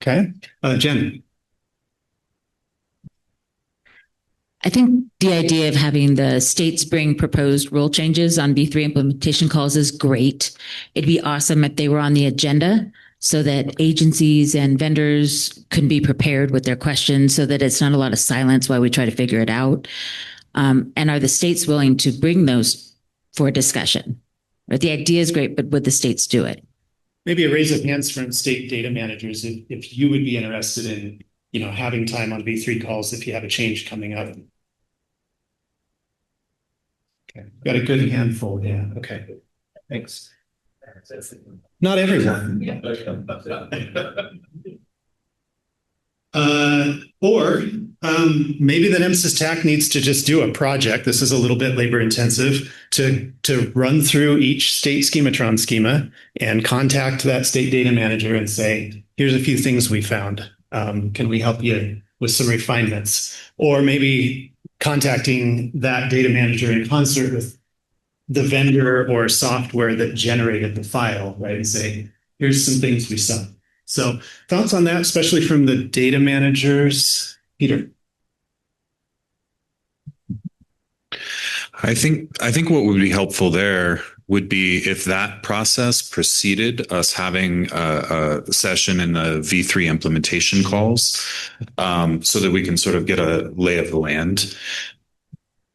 Okay. Jen. I think the idea of having the states bring proposed rule changes on V3 implementation calls is great. It'd be awesome if they were on the agenda so that agencies and vendors can be prepared with their questions so that it's not a lot of silence while we try to figure it out. And are the states willing to bring those for discussion? But the idea is great, but would the states do it? Maybe a raise of hands from state data managers if you would be interested in, having time on V3 calls if you have a change coming up. Okay, got a good handful. Yeah. Okay. Thanks. Not everyone. Or maybe the NEMSIS TAC needs to just do a project. This is a little bit labor intensive to run through each state Schematron schema and contact that state data manager and say, here's a few things we found. Can we help you with some refinements? Or maybe contacting that data manager in concert with the vendor or software that generated the file, right? And say, here's some things we saw. So thoughts on that, especially from the data managers? Peter. I think what would be helpful there would be if that process preceded us having a session in the V3 implementation calls, so that we can sort of get a lay of the land.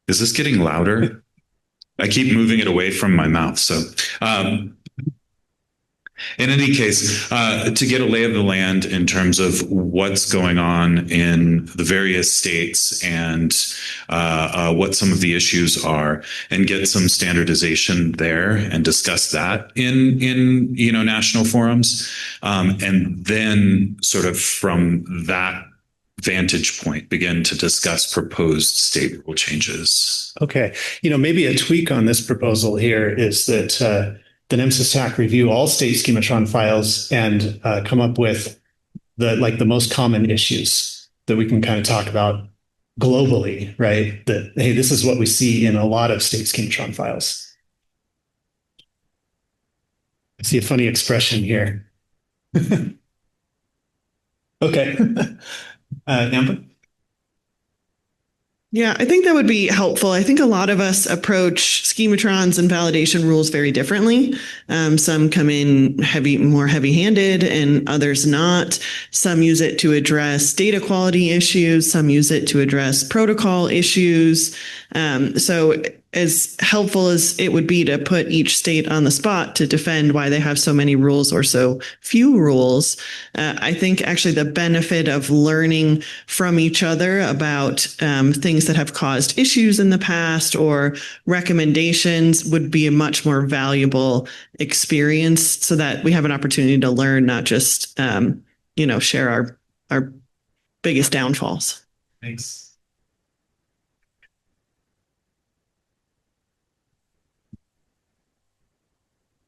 Is this getting louder? I keep moving it away from my mouth. So in any case, to get a lay of the land in terms of what's going on in the various states and what some of the issues are, and get some standardization there and discuss that in national forums, and then sort of from that vantage point begin to discuss proposed state rule changes. Okay, maybe a tweak on this proposal here is that the NEMSIS TAC review all state Schematron files and come up with the most common issues that we can kind of talk about globally, right? That, hey, this is what we see in a lot of state Schematron files. I see a funny expression here. Okay. Amber? Yeah, I think that would be helpful. I think a lot of us approach schematrons and validation rules very differently. Some come in more heavy-handed, and others not. Some use it to address data quality issues. Some use it to address protocol issues. So as helpful as it would be to put each state on the spot to defend why they have so many rules or so few rules, I think actually the benefit of learning from each other about things that have caused issues in the past or recommendations would be a much more valuable experience, so that we have an opportunity to learn, not just share our biggest downfalls. Thanks.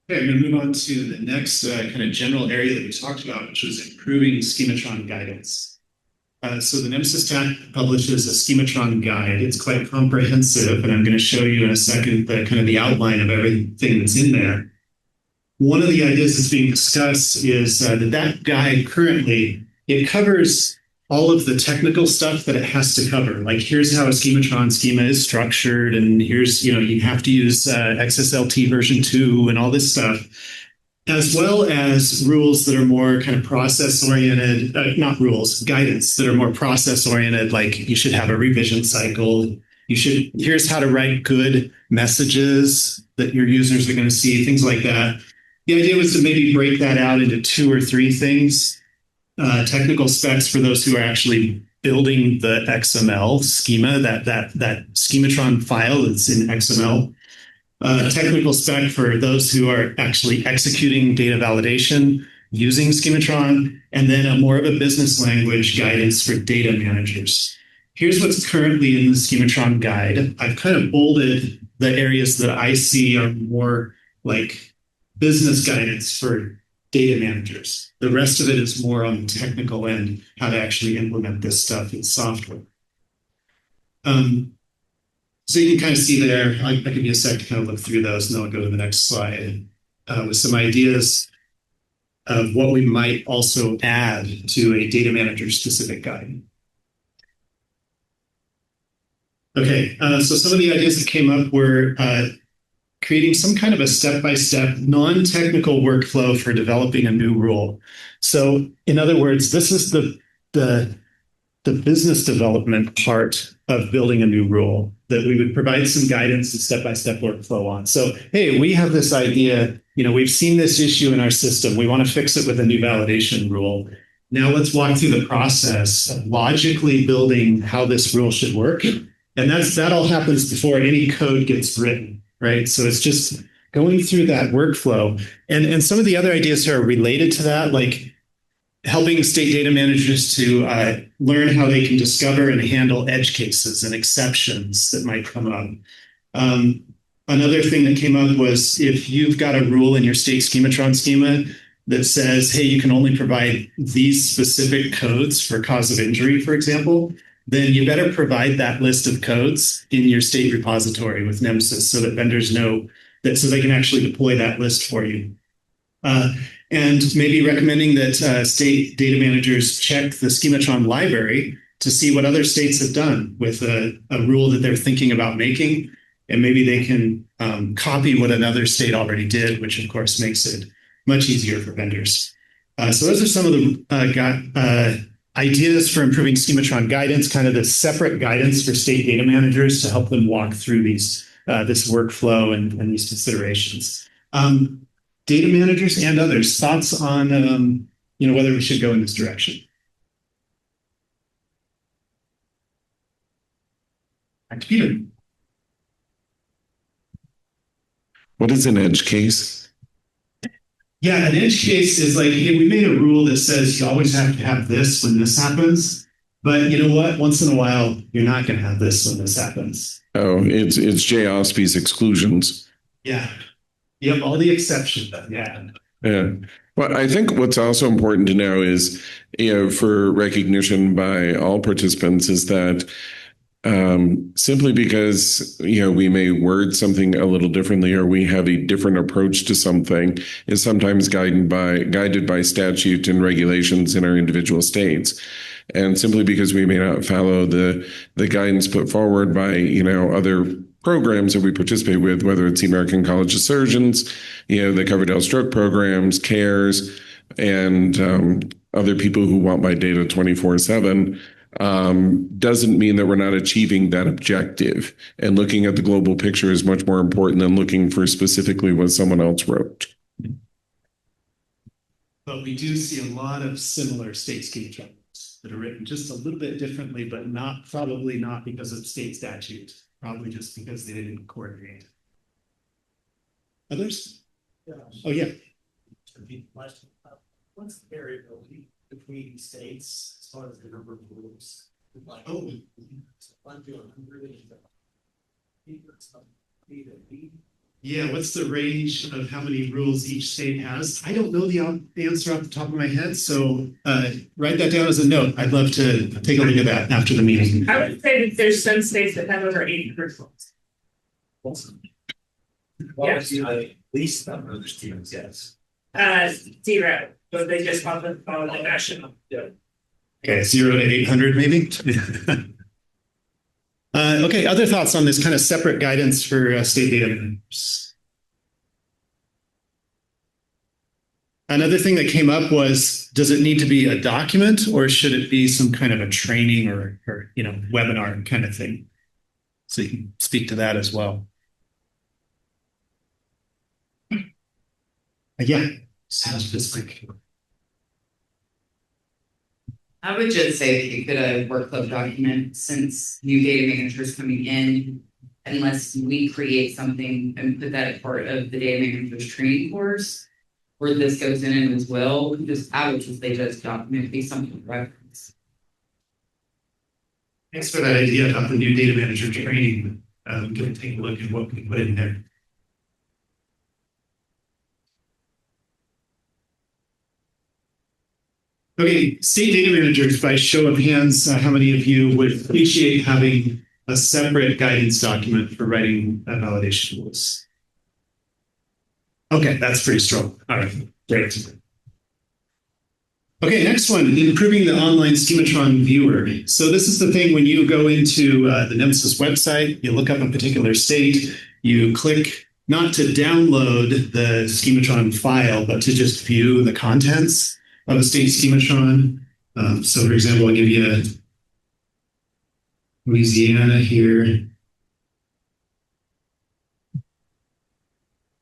Okay, I'm going to move on to the next kind of general area that we talked about, which was improving schematron guidance. So the NEMSIS TAC publishes a schematron guide. It's quite comprehensive, and I'm going to show you in a second the outline of everything that's in there. One of the ideas that's being discussed is that guide currently, it covers all of the technical stuff that it has to cover. Like, here's how a schematron schema is structured, and here's, you have to use XSLT version 2 and all this stuff, as well as rules that are more kind of process-oriented, guidance that are more process-oriented, like you should have a revision cycle. Here's how to write good messages that your users are going to see, things like that. The idea was to maybe break that out into 2 or 3 things. Technical specs for those who are actually building the XML schema, that schematron file that's in XML. Technical spec for those who are actually executing data validation using schematron, and then a more of a business language guidance for data managers. Here's what's currently in the schematron guide. I've kind of bolded the areas that I see are more like business guidance for data managers. The rest of it is more on the technical end, how to actually implement this stuff in software. So you can kind of see there, I'll give you a sec to kind of look through those, and then I'll go to the next slide with some ideas of what we might also add to a data manager specific guide. Okay, so some of the ideas that came up were creating some kind of a step-by-step non-technical workflow for developing a new rule. So in other words, this is the business development part of building a new rule that we would provide some guidance and step-by-step workflow on. So, hey, we have this idea, we've seen this issue in our system. We want to fix it with a new validation rule. Now let's walk through the process of logically building how this rule should work. And that all happens before any code gets written, right? So it's just going through that workflow. And some of the other ideas are related to that, like helping state data managers to learn how they can discover and handle edge cases and exceptions that might come up. Another thing that came up was if you've got a rule in your state schematron schema that says, hey, you can only provide these specific codes for cause of injury, for example, then you better provide that list of codes in your state repository with NEMSIS so that vendors know that, so they can actually deploy that list for you. And maybe recommending that state data managers check the Schematron library to see what other states have done with a rule that they're thinking about making. And maybe they can copy what another state already did, which of course makes it much easier for vendors. So those are some of the ideas for improving Schematron guidance, kind of the separate guidance for state data managers to help them walk through this workflow and these considerations. Data managers and others, thoughts on whether we should go in this direction? Back to Peter. What is an edge case? Yeah, an edge case is like, hey, we made a rule that says you always have to have this when this happens. But you know what? Once in a while, you're not going to have this when this happens. Oh, it's J. Osby's exclusions. Yeah. Yep, all the exceptions. Yeah. Yeah. Well, I think what's also important to know is, for recognition by all participants, is that simply because, we may word something a little differently, or we have a different approach to something, is sometimes guided by statute and regulations in our individual states. And simply because we may not follow the guidance put forward by, other programs that we participate with, whether it's the American College of Surgeons, the Coverdell Stroke programs, CARES, and other people who want my data 24/7, doesn't mean that we're not achieving that objective. And looking at the global picture is much more important than looking for specifically what someone else wrote. But we do see a lot of similar state schemetrons that are written just a little bit differently, but probably not because of state statute, probably just because they didn't coordinate. Others? Oh, yeah. What's the variability between states as far as the number of rules? Oh. Yeah, what's the range of how many rules each state has? I don't know the answer off the top of my head, so write that down as a note. I'd love to take a look at that after the meeting. I would say that there's some states that have over 800 rules. What would the least number of students? Yes. 0. So they just follow the national. Yeah. Okay, 0 to 800 maybe. Okay, other thoughts on this kind of separate guidance for state data managers? Another thing that came up was, does it need to be a document, or should it be some kind of a training or webinar kind of thing? So you can speak to that as well. Yeah. Sounds just like. I would just say that you could a workflow document, since new data managers coming in, unless we create something and put that as part of the data manager's training course, where this goes in as well. I would just say just document, be something to reference. Thanks for that idea about the new data manager training. I'm going to take a look at what we put in there. Okay, state data managers, by show of hands, how many of you would appreciate having a separate guidance document for writing validation rules? Okay, that's pretty strong. All right, great. Okay, next one, improving the online Schematron viewer. So this is the thing when you go into the NEMSIS website, you look up a particular state, you click not to download the Schematron file, but to just view the contents of a state schematron. So for example, I'll give you Louisiana here.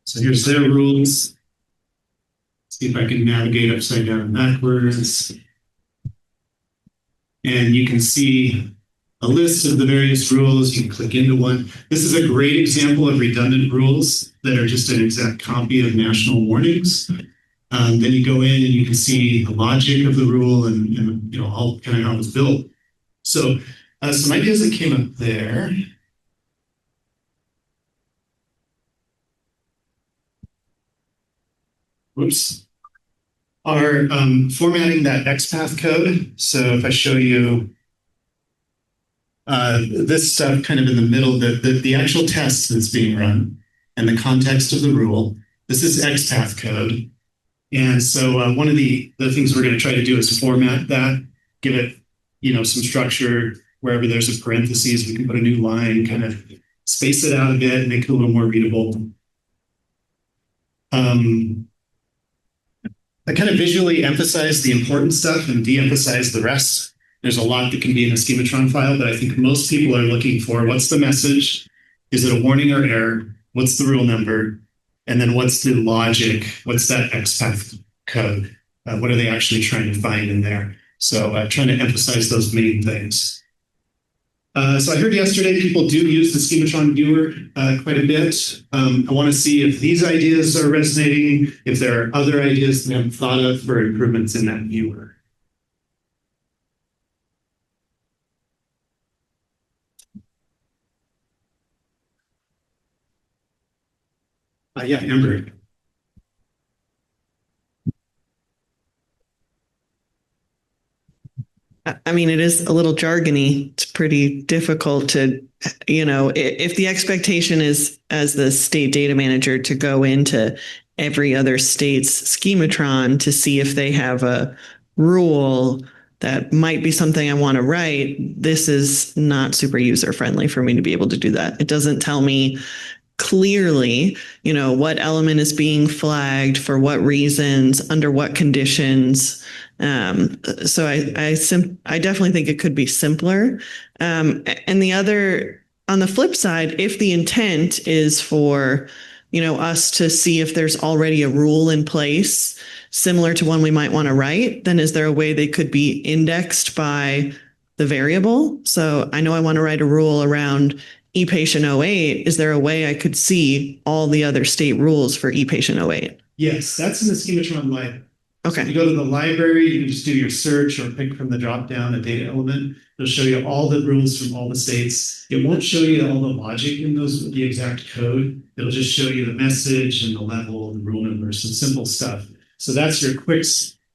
So here's their rules. See if I can navigate upside down and backwards. And you can see a list of the various rules. You can click into one. This is a great example of redundant rules that are just an exact copy of national warnings. Then you go in and you can see the logic of the rule and all kind of how it was built. So some ideas that came up there. Whoops. Are formatting that XPath code. So if I show you this stuff kind of in the middle, the actual test that's being run and the context of the rule, this is XPath code. And so one of the things we're going to try to do is format that, give it, some structure. Wherever there's a parentheses, we can put a new line, kind of space it out a bit, make it a little more readable. I kind of visually emphasize the important stuff and de-emphasize the rest. There's a lot that can be in a Schematron file, but I think most people are looking for what's the message? Is it a warning or error? What's the rule number? And then what's the logic? What's that XPath code? What are they actually trying to find in there? So trying to emphasize those main things. So I heard yesterday people do use the Schematron viewer quite a bit. I want to see if these ideas are resonating, if there are other ideas that I haven't thought of for improvements in that viewer. Yeah, Amber. I mean, it is a little jargony. It's pretty difficult to, if the expectation is as the state data manager to go into every other state's schematron to see if they have a rule that might be something I want to write, this is not super user friendly for me to be able to do that. It doesn't tell me clearly, what element is being flagged for what reasons, under what conditions. So I definitely think it could be simpler. And on the flip side, if the intent is for, us to see if there's already a rule in place similar to one we might want to write, then is there a way they could be indexed by the variable? So I know I want to write a rule around ePatient 08. Is there a way I could see all the other state rules for ePatient 08? Yes, that's in the Schematron library. Okay. So you go to the library, you can just do your search or pick from the drop-down a data element. It'll show you all the rules from all the states. It won't show you all the logic in those, the exact code. It'll just show you the message and the level and the rule number, some simple stuff. So that's your quick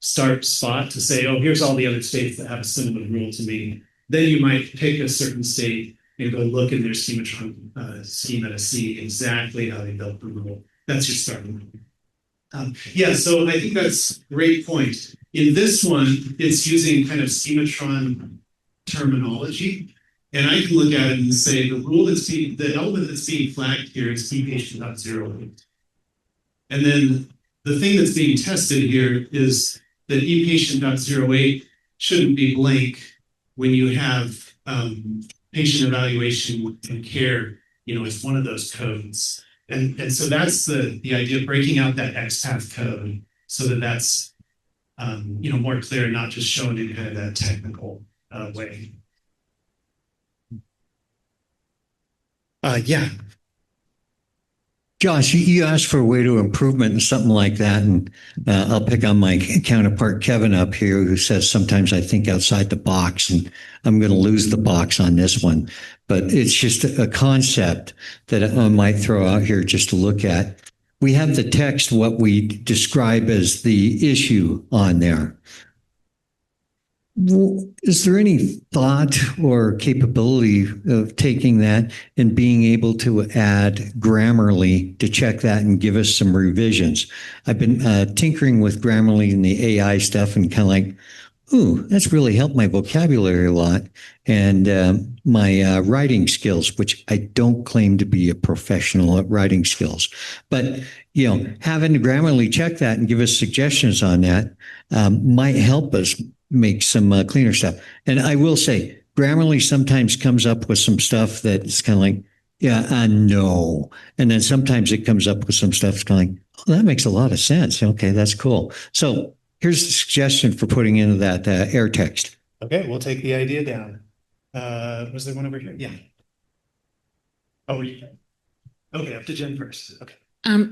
start spot to say, oh, here's all the other states that have a similar rule to me. Then you might pick a certain state and go look in their Schematron schema to see exactly how they built the rule. That's your starting point. So I think that's a great point. In this one, it's using kind of Schematron terminology. And I can look at it and say the element that's being flagged here is ePatient.08. And then the thing that's being tested here is that ePatient.08 shouldn't be blank when you have patient evaluation and care, as one of those codes. And so that's the idea of breaking out that XPath code so that that's, more clear, not just shown in kind of that technical way. Yeah. Josh, you asked for a way to improvement and something like that. And I'll pick on my counterpart, Kevin, up here, who says sometimes I think outside the box, and I'm going to lose the box on this one. But it's just a concept that I might throw out here just to look at. We have the text, what we describe as the issue on there. Is there any thought or capability of taking that and being able to add Grammarly to check that and give us some revisions? I've been tinkering with Grammarly and the AI stuff and kind of like, ooh, that's really helped my vocabulary a lot and my writing skills, which I don't claim to be a professional at writing skills. But, having Grammarly check that and give us suggestions on that might help us make some cleaner stuff. And I will say, Grammarly sometimes comes up with some stuff that's kind of like, yeah, no. And then sometimes it comes up with some stuff that's kind of like, oh, that makes a lot of sense. Okay, that's cool. So here's a suggestion for putting into that air text. Okay, we'll take the idea down. Was there one over here? Yeah. Oh, yeah. Okay, up to Jen first. Okay.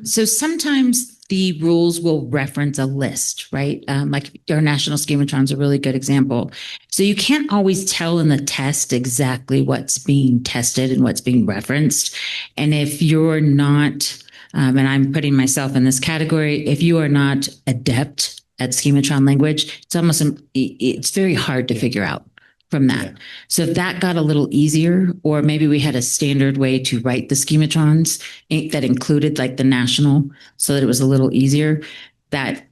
So sometimes the rules will reference a list, right? Like our national schematron is a really good example. So you can't always tell in the test exactly what's being tested and what's being referenced. And if you're not, and I'm putting myself in this category, if you are not adept at schematron language, it's very hard to figure out from that. Yeah. So if that got a little easier, or maybe we had a standard way to write the schematrons that included like the national so that it was a little easier, that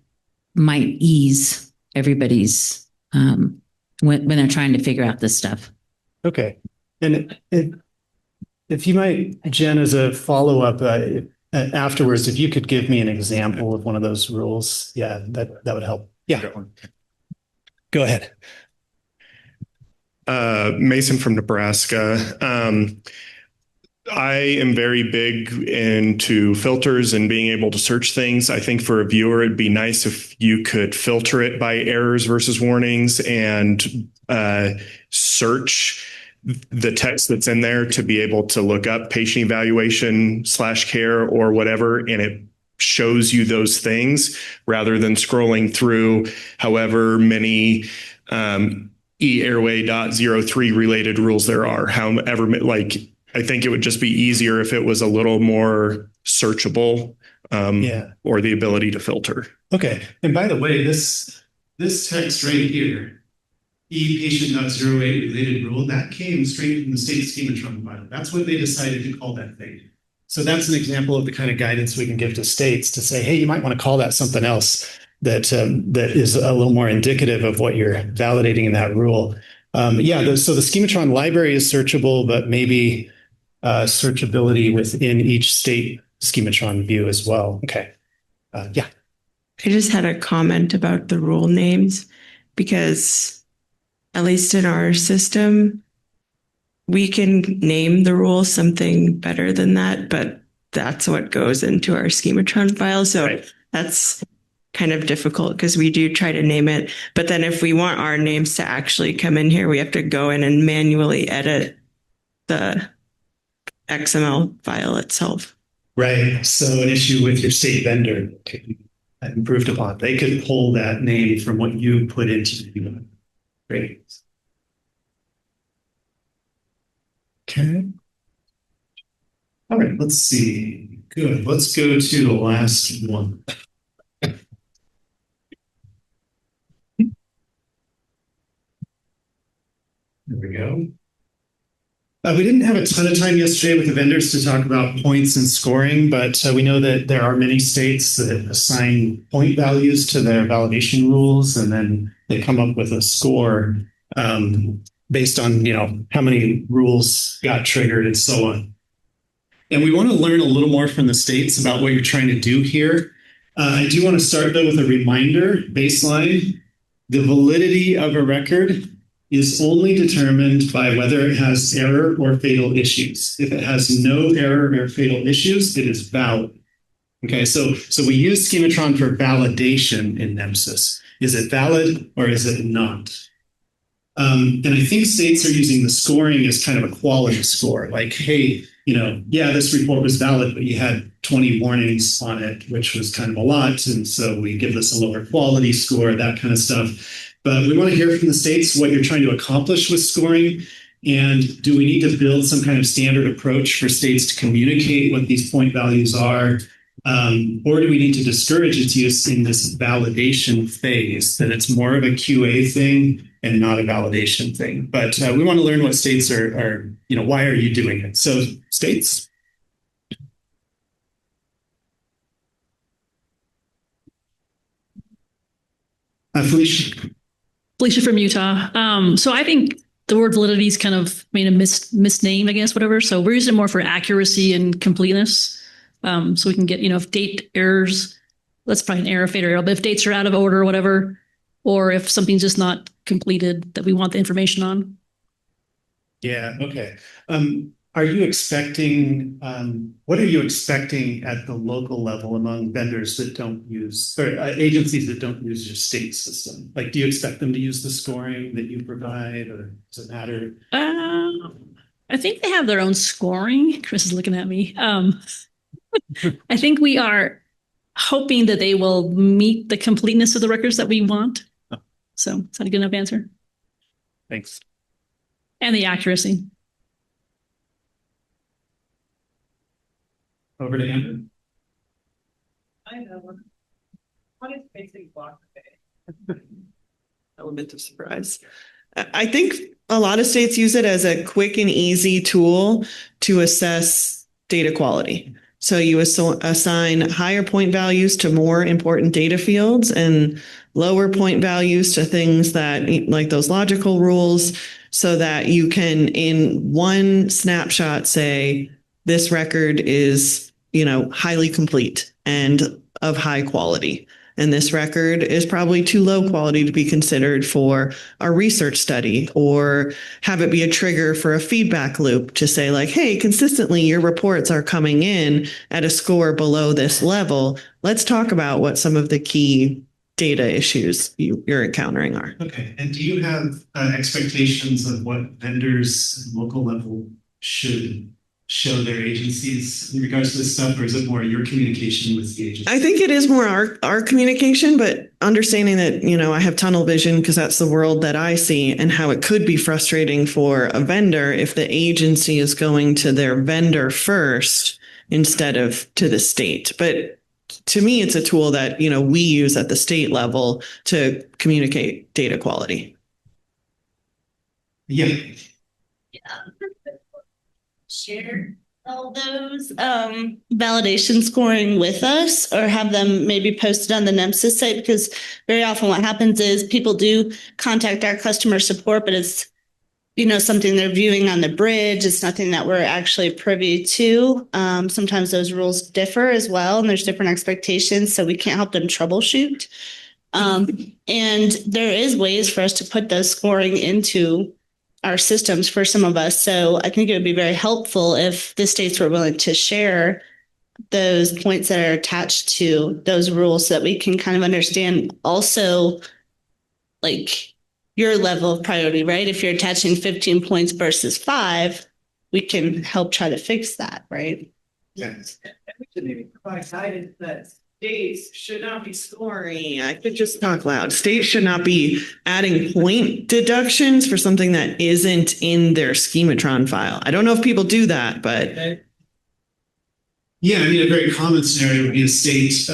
might ease everybody's when they're trying to figure out this stuff. Okay. And if you might, Jen, as a follow-up afterwards, if you could give me an example of one of those rules, yeah, that would help. Yeah. Go ahead. Mason from Nebraska. I am very big into filters and being able to search things. I think for a viewer, it'd be nice if you could filter it by errors versus warnings and search the text that's in there to be able to look up patient evaluation /care or whatever, and it shows you those things rather than scrolling through however many eAirway.03 related rules there are. However, I think it would just be easier if it was a little more searchable, or the ability to filter. Okay. And by the way, this text right here e-patient.08 related rule, that came straight from the state schematron file. That's what they decided to call that thing. So that's an example of the kind of guidance we can give to states to say, hey, you might want to call that something else that is a little more indicative of what you're validating in that rule. So the schematron library is searchable, but maybe searchability within each state schematron view as well. Okay. Yeah. I just had a comment about the rule names because, at least in our system, we can name the rule something better than that, but that's what goes into our schematron file. So that's kind of difficult because we do try to name it. But then if we want our names to actually come in here, we have to go in and manually edit the XML file itself. Right. So an issue with your state vendor could be improved upon. They could pull that name from what you put into the Great. Okay. All right, let's see. Good. Let's go to the last one. There we go. We didn't have a ton of time yesterday with the vendors to talk about points and scoring, but we know that there are many states that assign point values to their validation rules, and then they come up with a score based on how many rules got triggered and so on. And we want to learn a little more from the states about what you're trying to do here. I do want to start though with a reminder, baseline. The validity of a record is only determined by whether it has error or fatal issues. If it has no error or fatal issues, it is valid. Okay, so we use Schematron for validation in NEMSIS. Is it valid or is it not? And I think states are using the scoring as kind of a quality score. Like, hey, this report was valid, but you had 20 warnings on it, which was kind of a lot. And so we give this a lower quality score, that kind of stuff. But we want to hear from the states what you're trying to accomplish with scoring. And do we need to build some kind of standard approach for states to communicate what these point values are? Or do we need to discourage its use in this validation phase, that it's more of a QA thing and not a validation thing? But we want to learn what states are, why are you doing it? So states. Felicia from Utah. So I think the word validity is kind of misnamed, I guess, whatever. So we're using it more for accuracy and completeness. So we can get, if date errors, that's probably an error, fatal error, but if dates are out of order or whatever, or if something's just not completed that we want the information on. Yeah, okay. Are you expecting, what are you expecting at the local level among vendors that don't use, or agencies that don't use your state system? Like, do you expect them to use the scoring that you provide, or does it matter? I think they have their own scoring. Chris is looking at me. I think we are hoping that they will meet the completeness of the records that we want. So is that a good enough answer? Thanks. And the accuracy. Over to Andrew. I know. What is basic block today? Element of surprise. I think a lot of states use it as a quick and easy tool to assess data quality. So you assign higher point values to more important data fields and lower point values to things that, like those logical rules, so that you can, in one snapshot, say this record is, highly complete and of high quality. And this record is probably too low quality to be considered for a research study, or have it be a trigger for a feedback loop to say like, hey, consistently your reports are coming in at a score below this level. Let's talk about what some of the key data issues you're encountering are. Okay. And do you have expectations of what vendors at the local level should show their agencies in regards to this stuff, or is it more your communication with the agency? I think it is more our communication, but understanding that, I have tunnel vision because that's the world that I see, and how it could be frustrating for a vendor if the agency is going to their vendor first instead of to the state. But to me, it's a tool that, we use at the state level to communicate data quality. Yeah. Share all those validation scoring with us, or have them maybe posted on the NEMSIS site, because very often what happens is people do contact our customer support, but it's something they're viewing on the bridge. It's nothing that we're actually privy to. Sometimes those rules differ as well, and there's different expectations, so we can't help them troubleshoot. And there is ways for us to put those scoring into our systems for some of us. So I think it would be very helpful if the states were willing to share those points that are attached to those rules, so that we can kind of understand also like your level of priority, right? If you're attaching 15 points versus 5, we can help try to fix that, right? Yes. We should maybe provide guidance that states should not be scoring. I could just talk loud. States should not be adding point deductions for something that isn't in their Schematron file. I don't know if people do that, but. Yeah, I mean, a very common scenario would be a state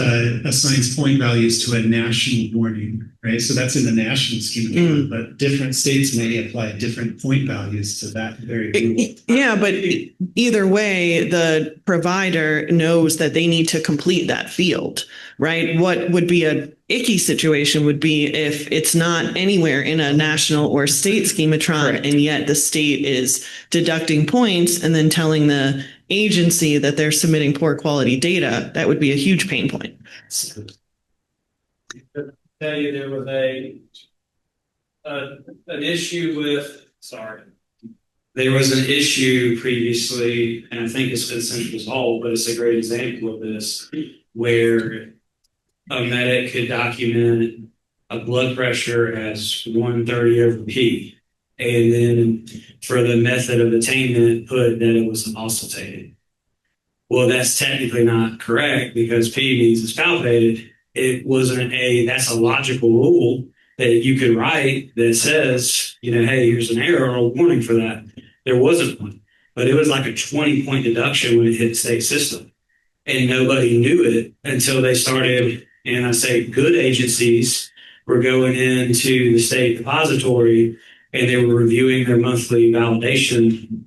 assigns point values to a national warning, right? So that's in the national scheme, but different states may apply different point values to that very rule. Yeah, but either way, the provider knows that they need to complete that field, right? What would be a icky situation would be if it's not anywhere in a national or state schematron, and yet the state is deducting points and then telling the agency that they're submitting poor quality data. That would be a huge pain point. Tell you there was an issue with, there was an issue previously, and I think it's been since resolved, but it's a great example of this, where a medic could document a blood pressure as 130 over P, and then for the method of attainment put that it was auscultated. Well, that's technically not correct, because P means it's palpated. It wasn't that's a logical rule that you could write that says, hey, here's an error or a warning for that. There wasn't one, but it was like a 20-point deduction when it hit the state system. And nobody knew it until they started, and I say good agencies were going into the state depository and they were reviewing their monthly validation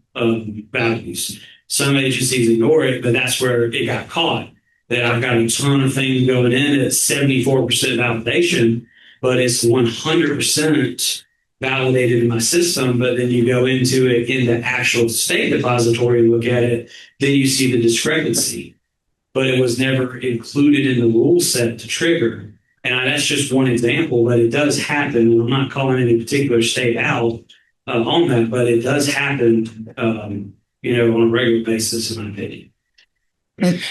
values. Some agencies ignore it, but that's where it got caught. That I've got a ton of things going in at 74% validation, but it's 100% validated in my system. But then you go into it in the actual state depository and look at it, then you see the discrepancy. But it was never included in the rule set to trigger. And that's just one example, but it does happen. And I'm not calling any particular state out on that, but it does happen, on a regular basis, in my opinion.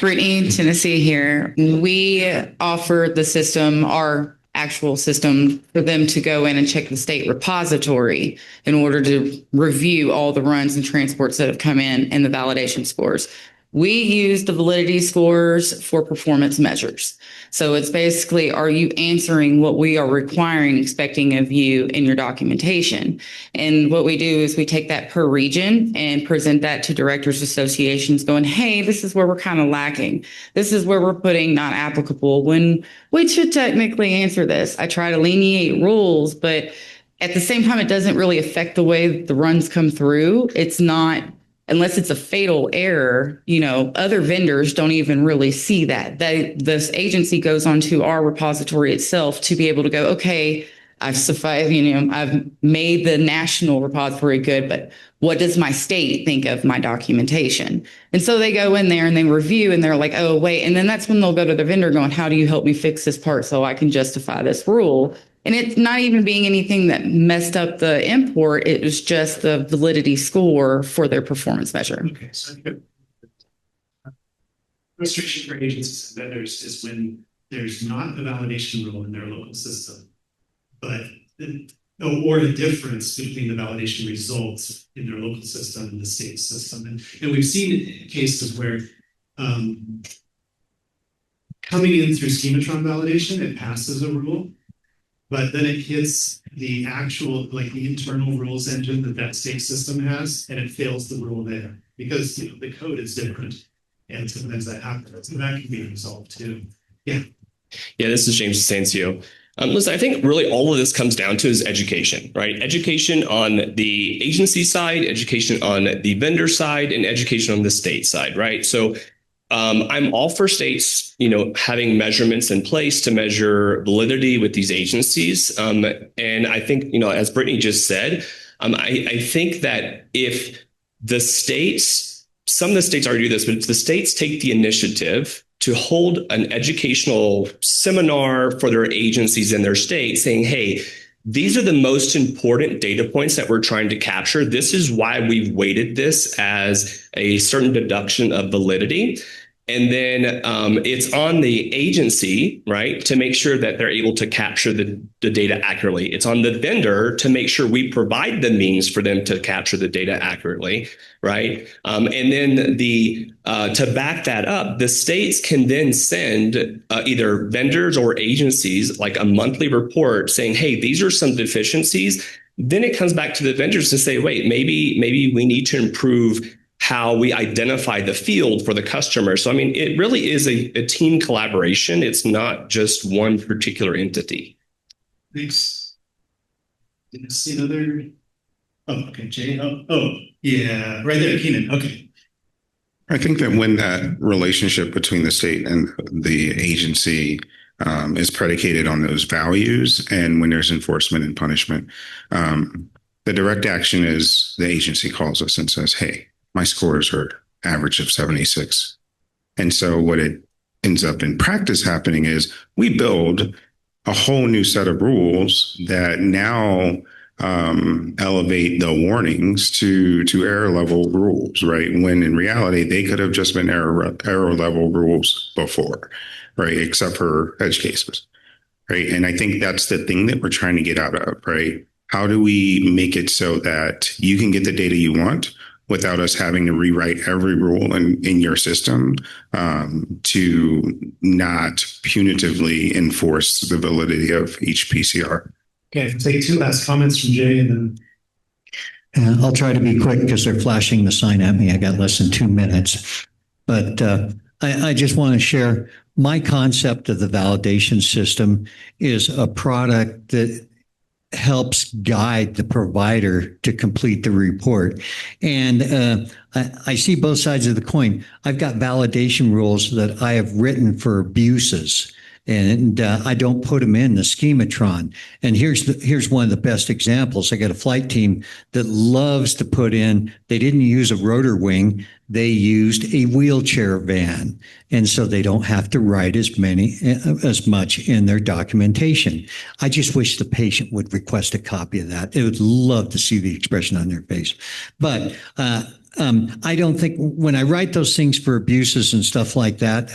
Brittany, Tennessee here. We offer the system, our actual system, for them to go in and check the state repository in order to review all the runs and transports that have come in and the validation scores. We use the validity scores for performance measures. So it's basically, are you answering what we are requiring, expecting of you in your documentation? And what we do is we take that per region and present that to directors associations going, hey, this is where we're kind of lacking. This is where we're putting not applicable when we should technically answer this. I try to lineate rules, but at the same time, it doesn't really affect the way the runs come through. It's not, unless it's a fatal error, other vendors don't even really see that. This agency goes onto our repository itself to be able to go, okay, I've made the national repository good, but what does my state think of my documentation? And so they go in there and they review and they're like, oh, wait. And then that's when they'll go to the vendor going, how do you help me fix this part so I can justify this rule? And it's not even being anything that messed up the import. It was just the validity score for their performance measure. Okay, so frustration for agencies and vendors is when there's not a validation rule in their local system, but or a difference between the validation results in their local system and the state system. And we've seen cases where coming in through Schematron validation, it passes a rule, but then it hits the actual, the internal rules engine that state system has, and it fails the rule there because the code is different. And sometimes that happens. And that can be resolved too. Yeah. Yeah, this is James Sancio. Listen, I think really all of this comes down to is education, right? Education on the agency side, education on the vendor side, and education on the state side, right? So I'm all for states, having measurements in place to measure validity with these agencies. And I think, as Brittany just said, I think that if the states, some of the states already do this, but if the states take the initiative to hold an educational seminar for their agencies in their state saying, hey, these are the most important data points that we're trying to capture. This is why we've weighted this as a certain deduction of validity. And then it's on the agency, right, to make sure that they're able to capture the data accurately. It's on the vendor to make sure we provide the means for them to capture the data accurately, right? And then to back that up, the states can then send either vendors or agencies like a monthly report saying, hey, these are some deficiencies. Then it comes back to the vendors to say, wait, maybe we need to improve how we identify the field for the customer. So, I mean, it really is a team collaboration. It's not just one particular entity. Thanks. Didn't see another. Oh, okay, Jay. Oh, yeah, right there, Keenan. Okay. I think that when that relationship between the state and the agency is predicated on those values, and when there's enforcement and punishment, the direct action is the agency calls us and says, hey, my scores are average of 76. And so what it ends up in practice happening is we build a whole new set of rules that now elevate the warnings to error level rules, right? When in reality, they could have just been error level rules before, right? Except for edge cases, right? And I think that's the thing that we're trying to get out of, right? How do we make it so that you can get the data you want without us having to rewrite every rule in your system to not punitively enforce the validity of each PCR? Okay, I'll take two last comments from Jay and then. I'll try to be quick because they're flashing the sign at me. I got less than 2 minutes. But I just want to share my concept of the validation system is a product that helps guide the provider to complete the report. And I see both sides of the coin. I've got validation rules that I have written for abuses, and I don't put them in the Schematron. And here's one of the best examples. I got a flight team that loves to put in, they didn't use a rotor wing, they used a wheelchair van. And so they don't have to write as much in their documentation. I just wish the patient would request a copy of that. They would love to see the expression on their face. But I don't think when I write those things for abuses and stuff like that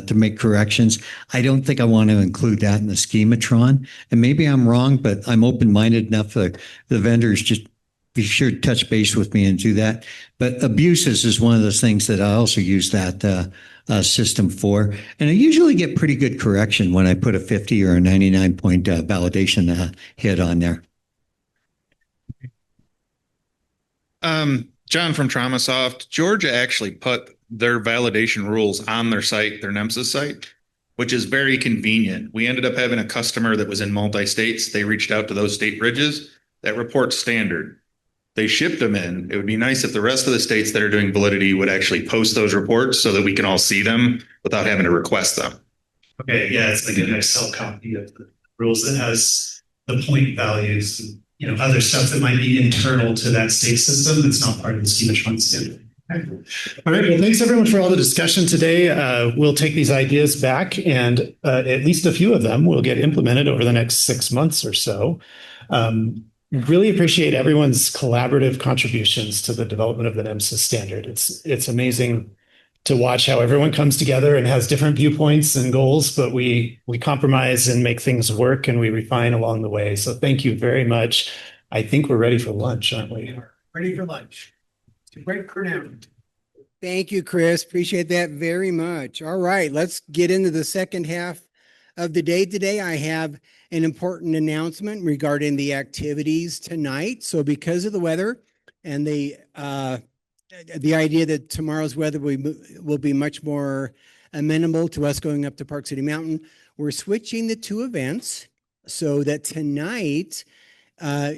to make corrections, I don't think I want to include that in the Schematron. And maybe I'm wrong, but I'm open-minded enough that the vendors just be sure to touch base with me and do that. But abuses is one of those things that I also use that system for. And I usually get pretty good correction when I put a 50 or a 99 point validation hit on there. John from TraumaSoft. Georgia actually put their validation rules on their site, their NEMSIS site, which is very convenient. We ended up having a customer that was in multi-states. They reached out to those state bridges. That report's standard. They shipped them in. It would be nice if the rest of the states that are doing validity would actually post those reports so that we can all see them without having to request them. Okay, yeah, it's like an Excel copy of the rules that has the point values, other stuff that might be internal to that state system that's not part of the Schematron standard. All right, well, thanks everyone for all the discussion today. We'll take these ideas back and at least a few of them will get implemented over the next 6 months or so. Really appreciate everyone's collaborative contributions to the development of the NEMSIS standard. It's amazing to watch how everyone comes together and has different viewpoints and goals, but we compromise and make things work and we refine along the way. So thank you very much. I think we're ready for lunch, aren't we? Ready for lunch. Break for now. Thank you, Chris. Appreciate that very much. All right, let's get into the second half of the day. Today, I have an important announcement regarding the activities tonight. So because of the weather and the idea that tomorrow's weather will be much more amenable to us going up to Park City Mountain, we're switching the two events. so that tonight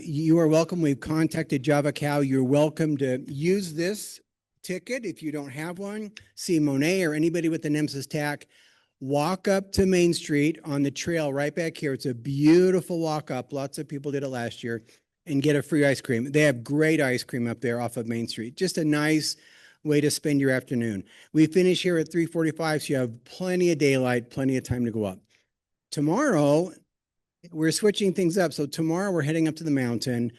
you are welcome. We've contacted JavaCow. You're welcome to use this ticket if you don't have one. See Monet or anybody with the NEMSIS TAC. Walk up to Main Street on the trail right back here. It's a beautiful walk up. Lots of people did it last year, and get a free ice cream. They have great ice cream up there off of Main Street. Just a nice way to spend your afternoon. We finish here at 3:45, so you have plenty of daylight, plenty of time to go up. Tomorrow, we're switching things up. So tomorrow we're heading up to the mountain.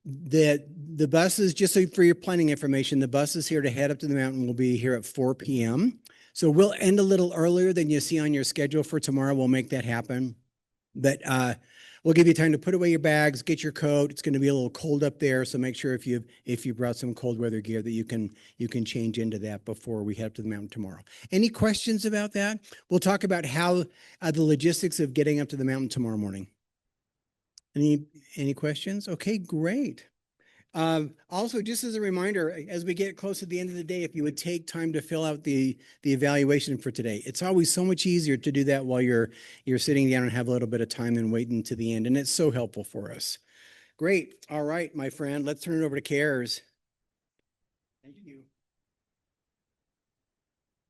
The buses, just so for your planning information, the buses here to head up to the mountain will be here at 4 p.m. So we'll end a little earlier than you see on your schedule for tomorrow. We'll make that happen. But we'll give you time to put away your bags, get your coat. It's going to be a little cold up there, so make sure if you brought some cold weather gear that you can change into that before we head up to the mountain tomorrow. Any questions about that? We'll talk about how the logistics of getting up to the mountain tomorrow morning. Any questions? Okay, great. Also, just as a reminder, as we get close to the end of the day, if you would take time to fill out the evaluation for today. It's always so much easier to do that while you're sitting down and have a little bit of time than waiting to the end. And it's so helpful for us. Great. All right, my friend, let's turn it over to CARES. Thank you.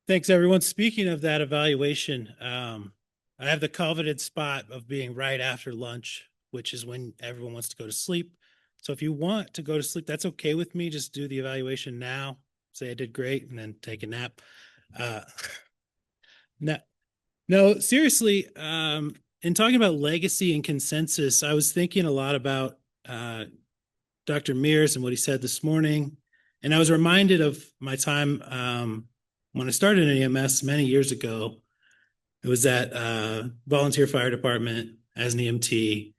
Thanks, everyone. Speaking of that evaluation, I have the coveted spot of being right after lunch, which is when everyone wants to go to sleep. So if you want to go to sleep, that's okay with me. Just do the evaluation now, say I did great, and then take a nap. No, seriously, in talking about legacy and consensus, I was thinking a lot about Dr. Mears and what he said this morning. And I was reminded of my time when I started in EMS many years ago. It was at volunteer fire department as an EMT.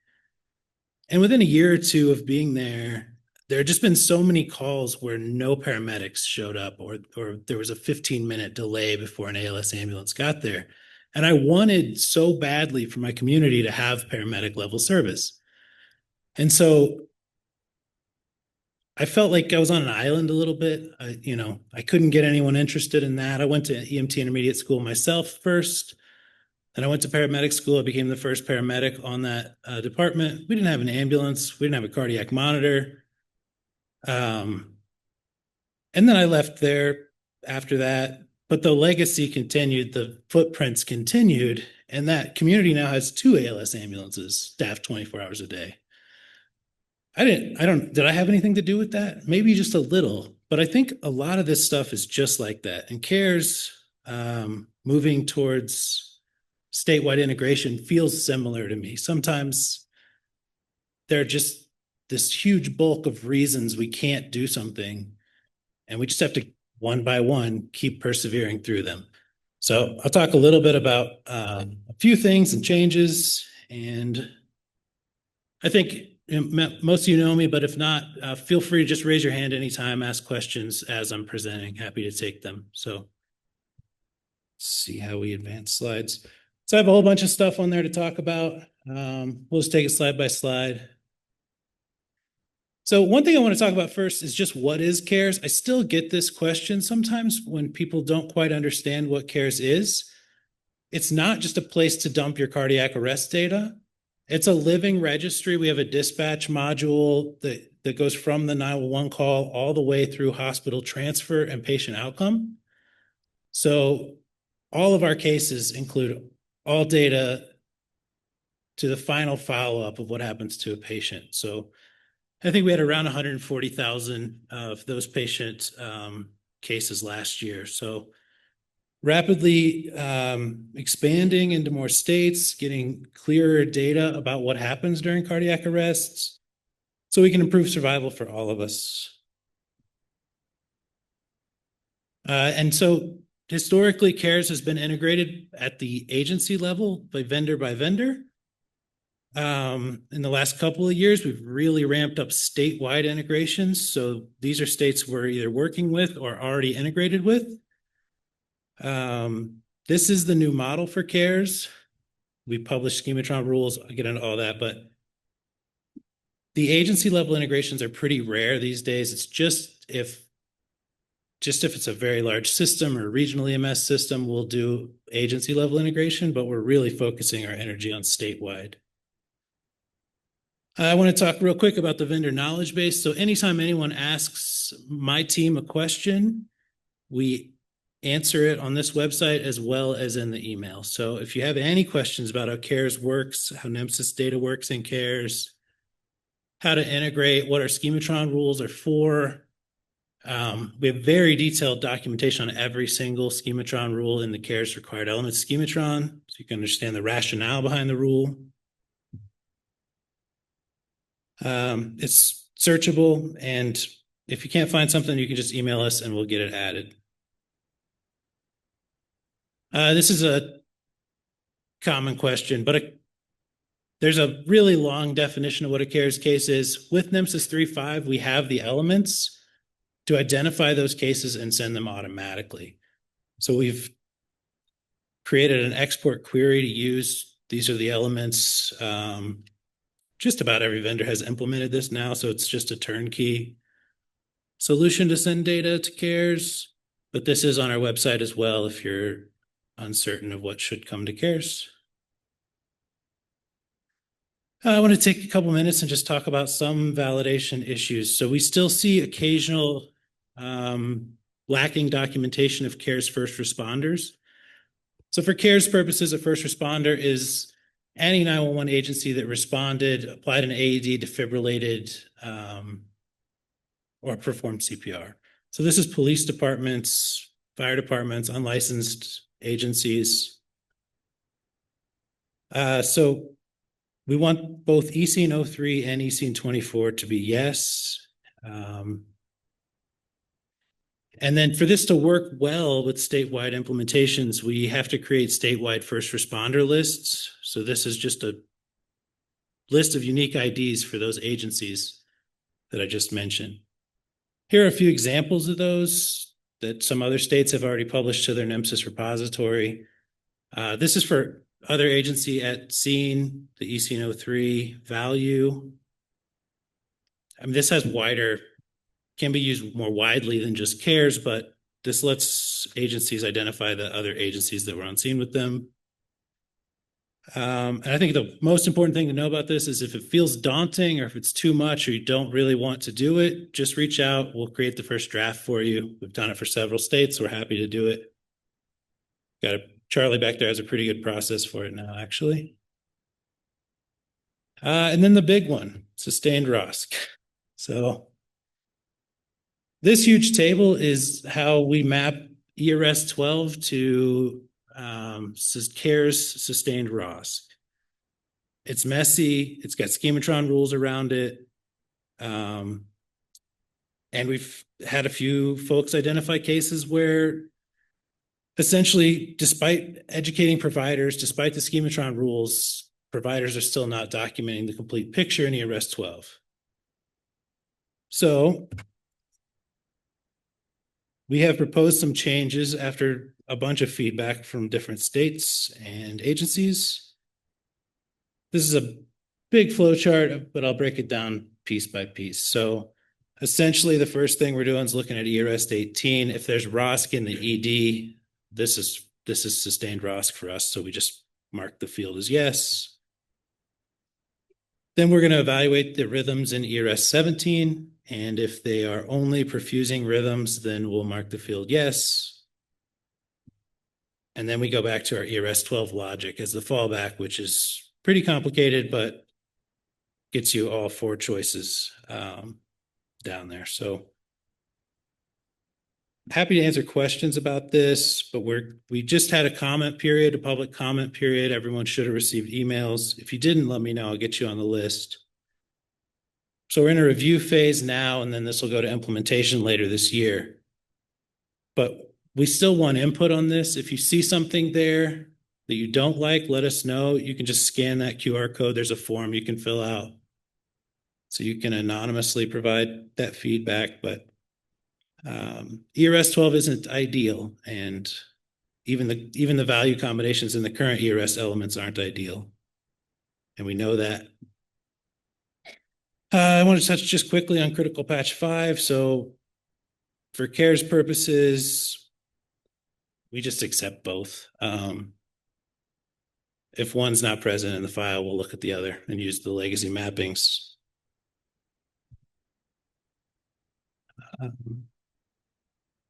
And within a year or two of being there, there had just been so many calls where no paramedics showed up, or there was a 15-minute delay before an ALS ambulance got there. And I wanted so badly for my community to have paramedic level service. And so I felt like I was on an island a little bit. I couldn't get anyone interested in that. I went to EMT intermediate school myself first. Then I went to paramedic school. I became the first paramedic on that department. We didn't have an ambulance. We didn't have a cardiac monitor. And then I left there after that. But the legacy continued. The footprints continued. And that community now has 2 ALS ambulances staffed 24 hours a day. Did I have anything to do with that? Maybe just a little. But I think a lot of this stuff is just like that. And CARES moving towards statewide integration feels similar to me. Sometimes there are just this huge bulk of reasons we can't do something, and we just have to, one by one, keep persevering through them. So I'll talk a little bit about a few things and changes, and I think most of you know me, but if not, feel free to just raise your hand anytime, ask questions as I'm presenting. Happy to take them. So let's see how we advance slides. So I have a whole bunch of stuff on there to talk about. We'll just take it slide by slide. So one thing I want to talk about first is just what is CARES? I still get this question sometimes when people don't quite understand what CARES is. It's not just a place to dump your cardiac arrest data. It's a living registry. We have a dispatch module that goes from the 911 call all the way through hospital transfer and patient outcome. So all of our cases include all data to the final follow-up of what happens to a patient. So I think we had around 140,000 of those patient cases last year. So rapidly expanding into more states, getting clearer data about what happens during cardiac arrests so we can improve survival for all of us. And so historically, CARES has been integrated at the agency level by vendor. In the last couple of years, we've really ramped up statewide integrations. So these are states we're either working with or already integrated with. This is the new model for CARES. We published Schematron rules. I'll get into all that, but the agency level integrations are pretty rare these days. It's just if it's a very large system or regional EMS system, we'll do agency level integration, but we're really focusing our energy on statewide. I want to talk real quick about the vendor knowledge base. So anytime anyone asks my team a question, we answer it on this website as well as in the email. So if you have any questions about how CARES works, how NEMSIS data works in CARES, how to integrate, what our Schematron rules are for, we have very detailed documentation on every single Schematron rule in the CARES required elements Schematron, so you can understand the rationale behind the rule. It's searchable, and if you can't find something, you can just email us and we'll get it added. This is a common question, but there's a really long definition of what a CARES case is. With NEMSIS 3.5, we have the elements to identify those cases and send them automatically. So we've created an export query to use. These are the elements. Just about every vendor has implemented this now, so it's just a turnkey solution to send data to CARES. But this is on our website as well if you're uncertain of what should come to CARES. I want to take a couple minutes and just talk about some validation issues. So we still see occasional lacking documentation of CARES first responders. So for CARES purposes, a first responder is any 911 agency that responded, applied an AED, defibrillated, or performed CPR. So this is police departments, fire departments, unlicensed agencies. So we want both ECN 03 and ECN 24 to be yes. And then for this to work well with statewide implementations, we have to create statewide first responder lists. So this is just a list of unique IDs for those agencies that I just mentioned. Here are a few examples of those that some other states have already published to their NEMSIS repository. This is for other agency at scene, the ECN 03 value. I mean, this has can be used more widely than just CARES, but this lets agencies identify the other agencies that were on scene with them. And I think the most important thing to know about this is if it feels daunting or if it's too much or you don't really want to do it, just reach out. We'll create the first draft for you. We've done it for several states. We're happy to do it. Charlie back there has a pretty good process for it now, actually. And then the big one, sustained ROSC. So this huge table is how we map ERS 12 to CARES sustained ROSC. It's messy. It's got Schematron rules around it. And we've had a few folks identify cases where essentially, despite educating providers, despite the Schematron rules, providers are still not documenting the complete picture in ERS 12. So we have proposed some changes after a bunch of feedback from different states and agencies. This is a big flow chart, but I'll break it down piece by piece. So essentially, the first thing we're doing is looking at ERS 18. If there's ROSC in the ED, this is sustained ROSC for us, so we just mark the field as yes. Then we're going to evaluate the rhythms in ERS 17, and if they are only perfusing rhythms, then we'll mark the field yes. And then we go back to our ERS 12 logic as the fallback, which is pretty complicated, but gets you all four choices down there. So happy to answer questions about this, but we just had a comment period, a public comment period. Everyone should have received emails. If you didn't, let me know. I'll get you on the list. So we're in a review phase now, and then this will go to implementation later this year. But we still want input on this. If you see something there that you don't like, let us know. You can just scan that QR code. There's a form you can fill out. So you can anonymously provide that feedback, but ERS 12 isn't ideal, and even the value combinations in the current ERS elements aren't ideal, and we know that. I want to touch just quickly on critical patch 5. So for CARES purposes, we just accept both. If one's not present in the file, we'll look at the other and use the legacy mappings.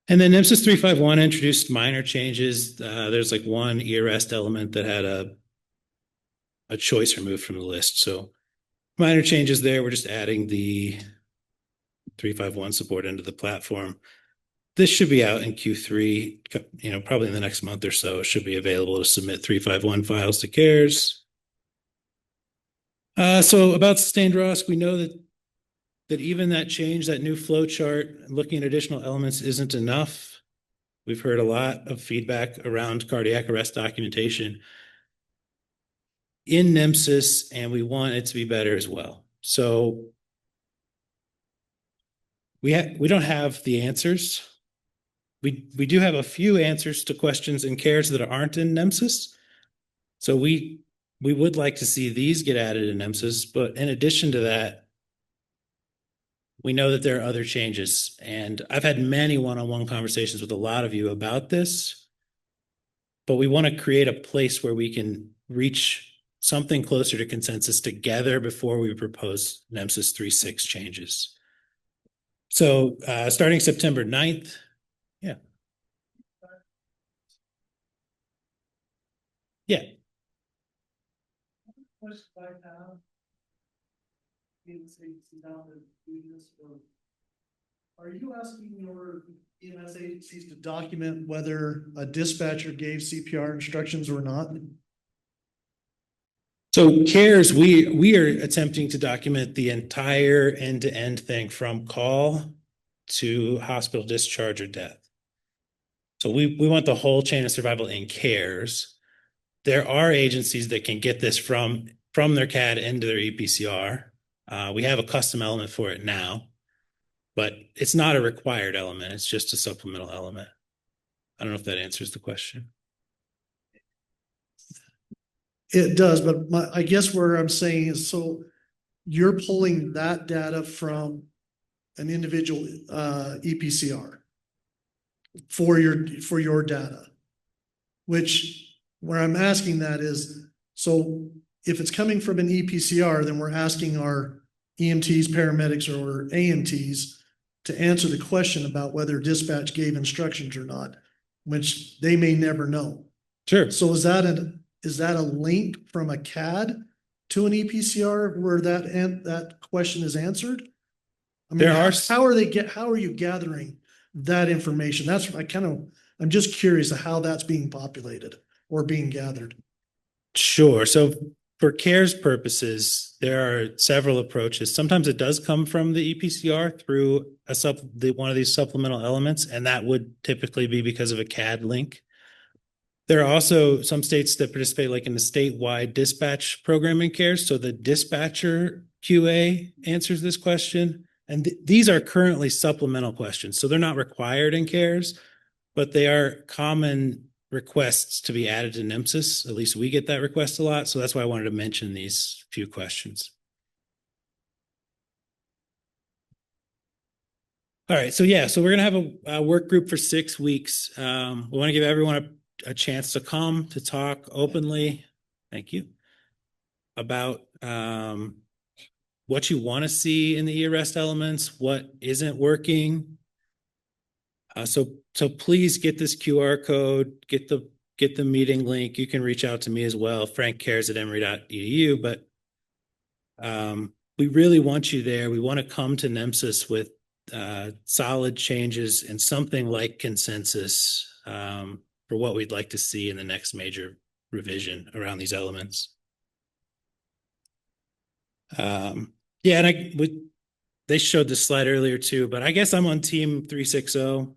And then NEMSIS 351 introduced minor changes. There's like one eREST element that had a choice removed from the list. So minor changes there. We're just adding the 351 support into the platform. This should be out in Q3, probably in the next month or so. It should be available to submit 351 files to CARES. So about sustained ROSC, we know that even that change, that new flow chart, looking at additional elements isn't enough. We've heard a lot of feedback around cardiac arrest documentation in NEMSIS, and we want it to be better as well. So we don't have the answers. We do have a few answers to questions in CARES that aren't in NEMSIS. So we would like to see these get added in NEMSIS, but in addition to that, we know that there are other changes, and I've had many one-on-one conversations with a lot of you about this, but we want to create a place where we can reach something closer to consensus together before we propose NEMSIS 3.6 changes. So starting September 9th, yeah. Yeah. Are you asking your EMS agencies to document whether a dispatcher gave CPR instructions or not? So CARES, we are attempting to document the entire end-to-end thing from call to hospital discharge or death. So we want the whole chain of survival in CARES. There are agencies that can get this from their CAD into their EPCR. We have a custom element for it now, but it's not a required element. It's just a supplemental element. I don't know if that answers the question. It does, but I guess where I'm saying is, so you're pulling that data from an individual EPCR for your data, which where I'm asking that is, so if it's coming from an EPCR, then we're asking our EMTs, paramedics, or AMTs to answer the question about whether dispatch gave instructions or not, which they may never know. Sure. So is that a link from a CAD to an EPCR where that question is answered? I mean, how are you gathering that information? I'm just curious of how that's being populated or being gathered. Sure. So for CARES purposes, there are several approaches. Sometimes it does come from the EPCR through one of these supplemental elements, and that would typically be because of a CAD link. There are also some states that participate like in the statewide dispatch program in CARES. So the dispatcher QA answers this question. And these are currently supplemental questions. So they're not required in CARES, but they are common requests to be added to NEMSIS. At least we get that request a lot. So that's why I wanted to mention these few questions. All right. So yeah, so we're going to have a work group for 6 weeks. We want to give everyone a chance to come to talk openly. Thank you. About what you want to see in the eREST elements, what isn't working. So please get this QR code, get the meeting link. You can reach out to me as well, frankcares@emory.edu. But we really want you there. We want to come to NEMSIS with solid changes and something like consensus for what we'd like to see in the next major revision around these elements. Yeah, and they showed this slide earlier too, but I guess I'm on team 360,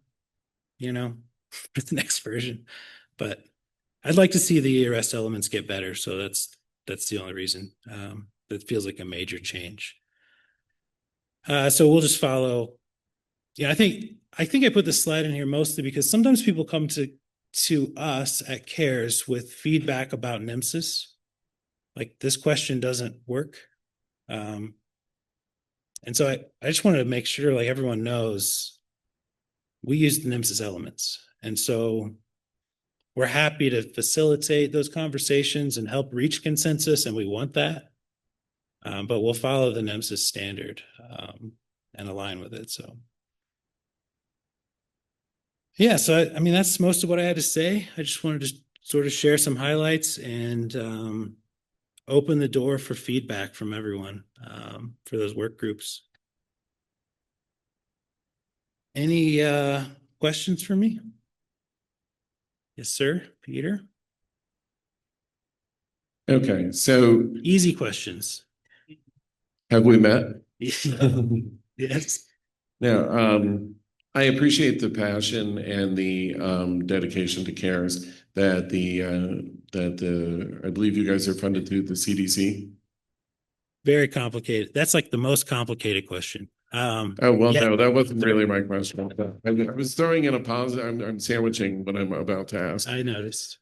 for the next version. But I'd like to see the eREST elements get better. So that's the only reason. That feels like a major change. So we'll just follow. Yeah, I think I put this slide in here mostly because sometimes people come to us at CARES with feedback about NEMSIS. Like this question doesn't work. And so I just wanted to make sure like everyone knows we use the NEMSIS elements. And so we're happy to facilitate those conversations and help reach consensus, and we want that. But we'll follow the NEMSIS standard and align with it. So, yeah, so I mean, that's most of what I had to say. I just wanted to sort of share some highlights and open the door for feedback from everyone for those work groups. Any questions for me? Yes, sir. Peter? Okay, so easy questions. Have we met? Yes. Now, I appreciate the passion and the dedication to CARES that I believe you guys are funded through the CDC. Very complicated. That's like the most complicated question. No, that wasn't really my question. I was throwing in a pause. I'm sandwiching what I'm about to ask. I noticed.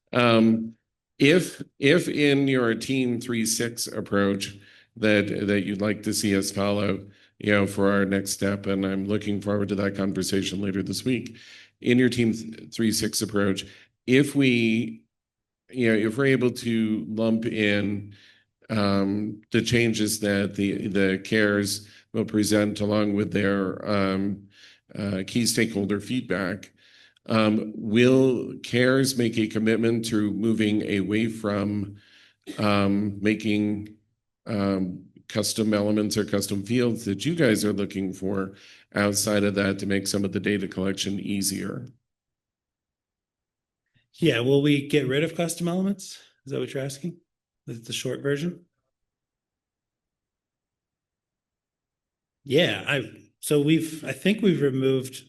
If in your Team 3-6 approach that you'd like to see us follow, for our next step, and I'm looking forward to that conversation later this week. In your Team 3-6 approach, if we're able to lump in the changes that the CARES will present along with their key stakeholder feedback, will CARES make a commitment to moving away from making custom elements or custom fields that you guys are looking for outside of that to make some of the data collection easier? Yeah, will we get rid of custom elements? Is that what you're asking? The short version? Yeah, I think we've removed,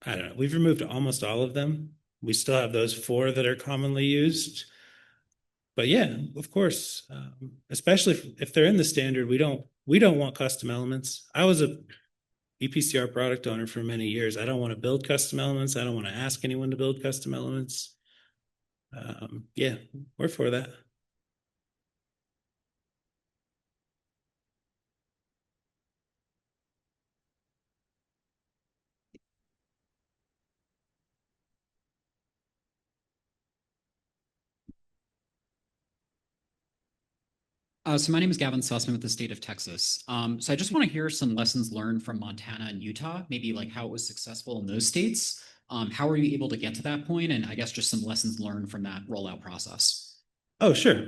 I don't know, we've removed almost all of them. We still have those 4 that are commonly used. But yeah, of course, especially if they're in the standard, we don't want custom elements. I was a EPCR product owner for many years. I don't want to build custom elements. I don't want to ask anyone to build custom elements. Yeah, we're for that. So my name is Gavin Sussman with the state of Texas. So I just want to hear some lessons learned from Montana and Utah, maybe like how it was successful in those states. How were you able to get to that point? And I guess just some lessons learned from that rollout process. Oh, sure.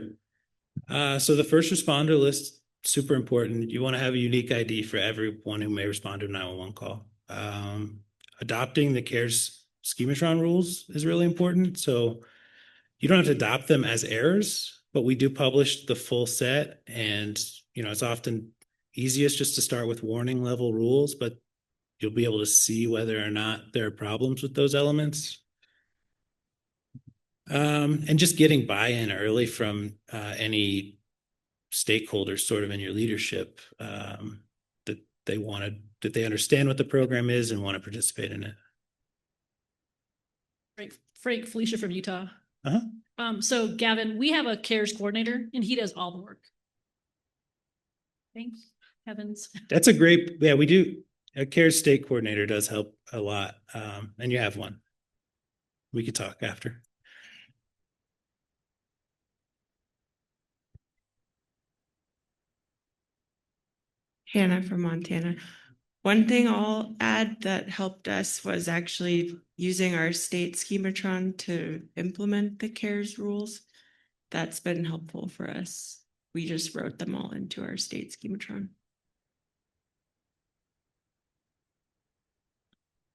So the first responder list, super important. You want to have a unique ID for everyone who may respond to a 911 call. Adopting the CARES Schematron rules is really important. So you don't have to adopt them as errors, but we do publish the full set, and it's often easiest just to start with warning level rules, but you'll be able to see whether or not there are problems with those elements. And just getting buy-in early from any stakeholders sort of in your leadership that they understand what the program is and want to participate in it. Frank, Felicia from Utah. Uh-huh. So Gavin, we have a CARES coordinator and he does all the work. Thank heavens. That's a great, yeah, we do. A CARES state coordinator does help a lot. And you have one. We could talk after. Hannah from Montana. One thing I'll add that helped us was actually using our state Schematron to implement the CARES rules. That's been helpful for us. We just wrote them all into our state Schematron.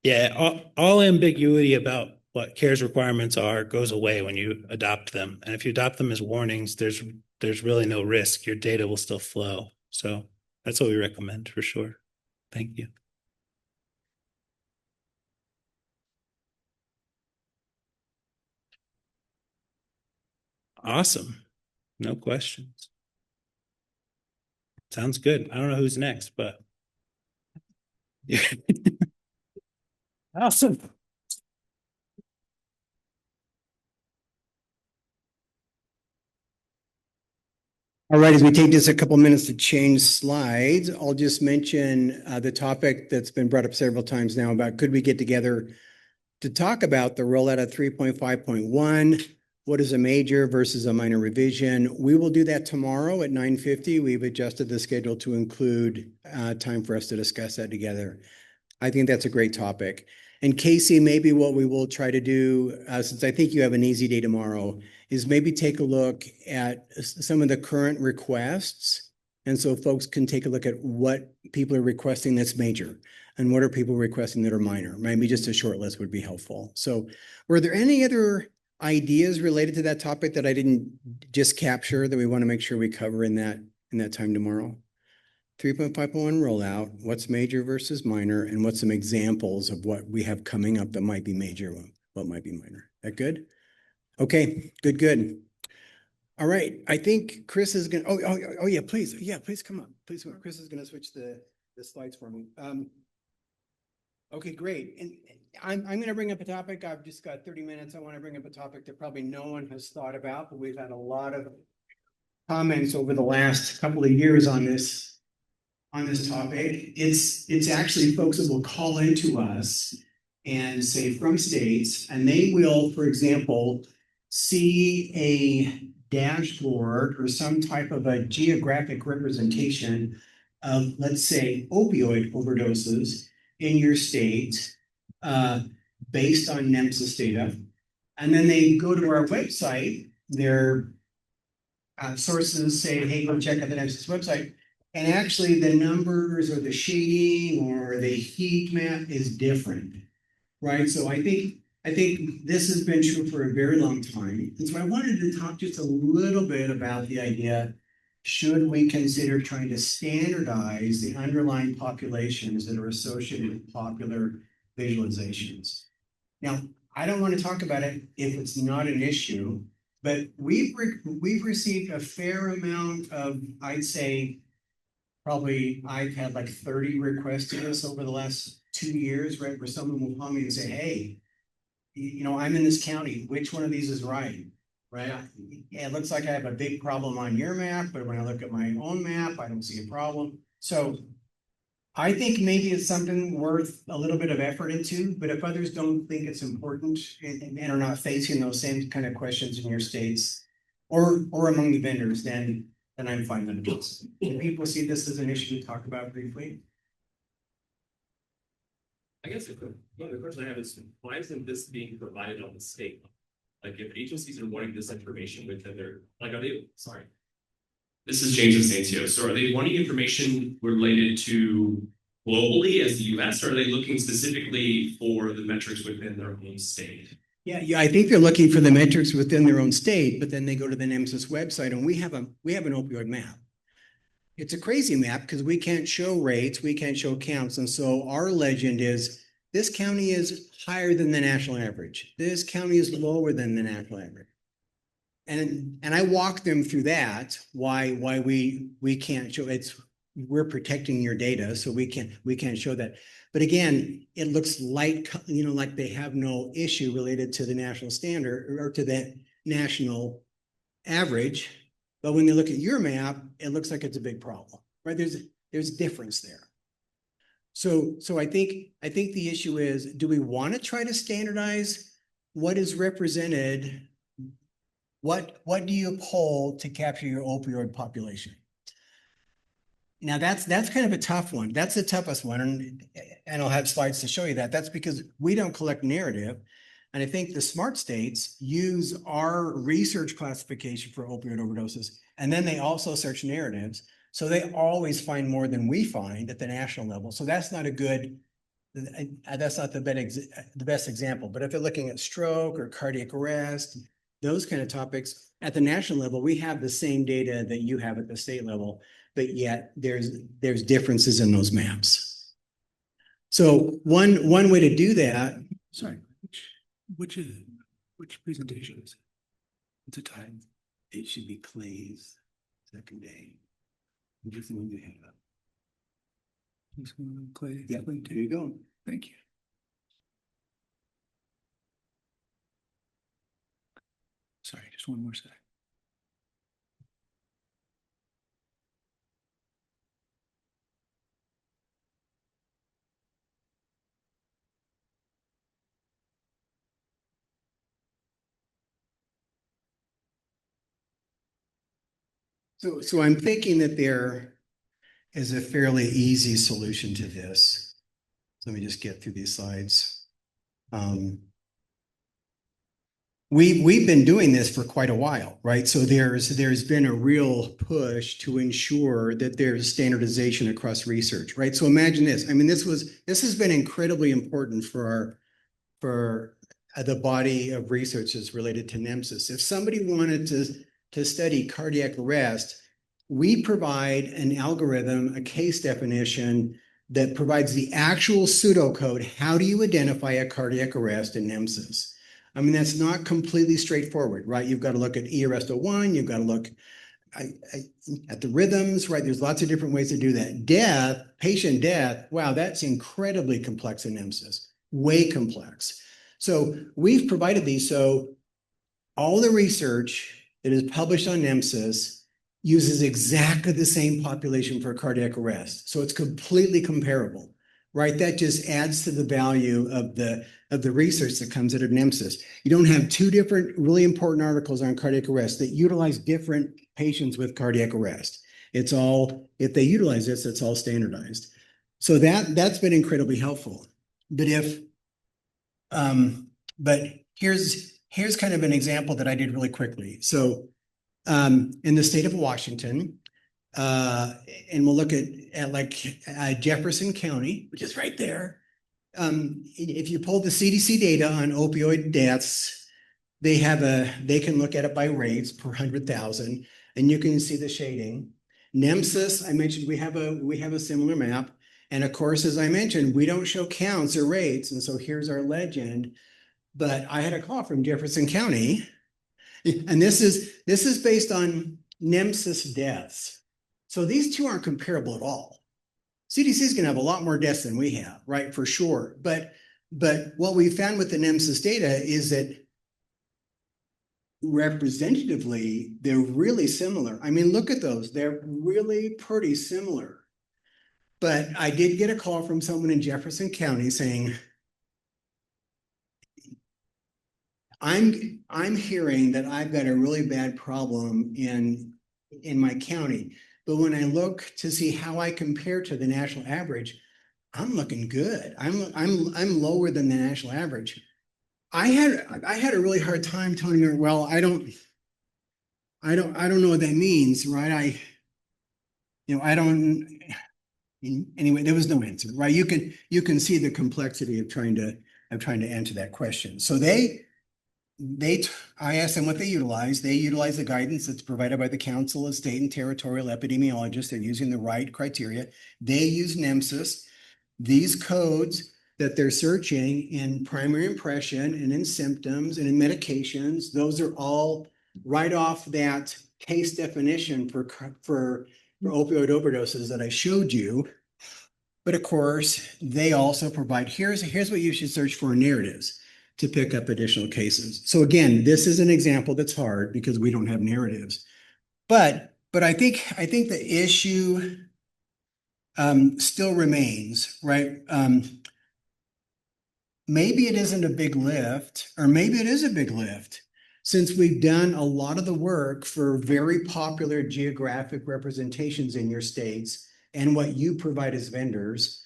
Yeah, all ambiguity about what CARES requirements are goes away when you adopt them. And if you adopt them as warnings, there's really no risk. Your data will still flow. So that's what we recommend for sure. Thank you. Awesome. No questions. Sounds good. I don't know who's next, but yeah. Awesome. All right, as we take just a couple minutes to change slides, I'll just mention the topic that's been brought up several times now about could we get together to talk about the rollout of 3.5.1. What is a major versus a minor revision? We will do that tomorrow at 9:50. We've adjusted the schedule to include time for us to discuss that together. I think that's a great topic. And Casey, maybe what we will try to do, since I think you have an easy day tomorrow, is maybe take a look at some of the current requests. And so folks can take a look at what people are requesting that's major and what are people requesting that are minor. Maybe just a short list would be helpful. So were there any other ideas related to that topic that I didn't just capture that we want to make sure we cover in that time tomorrow? 3.5.1 rollout, what's major versus minor, and what's some examples of what we have coming up that might be major, what might be minor. That good? Okay, good. All right, I think Chris is gonna, oh yeah, please come up. Please, Chris is gonna switch the slides for me. Okay, great. And I'm gonna bring up a topic. I've just got 30 minutes. I want to bring up a topic that probably no one has thought about, but we've had a lot of comments over the last couple of years on this topic. It's actually folks that will call into us and say from states, and they will, for example, see a dashboard or some type of a geographic representation of, let's say, opioid overdoses in your state based on NEMSIS data. And then they go to our website, their sources say, hey, go check out the NEMSIS website. And actually the numbers or the shading or the heat map is different, right? So I think this has been true for a very long time. And so I wanted to talk just a little bit about the idea, should we consider trying to standardize the underlying populations that are associated with popular visualizations? Now, I don't want to talk about it if it's not an issue, but we've received a fair amount of, I'd say, probably I've had like 30 requests to this over the last 2 years, right? Where someone will call me and say, hey, I'm in this county, which one of these is right? Right? Yeah, it looks like I have a big problem on your map, but when I look at my own map, I don't see a problem. So I think maybe it's something worth a little bit of effort into, but if others don't think it's important and are not facing those same kind of questions in your states or among the vendors, then I'm fine with it. Do people see this as an issue to talk about briefly? I guess the question I have is, why isn't this being provided on the state? Like, if agencies are wanting this information within their, like, this is James Asencio. So are they wanting information related to globally as the US, or are they looking specifically for the metrics within their own state? Yeah, I think they're looking for the metrics within their own state, but then they go to the NEMSIS website and we have an opioid map. It's a crazy map because we can't show rates, we can't show counts. And so our legend is this county is higher than the national average. This county is lower than the national average. And I walk them through that, why we can't show we're protecting your data, so we can't show that. But again, it looks like like they have no issue related to the national standard or to the national average. But when they look at your map, it looks like it's a big problem, right? There's difference there. So I think the issue is, do we want to try to standardize what is represented? What do you poll to capture your opioid population? Now that's kind of a tough one. That's the toughest one, and I'll have slides to show you that. That's because we don't collect narrative, and I think the smart states use our research classification for opioid overdoses, and then they also search narratives, so they always find more than we find at the national level. So that's not the best example. But if you're looking at stroke or cardiac arrest, those kind of topics at the national level, we have the same data that you have at the state level, but yet there's differences in those maps. So one way to do that. Sorry, which presentation is it? What's the time? It should be Clay's second day. Just the one you have up. Clay. Yeah, there you go. Thank you. Sorry, just one more sec. So I'm thinking that there is a fairly easy solution to this. So let me just get through these slides. We've been doing this for quite a while, right? So there's been a real push to ensure that there's standardization across research, right? So imagine this. I mean, this has been incredibly important for the body of research that's related to NEMSIS. If somebody wanted to study cardiac arrest, we provide an algorithm, a case definition that provides the actual pseudocode. How do you identify a cardiac arrest in NEMSIS? I mean, that's not completely straightforward, right? You've got to look at ERS-01, you've got to look at the rhythms, right? There's lots of different ways to do that. Death, patient death, wow, that's incredibly complex in NEMSIS, way complex. So we've provided these. So all the research that is published on NEMSIS uses exactly the same population for cardiac arrest. So it's completely comparable, right? That just adds to the value of the research that comes out of NEMSIS. You don't have two different really important articles on cardiac arrest that utilize different patients with cardiac arrest. It's all, if they utilize this, it's all standardized. So that's been incredibly helpful. But here's kind of an example that I did really quickly. So in the state of Washington, and we'll look at like Jefferson County, which is right there. If you pull the CDC data on opioid deaths, they can look at it by rates per 100,000, and you can see the shading. NEMSIS, I mentioned we have a similar map, and of course, as I mentioned, we don't show counts or rates, and so here's our legend. But I had a call from Jefferson County, and this is based on NEMSIS deaths. So these two aren't comparable at all. CDC is going to have a lot more deaths than we have, right? For sure. But what we found with the NEMSIS data is that representatively, they're really similar. I mean, look at those. They're really pretty similar. But I did get a call from someone in Jefferson County saying, I'm hearing that I've got a really bad problem in my county. But when I look to see how I compare to the national average, I'm looking good. I'm lower than the national average. I had a really hard time telling her, well, I don't know what that means, right? Anyway, there was no answer, right? You can see the complexity of trying to answer that question. So I asked them what they utilize. They utilize the guidance that's provided by the Council of State and Territorial Epidemiologists. They're using the right criteria. They use NEMSIS. These codes that they're searching in primary impression and in symptoms and in medications, those are all right off that case definition for opioid overdoses that I showed you. But of course, they also provide, here's what you should search for in narratives to pick up additional cases. So again, this is an example that's hard because we don't have narratives. But I think the issue still remains, right? Maybe it isn't a big lift, or maybe it is a big lift, since we've done a lot of the work for very popular geographic representations in your states and what you provide as vendors.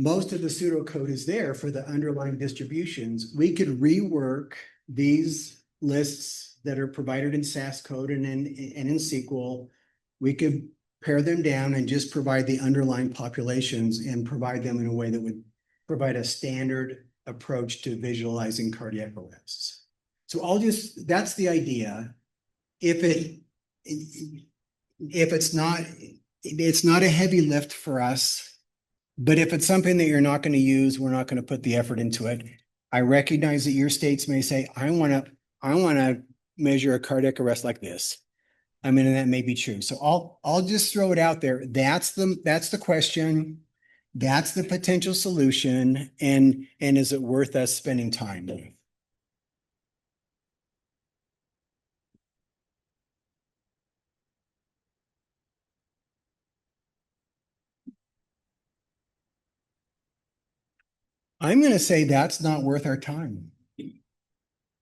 Most of the pseudocode is there for the underlying distributions. We could rework these lists that are provided in SAS code and in SQL. We could pare them down and just provide the underlying populations and provide them in a way that would provide a standard approach to visualizing cardiac arrests. So that's the idea. If it's not a heavy lift for us, but if it's something that you're not going to use, we're not going to put the effort into it. I recognize that your states may say, I want to measure a cardiac arrest like this. I mean, and that may be true. So I'll just throw it out there. That's the question. That's the potential solution. And is it worth us spending time with? I'm going to say that's not worth our time.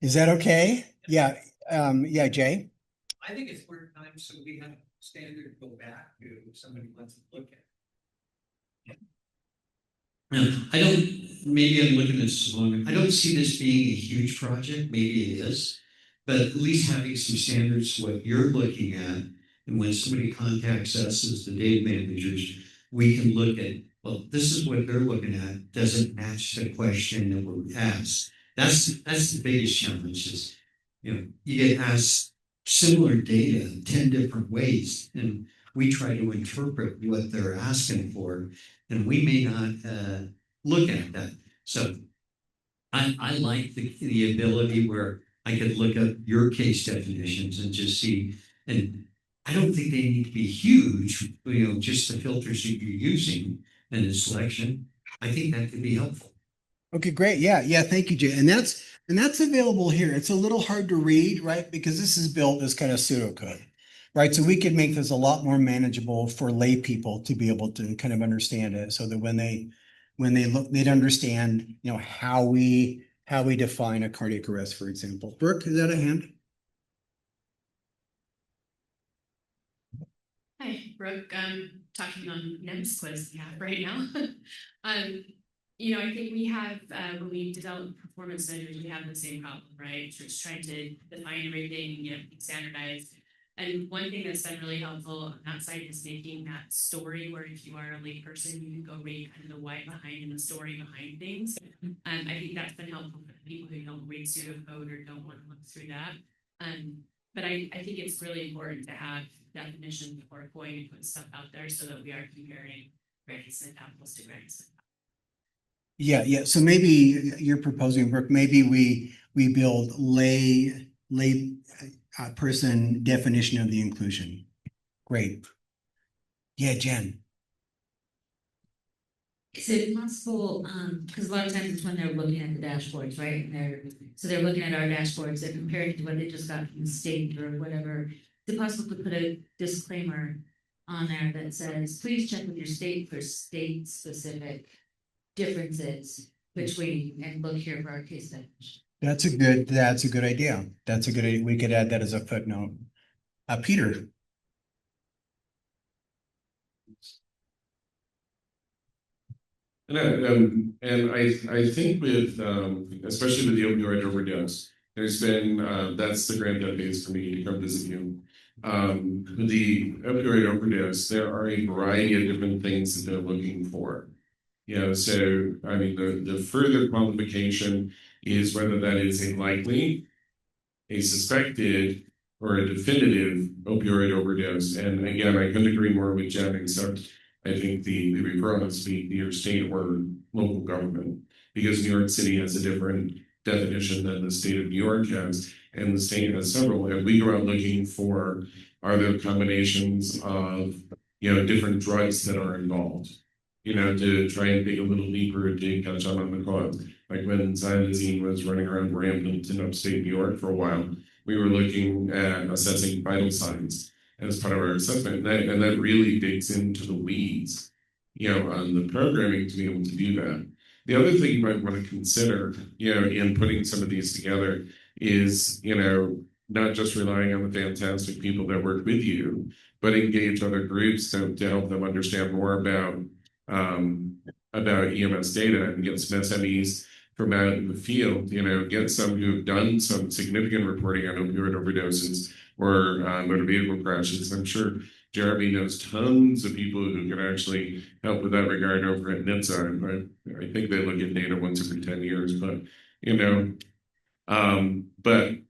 Is that okay? Yeah. Yeah, Jay? I think it's worth time, so we have standard to go back to if somebody wants to look at. I don't, maybe I'm looking at this wrong. I don't see this being a huge project. Maybe it is, but at least having some standards, what you're looking at, and when somebody contacts us as the data managers, we can look at, well, this is what they're looking at. Does it match the question that we're asked? That's the biggest challenge is, you get asked similar data 10 different ways, and we try to interpret what they're asking for, and we may not look at that. So I like the ability where I could look up your case definitions and just see, and I don't think they need to be huge, just the filters that you're using and the selection. I think that could be helpful. Okay, great. Yeah. Thank you, Jay. And that's available here. It's a little hard to read, right? Because this is built as kind of pseudocode, right? So we could make this a lot more manageable for lay people to be able to kind of understand it, so that when they look, they'd understand, how we define a cardiac arrest, for example. Brooke, is that a hand? Hi, Brooke. I'm talking on NEMS quiz right now. I think we have, when we develop performance measures, we have the same problem, right? So it's trying to define everything, standardized. And one thing that's been really helpful on that side is making that story where if you are a lay person, you can go read kind of the why behind and the story behind things. I think that's been helpful for people who don't read pseudocode or don't want to look through that. But I think it's really important to have definitions before going and put stuff out there so that we are comparing grants and apples to grants. Yeah. So maybe you're proposing, Brooke, maybe we build lay person definition of the inclusion. Great. Yeah, Jen. Is it possible, because a lot of times it's when they're looking at the dashboards, right? They're looking at our dashboards, they're comparing to what they just got from the state or whatever. Is it possible to put a disclaimer on there that says, please check with your state for state specific differences between, and look here for our case definition? That's a good idea. We could add that as a footnote. Peter. And I think with especially with the opioid overdose, there's been that's the grand database for me to come visit you. With the opioid overdose, there are a variety of different things that they're looking for. So I mean, the further qualification is whether that is a likely, a suspected, or a definitive opioid overdose. And again, I couldn't agree more with Jen, except I think the referral has to be either state or local government, because New York City has a different definition than the state of New York has, and the state has several. And we go out looking for, are there combinations of different drugs that are involved, to try and dig a little deeper to catch on the cause. Like when Standardizing was running around rampant in upstate New York for a while, we were looking at assessing vital signs as part of our assessment, and that really digs into the weeds, on the programming to be able to do that. The other thing you might want to consider, in putting some of these together is, not just relying on the fantastic people that work with you, but engage other groups to help them understand more about EMS data and get some SMEs from out in the field, get some who've done some significant reporting on opioid overdoses or motor vehicle crashes. I'm sure Jeremy knows tons of people who can actually help with that regard over at NHTSA. I think they look at data once every 10 years, but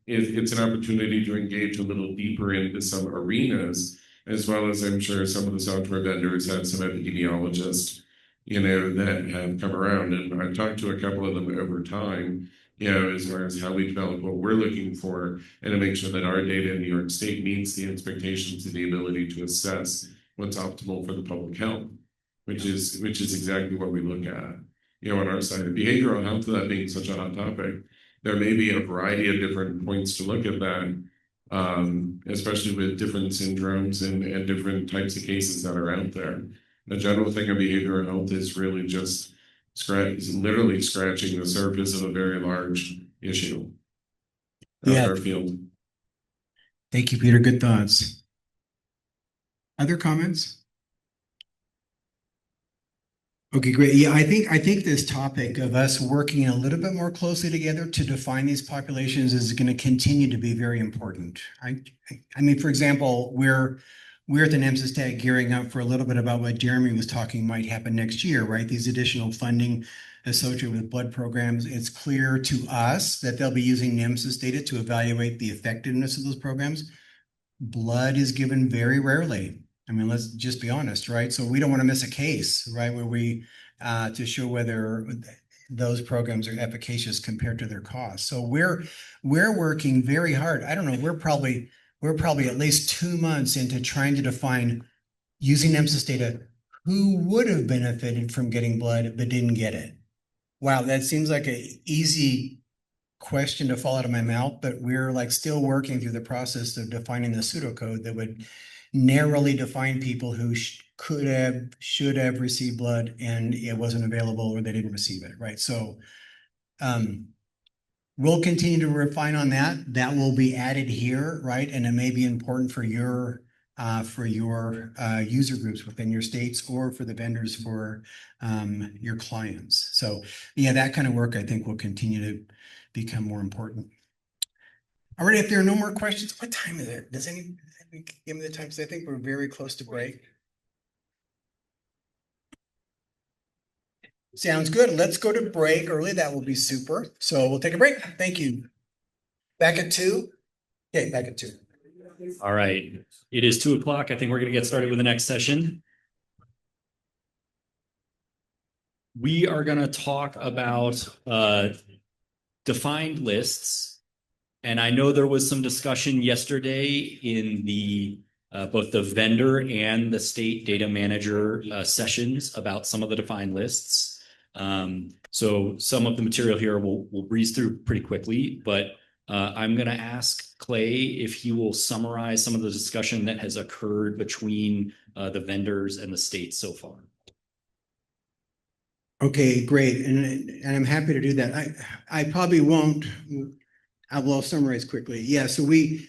it's an opportunity to engage a little deeper into some arenas, as well as I'm sure some of the software vendors have some epidemiologists, that have come around. And I've talked to a couple of them over time, as far as how we develop what we're looking for and to make sure that our data in New York State meets the expectations and the ability to assess what's optimal for the public health, which is exactly what we look at, on our side. Behavioral health, that being such a hot topic, there may be a variety of different points to look at that, especially with different syndromes and different types of cases that are out there. The general thing of behavioral health is really just literally scratching the surface of a very large issue in our field. Thank you, Peter. Good thoughts. Other comments? Okay, great. Yeah, I think this topic of us working a little bit more closely together to define these populations is going to continue to be very important. I mean, for example, we're at the NEMSIS tag gearing up for a little bit about what Jeremy was talking might happen next year, right? These additional funding associated with blood programs. It's clear to us that they'll be using NEMSIS data to evaluate the effectiveness of those programs. Blood is given very rarely. I mean, let's just be honest, right? So we don't want to miss a case, right, where we to show whether those programs are efficacious compared to their costs. So we're working very hard. I don't know, we're probably at least 2 months into trying to define using NEMSIS data who would have benefited from getting blood but didn't get it. Wow, that seems like an easy question to fall out of my mouth, but we're like still working through the process of defining the pseudocode that would narrowly define people who should have received blood and it wasn't available or they didn't receive it, right? So we'll continue to refine on that. That will be added here, right? And it may be important for your user groups within your states or for the vendors for your clients. So yeah, that kind of work I think will continue to become more important. All right, if there are no more questions, what time is it? Does anyone give me the time? Because I think we're very close to break. Sounds good. Let's go to break early. That will be super. So we'll take a break. Thank you. Back at 2? Okay, back at 2. All right. It is 2 o'clock. I think we're going to get started with the next session. We are going to talk about defined lists. And I know there was some discussion yesterday in the both the vendor and the state data manager sessions about some of the defined lists. So some of the material here we'll breeze through pretty quickly, but I'm going to ask Clay if he will summarize some of the discussion that has occurred between the vendors and the states so far. Okay, great. And I'm happy to do that. I probably won't. I will summarize quickly. Yeah, so we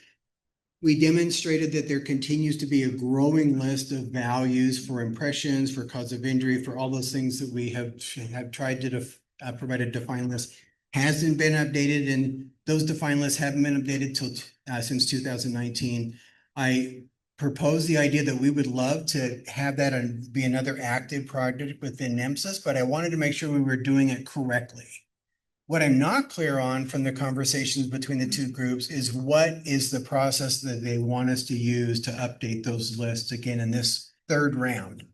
demonstrated that there continues to be a growing list of values for impressions, for cause of injury, for all those things that we have tried to provide a defined list. Hasn't been updated, and those defined lists haven't been updated since 2019. I proposed the idea that we would love to have that and be another active project within NEMSIS, but I wanted to make sure we were doing it correctly. What I'm not clear on from the conversations between the two groups is what is the process that they want us to use to update those lists again in this third round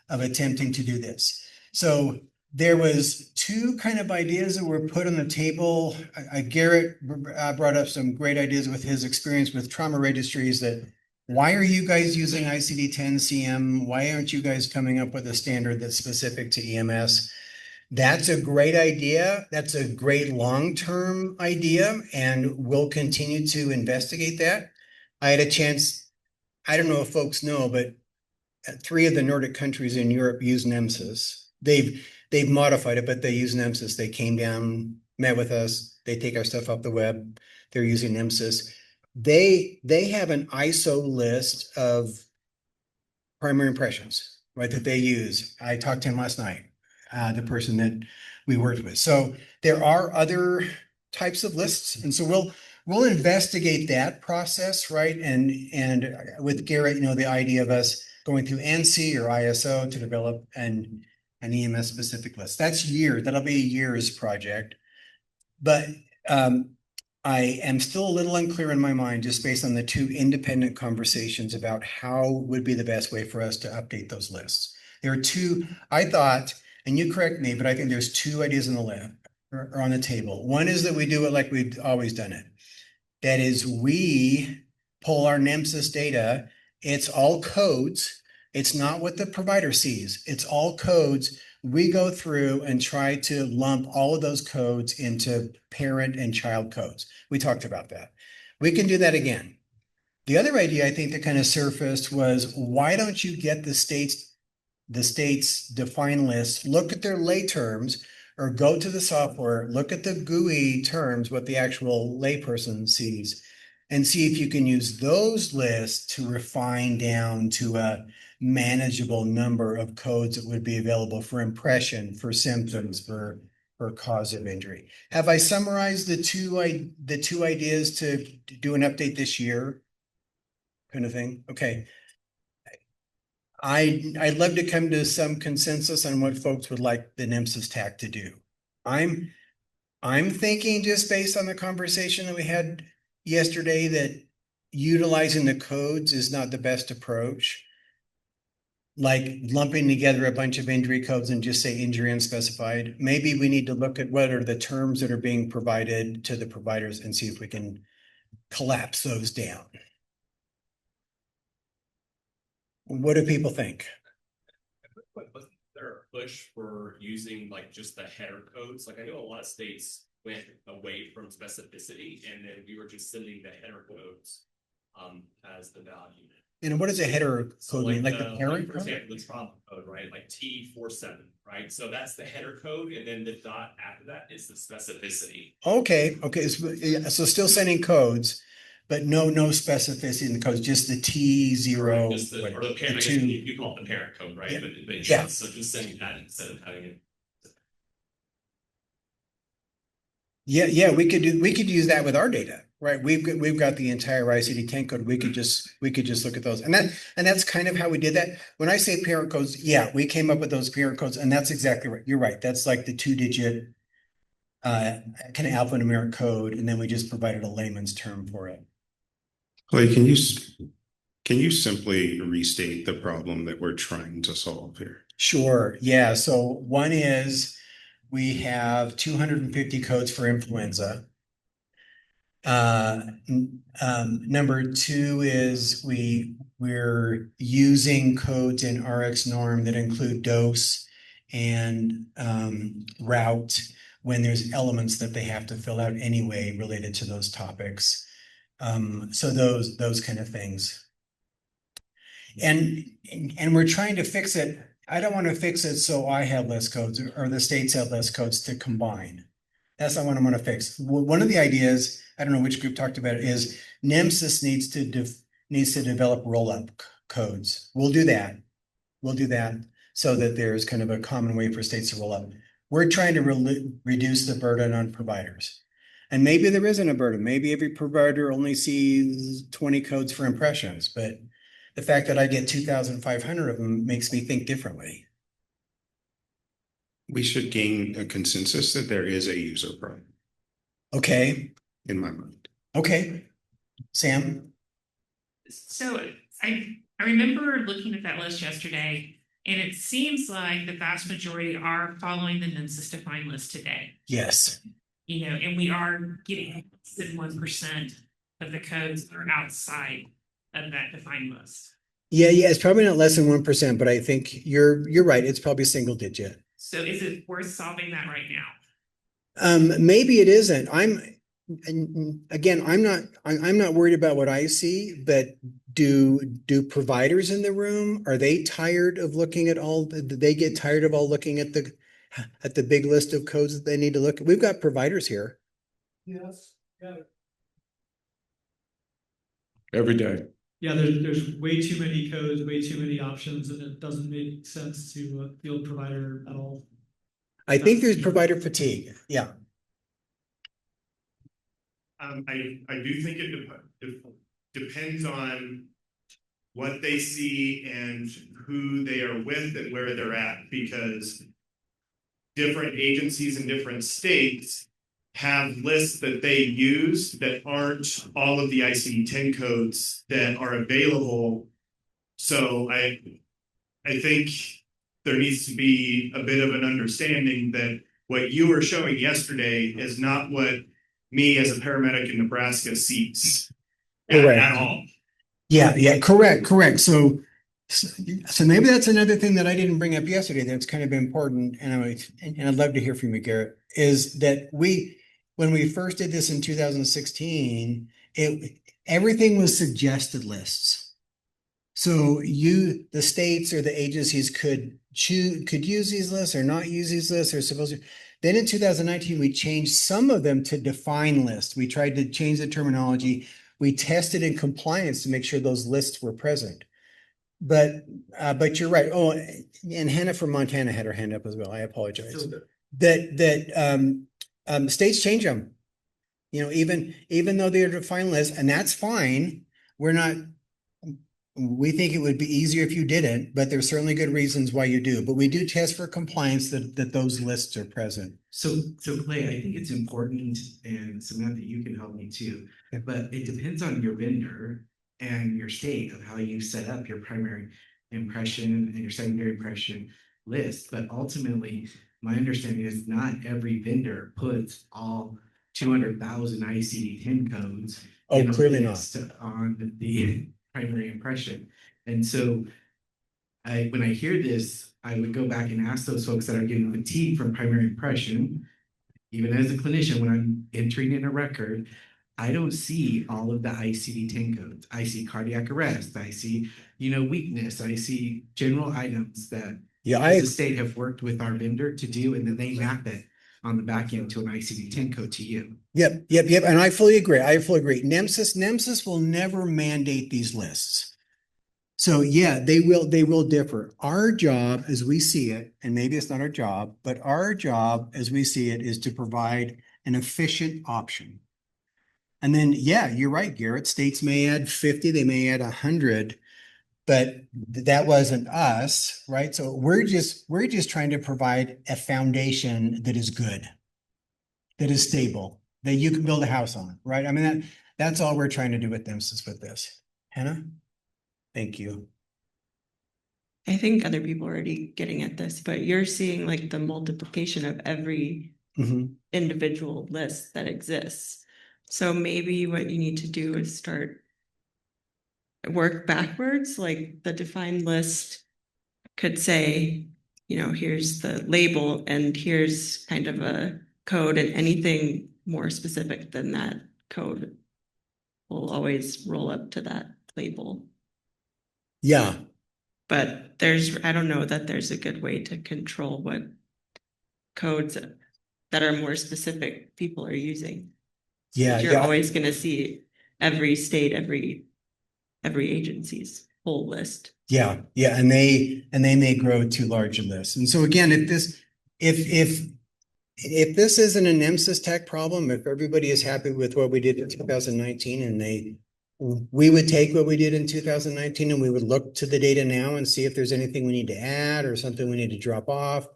of attempting to do this. So there was 2 kind of ideas that were put on the table. Garrett brought up some great ideas with his experience with trauma registries that why are you guys using ICD-10 CM? Why aren't you guys coming up with a standard that's specific to EMS? That's a great idea. That's a great long-term idea, and we'll continue to investigate that. I had a chance, I don't know if folks know, but 3 of the Nordic countries in Europe use NEMSIS. They've modified it, but they use NEMSIS. They came down, met with us. They take our stuff off the web. They're using NEMSIS. They have an ISO list of primary impressions, right, that they use. I talked to him last night, the person that we worked with. So there are other types of lists, and so we'll investigate that process, right? And with Garrett, the idea of us going through NC or ISO to develop an EMS specific list. That's years. That'll be a year's project, but I am still a little unclear in my mind, just based on the 2 independent conversations about how would be the best way for us to update those lists. There are 2, I thought, and you correct me, but I think there's 2 ideas on the list or on the table. One is that we do it like we've always done it. That is, we pull our NEMSIS data. It's all codes. It's not what the provider sees. It's all codes. We go through and try to lump all of those codes into parent and child codes. We talked about that. We can do that again. The other idea I think that kind of surfaced was, why don't you get the states define lists, look at their lay terms, or go to the software, look at the GUI terms, what the actual layperson sees, and see if you can use those lists to refine down to a manageable number of codes that would be available for impression, for symptoms, for cause of injury. Have I summarized the two ideas to do an update this year? Kind of thing? Okay. I'd love to come to some consensus on what folks would like the NEMSIS TAC to do. I'm thinking, just based on the conversation that we had yesterday, that utilizing the codes is not the best approach. Like lumping together a bunch of injury codes and just say injury unspecified. Maybe we need to look at what are the terms that are being provided to the providers and see if we can collapse those down. What do people think? Was there a push for using like just the header codes? Like I know a lot of states went away from specificity, and then we were just sending the header codes as the value. And what is a header code mean? Like the parent for code? example, the trauma code, right? Like T47, right? So that's the header code, and then the dot after that is the specificity. Okay. So still sending codes, but no specificity in the codes, just the T0. Right, just the parent, I guess you call it the parent code, right? Yeah. But Yeah. So just sending that instead of having it. Yeah, we could use that with our data, right? We've got the entire ICD 10 code. We could just look at those. And that's kind of how we did that. When I say parent codes, yeah, we came up with those parent codes, and that's exactly right. You're right. That's like the 2-digit kind of alphanumeric code, and then we just provided a layman's term for it. Clay, can you simply restate the problem that we're trying to solve here? Sure. Yeah. So one is we have 250 codes for influenza. Number two is we're using codes in RX norm that include dose and route when there's elements that they have to fill out anyway related to those topics. So those kind of things. And we're trying to fix it. I don't want to fix it so I have less codes or the states have less codes to combine. That's not what I'm going to fix. One of the ideas, I don't know which group talked about it, is NEMSIS needs to develop roll-up codes. We'll do that so that there's kind of a common way for states to roll up. We're trying to reduce the burden on providers. And maybe there isn't a burden. Maybe every provider only sees 20 codes for impressions, but the fact that I get 2,500 of them makes me think differently. We should gain a consensus that there is a user problem. Okay. In my mind. Okay. Sam? So I remember looking at that list yesterday, and it seems like the vast majority are following the NEMSIS defined list today. Yes. You know, and we are getting less than 1% of the codes that are outside of that defined list. Yeah, it's probably not less than 1%, but I think you're right. It's probably single digit. So is it worth solving that right now? Maybe it isn't. I'm not worried about what I see, but do providers in the room, are they tired of looking at all? Did they get tired of all looking at the big list of codes that they need to look at? We've got providers here. Yes. Yeah. Every day. Yeah, there's way too many codes, way too many options, and it doesn't make sense to field provider at all. I think there's provider fatigue. Yeah. I do think it depends on what they see and who they are with and where they're at, because different agencies in different states have lists that they use that aren't all of the ICD-10 codes that are available. So I think there needs to be a bit of an understanding that what you were showing yesterday is not what me as a paramedic in Nebraska sees at all. Yeah, correct. So maybe that's another thing that I didn't bring up yesterday that's kind of important, and I'd love to hear from you, Garrett, is that when we first did this in 2016, everything was suggested lists. So the states or the agencies could use these lists or not use these lists or supposed to. Then in 2019, we changed some of them to define lists. We tried to change the terminology. We tested in compliance to make sure those lists were present. But you're right. Oh, and Hannah from Montana had her hand up as well. I apologize. States change them. You know, even though they're defined lists, and that's fine. We think it would be easier if you didn't, but there's certainly good reasons why you do. But we do test for compliance that those lists are present. So Clay, I think it's important, and Samantha, you can help me too. But it depends on your vendor and your state of how you set up your primary impression and your secondary impression list. But ultimately, my understanding is not every vendor puts all 200,000 ICD-10 codes. Oh, clearly not. On the primary impression. And so when I hear this, I would go back and ask those folks that are getting fatigue from primary impression, even as a clinician, when I'm entering in a record, I don't see all of the ICD-10 codes. I see cardiac arrest. I see, weakness. I see general items that as a state have worked with our vendor to do, and then they map it on the back end to an ICD-10 code to you. Yep. And I fully agree. NEMSIS will never mandate these lists. So yeah, they will differ. Our job as we see it, and maybe it's not our job, but our job as we see it is to provide an efficient option. And then, yeah, you're right, Garrett. States may add 50, they may add 100, but that wasn't us, right? So we're just trying to provide a foundation that is good, that is stable, that you can build a house on, right? I mean, that's all we're trying to do with NEMSIS with this. Hannah? Thank you. I think other people are already getting at this, but you're seeing like the multiplication of every individual list that exists. So maybe what you need to do is work backwards. Like the defined list could say, here's the label and here's kind of a code, and anything more specific than that code will always roll up to that label. Yeah. But I don't know that there's a good way to control what codes that are more specific people are using. Yeah. You're always going to see every state, every agency's whole list. Yeah. And they may grow too large a list. And so again, if this isn't a NEMSIS tech problem, if everybody is happy with what we did in 2019 and we would take what we did in 2019 and we would look to the data now and see if there's anything we need to add or something we need to drop off.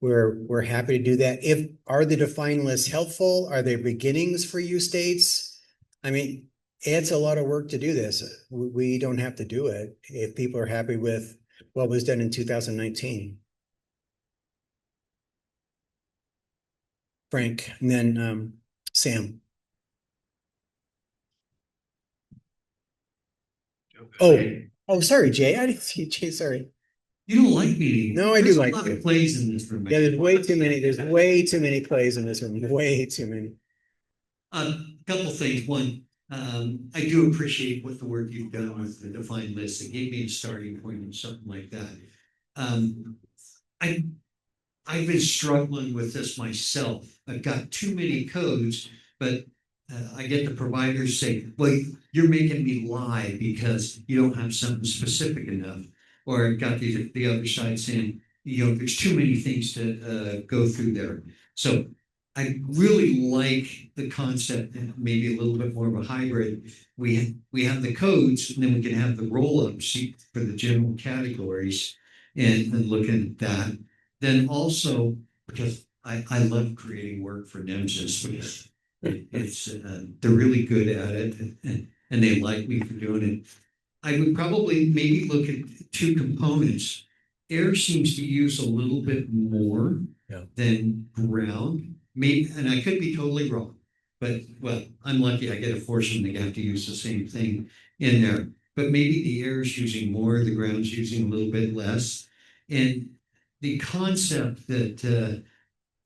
We're happy to do that. Are the defined lists helpful? Are they beginnings for you states? I mean, it's a lot of work to do this. We don't have to do it if people are happy with what was done in 2019. Frank, and then Sam. Oh, sorry, Jay. I didn't see you, Jay. Sorry. You don't like me. No, I do like you. Plays in this room. Yeah, there's way too many. There's way too many Clays in this room. Way too many. A couple things. One, I do appreciate what the work you've done with the defined list. It gave me a starting point and something like that. I've been struggling with this myself. I've got too many codes, but I get the providers say, well, you're making me lie because you don't have something specific enough. Or I've got the other side saying, there's too many things to go through there. So I really like the concept, and maybe a little bit more of a hybrid. We have the codes, and then we can have the roll-ups for the general categories and looking at that. Then also, because I love creating work for NEMSIS, because they're really good at it, and they like me for doing it. I would probably maybe look at two components. Air seems to use a little bit more than ground. Maybe, and I could be totally wrong, but I'm lucky I get a portion they have to use the same thing in there. But maybe the air is using more, the ground's using a little bit less. And the concept that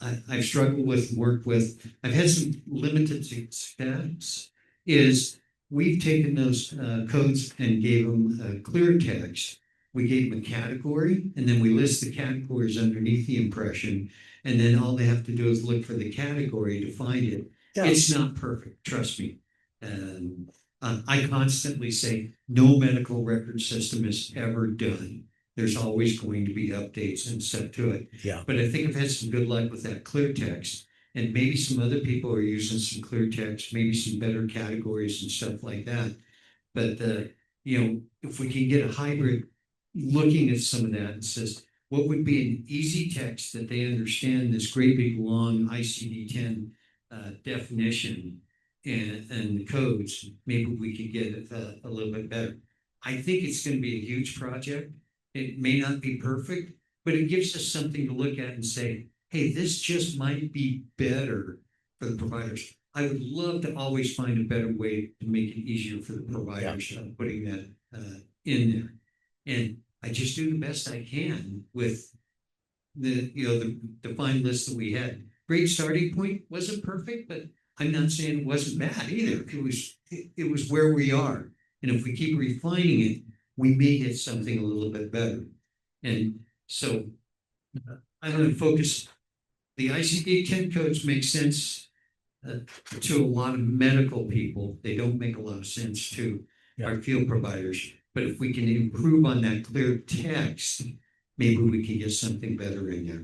I've struggled with, worked with, I've had some limited success, is we've taken those codes and gave them clear text. We gave them a category, and then we list the categories underneath the impression, and then all they have to do is look for the category to find it. Yeah. It's not perfect, trust me. I constantly say no medical record system is ever done. There's always going to be updates and stuff to it. Yeah. But I think I've had some good luck with that clear text. And maybe some other people are using some clear text, maybe some better categories and stuff like that. But if we can get a hybrid looking at some of that and says, what would be an easy text that they understand this great big long ICD-10 definition and the codes, maybe we could get it a little bit better. I think it's going to be a huge project. It may not be perfect, but it gives us something to look at and say, hey, this just might be better for the providers. I would love to always find a better way to make it easier for the providers putting that in there. And I just do the best I can with the defined list that we had. Great starting point, wasn't perfect, but I'm not saying it wasn't bad either. It was where we are. And if we keep refining it, we may get something a little bit better. And so I'm going to focus. The ICD-10 codes make sense to a lot of medical people. They don't make a lot of sense to our field providers. But if we can improve on that clear text, maybe we can get something better in there.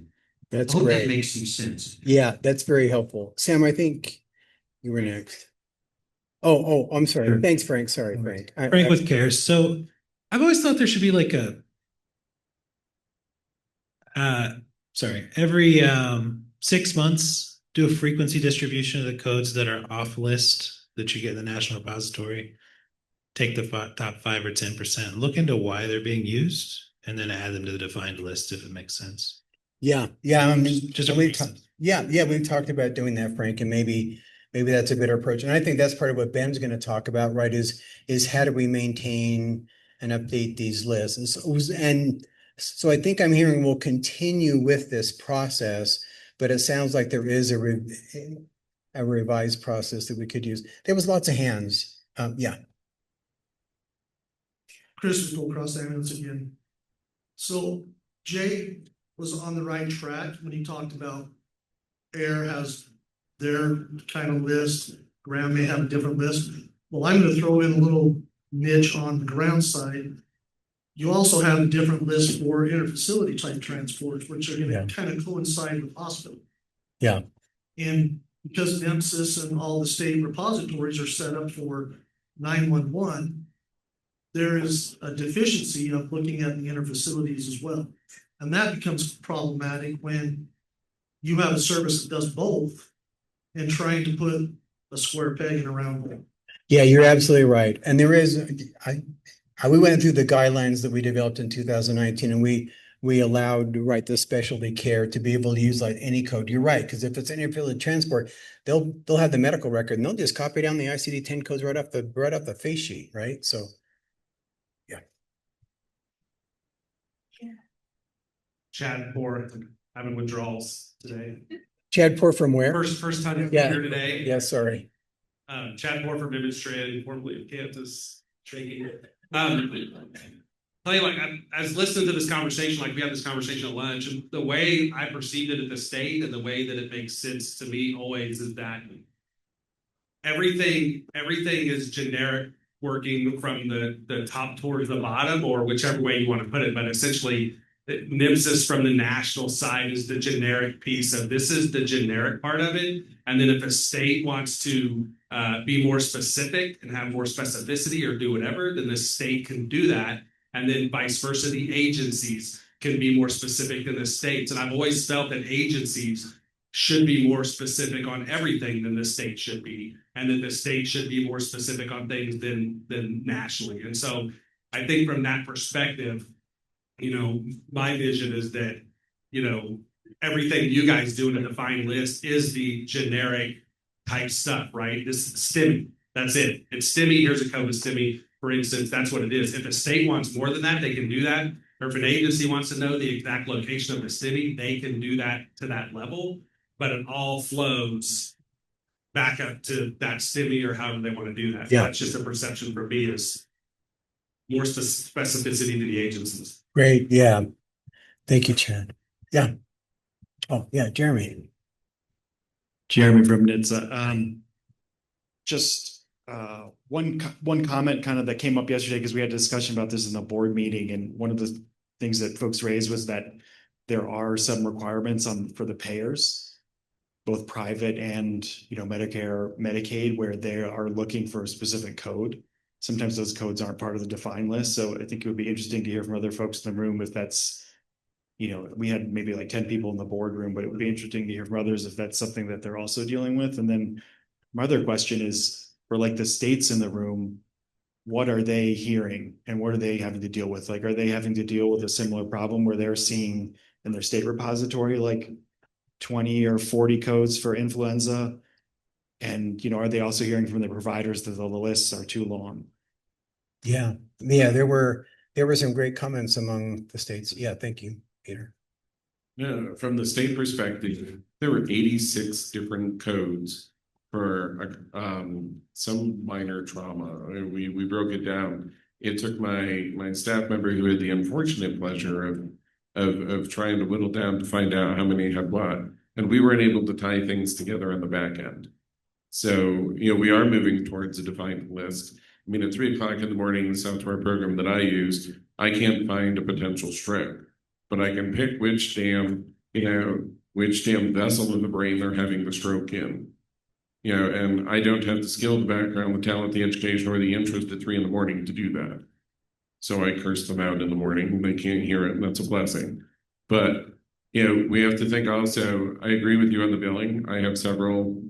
That's I hope great. that makes some sense. Yeah, that's very helpful. Sam, I think you were next. Oh, I'm sorry. Sure. Thanks, Frank. Sorry, Frank. Frank with CARES. So I've always thought there should be like every 6 months, do a frequency distribution of the codes that are off list that you get in the National Repository. Take the top 5 or 10%, look into why they're being used, and then add them to the defined list if it makes sense. Yeah. We've talked about doing that, Frank, and maybe that's a better approach. And I think that's part of what Ben's going to talk about, right? Is how do we maintain and update these lists? And so I think I'm hearing we'll continue with this process, but it sounds like there is a revised process that we could use. There was lots of hands. Chris with Gold Cross Ambulance again. So Jay was on the right track when he talked about Air has their kind of list, Ground may have a different list. Well, I'm going to throw in a little niche on the ground side. You also have a different list for interfacility type transports, which are going to kind of coincide with hospital. Yeah. And because NEMSIS and all the state repositories are set up for 911, there is a deficiency of looking at the interfacilities as well. And that becomes problematic when you have a service that does both and trying to put a square peg in a round hole. Yeah, you're absolutely right. And there is, we went through the guidelines that we developed in 2019, and we allowed, the specialty care to be able to use like any code. You're right, because if it's interfacility transport, they'll have the medical record and they'll just copy down the ICD-10 codes right off the face sheet, right? So. Chad Poor, having withdrawals today. Chad Poor from where? First time here today. Yeah, sorry. Chad Poor from Demonstrated, formerly of Kansas, shaking. Tell you, like, I was listening to this conversation, like we had this conversation at lunch, and the way I perceived it at the state and the way that it makes sense to me always is that everything is generic, working from the top towards the bottom, or whichever way you want to put it, but essentially NEMSIS from the national side is the generic piece of this is the generic part of it. And then if a state wants to be more specific and have more specificity or do whatever, then the state can do that. And then vice versa, the agencies can be more specific than the states. And I've always felt that agencies should be more specific on everything than the state should be. And that the state should be more specific on things than nationally. And so I think from that perspective, my vision is that, everything you guys do in a defined list is the generic type stuff, right? This is STEMI. That's it. It's STEMI. Here's a code of STEMI. For instance, that's what it is. If a state wants more than that, they can do that. Or if an agency wants to know the exact location of the STEMI, they can do that to that level. But it all flows back up to that STEMI or however they want to do that. Yeah. That's just a perception for me is more specificity to the agencies. Great. Yeah. Thank you, Chad. Yeah. Oh, yeah. Jeremy. Jeremy from NHTSA. Just one comment kind of that came up yesterday, because we had a discussion about this in the board meeting, and one of the things that folks raised was that there are some requirements for the payers, both private and, Medicare, Medicaid, where they are looking for a specific code. Sometimes those codes aren't part of the defined list. So I think it would be interesting to hear from other folks in the room if that's, we had maybe like 10 people in the boardroom, but it would be interesting to hear from others if that's something that they're also dealing with. And then my other question is, for like the states in the room, what are they hearing and what are they having to deal with? Like, are they having to deal with a similar problem where they're seeing in their state repository like 20 or 40 codes for influenza? And, are they also hearing from the providers that the lists are too long? Yeah, there were some great comments among the states. Yeah, thank you, Peter. Yeah, from the state perspective, there were 86 different codes for some minor trauma. We broke it down. It took my staff member, who had the unfortunate pleasure of trying to whittle down to find out how many had what, and we weren't able to tie things together on the back end. So, we are moving towards a defined list. I mean, at 3:00 in the morning, the software program that I use, I can't find a potential stroke, but I can pick which damn vessel in the brain they're having the stroke in. And I don't have the skill, the background, the talent, the education, or the interest at 3 a.m. to do that. So I curse them out in the morning and they can't hear it, and that's a blessing. But, we have to think also, I agree with you on the billing. I have several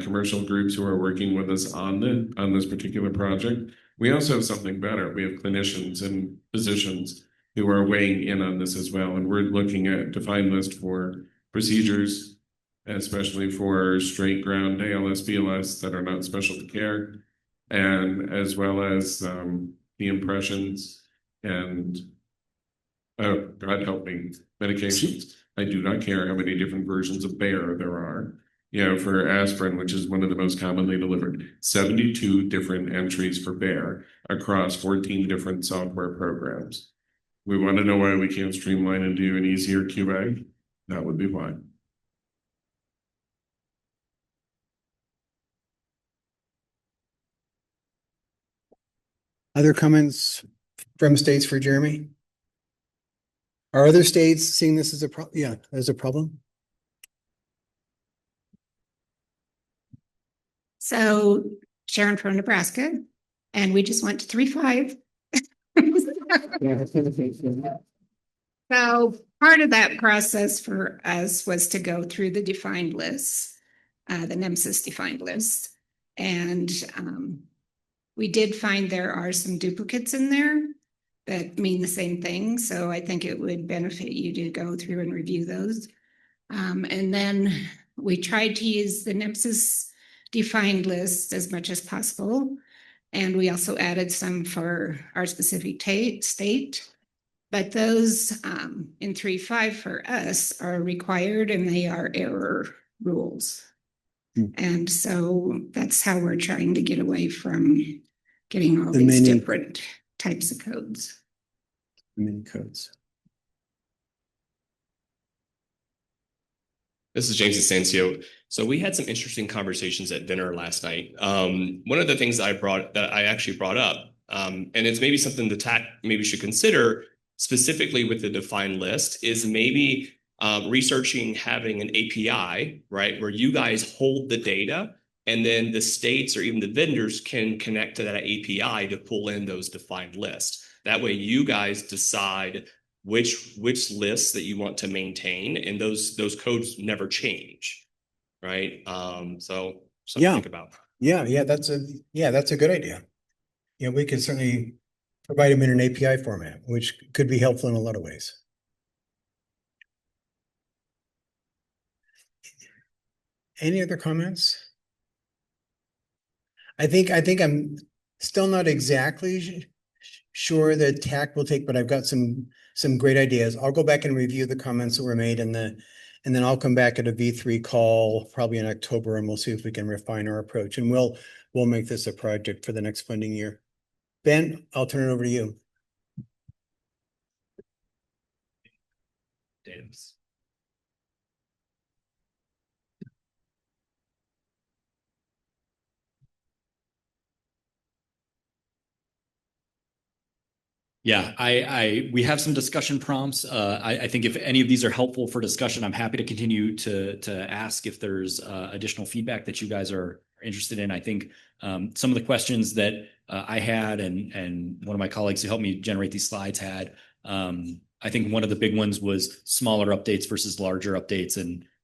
commercial groups who are working with us on this particular project. We also have something better. We have clinicians and physicians who are weighing in on this as well. And we're looking at defined list for procedures, especially for straight ground ALS, BLS that are not specialty care, and as well as the impressions and, oh, God help me, medications. I do not care how many different versions of Bayer there are. For aspirin, which is one of the most commonly delivered, 72 different entries for Bayer across 14 different software programs. We want to know why we can't streamline and do an easier QA. That would be why. Other comments from states for Jeremy? Are other states seeing this as a problem? Yeah, as a problem? So Sharon from Nebraska, and we just went to 3.5. So part of that process for us was to go through the defined lists, the NEMSIS defined list. And we did find there are some duplicates in there that mean the same thing. So I think it would benefit you to go through and review those. And then we tried to use the NEMSIS defined list as much as possible. And we also added some for our specific state. But those in 3.5 for us are required, and they are error rules. And so that's how we're trying to get away from getting all these different types of codes. Many codes. This is James Asensio. So we had some interesting conversations at dinner last night. One of the things I actually brought up, and it's maybe something the TAC maybe should consider specifically with the defined list, is maybe researching having an API, right, where you guys hold the data and then the states or even the vendors can connect to that API to pull in those defined lists. That way you guys decide which lists that you want to maintain, and those codes never change, right? So something to think about. Yeah, that's a good idea. Yeah, we could certainly provide them in an API format, which could be helpful in a lot of ways. Any other comments? I think I'm still not exactly sure the TAC will take, but I've got some great ideas. I'll go back and review the comments that were made, and then I'll come back at a V3 call probably in October, and we'll see if we can refine our approach, and we'll make this a project for the next funding year. Ben, I'll turn it over to you. Davis. Yeah, we have some discussion prompts. I think if any of these are helpful for discussion, I'm happy to continue to ask if there's additional feedback that you guys are interested in. I think some of the questions that I had and one of my colleagues who helped me generate these slides had, I think one of the big ones was smaller updates versus larger updates.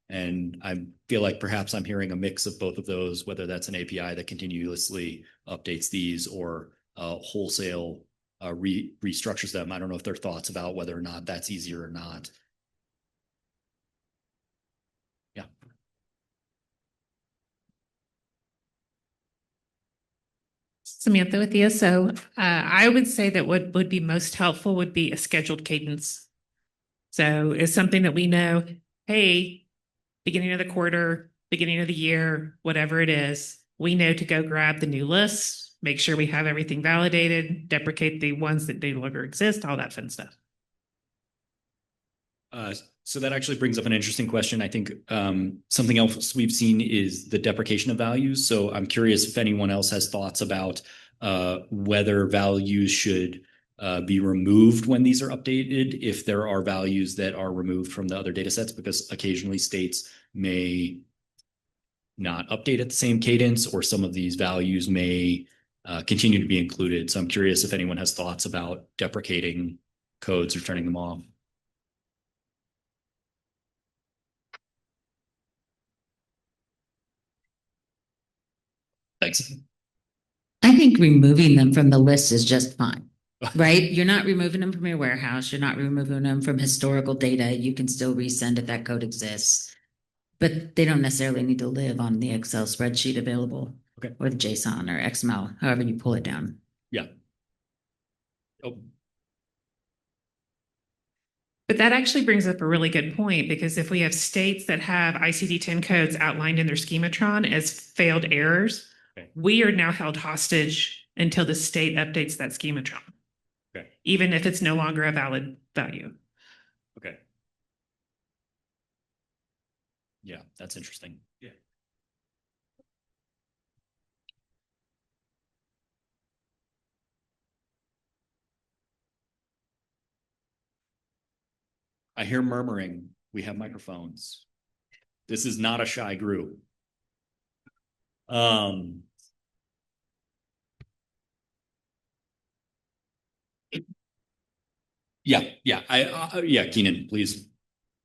And I feel like perhaps I'm hearing a mix of both of those, whether that's an API that continuously updates these or wholesale restructures them. I don't know if there are thoughts about whether or not that's easier or not. Yeah. Samantha with you. So I would say that what would be most helpful would be a scheduled cadence. So it's something that we know, hey, beginning of the quarter, beginning of the year, whatever it is, we know to go grab the new lists, make sure we have everything validated, deprecate the ones that no longer exist, all that fun stuff. So that actually brings up an interesting question. I think something else we've seen is the deprecation of values. So I'm curious if anyone else has thoughts about whether values should be removed when these are updated, if there are values that are removed from the other data sets, because occasionally states may not update at the same cadence, or some of these values may continue to be included. So I'm curious if anyone has thoughts about deprecating codes or turning them off. Thanks. I think removing them from the list is just fine, right? You're not removing them from your warehouse. You're not removing them from historical data. You can still resend if that code exists, but they don't necessarily need to live on the Excel spreadsheet available, okay, or the JSON or XML, however you pull it down. Yeah. Oh. But that actually brings up a really good point, because if we have states that have ICD-10 codes outlined in their schematron as failed errors, okay, we are now held hostage until the state updates that schematron, okay, even if it's no longer a valid value. Okay. Yeah, that's interesting. Yeah. I hear murmuring. We have microphones. This is not a shy group. Yeah, Keenan, please.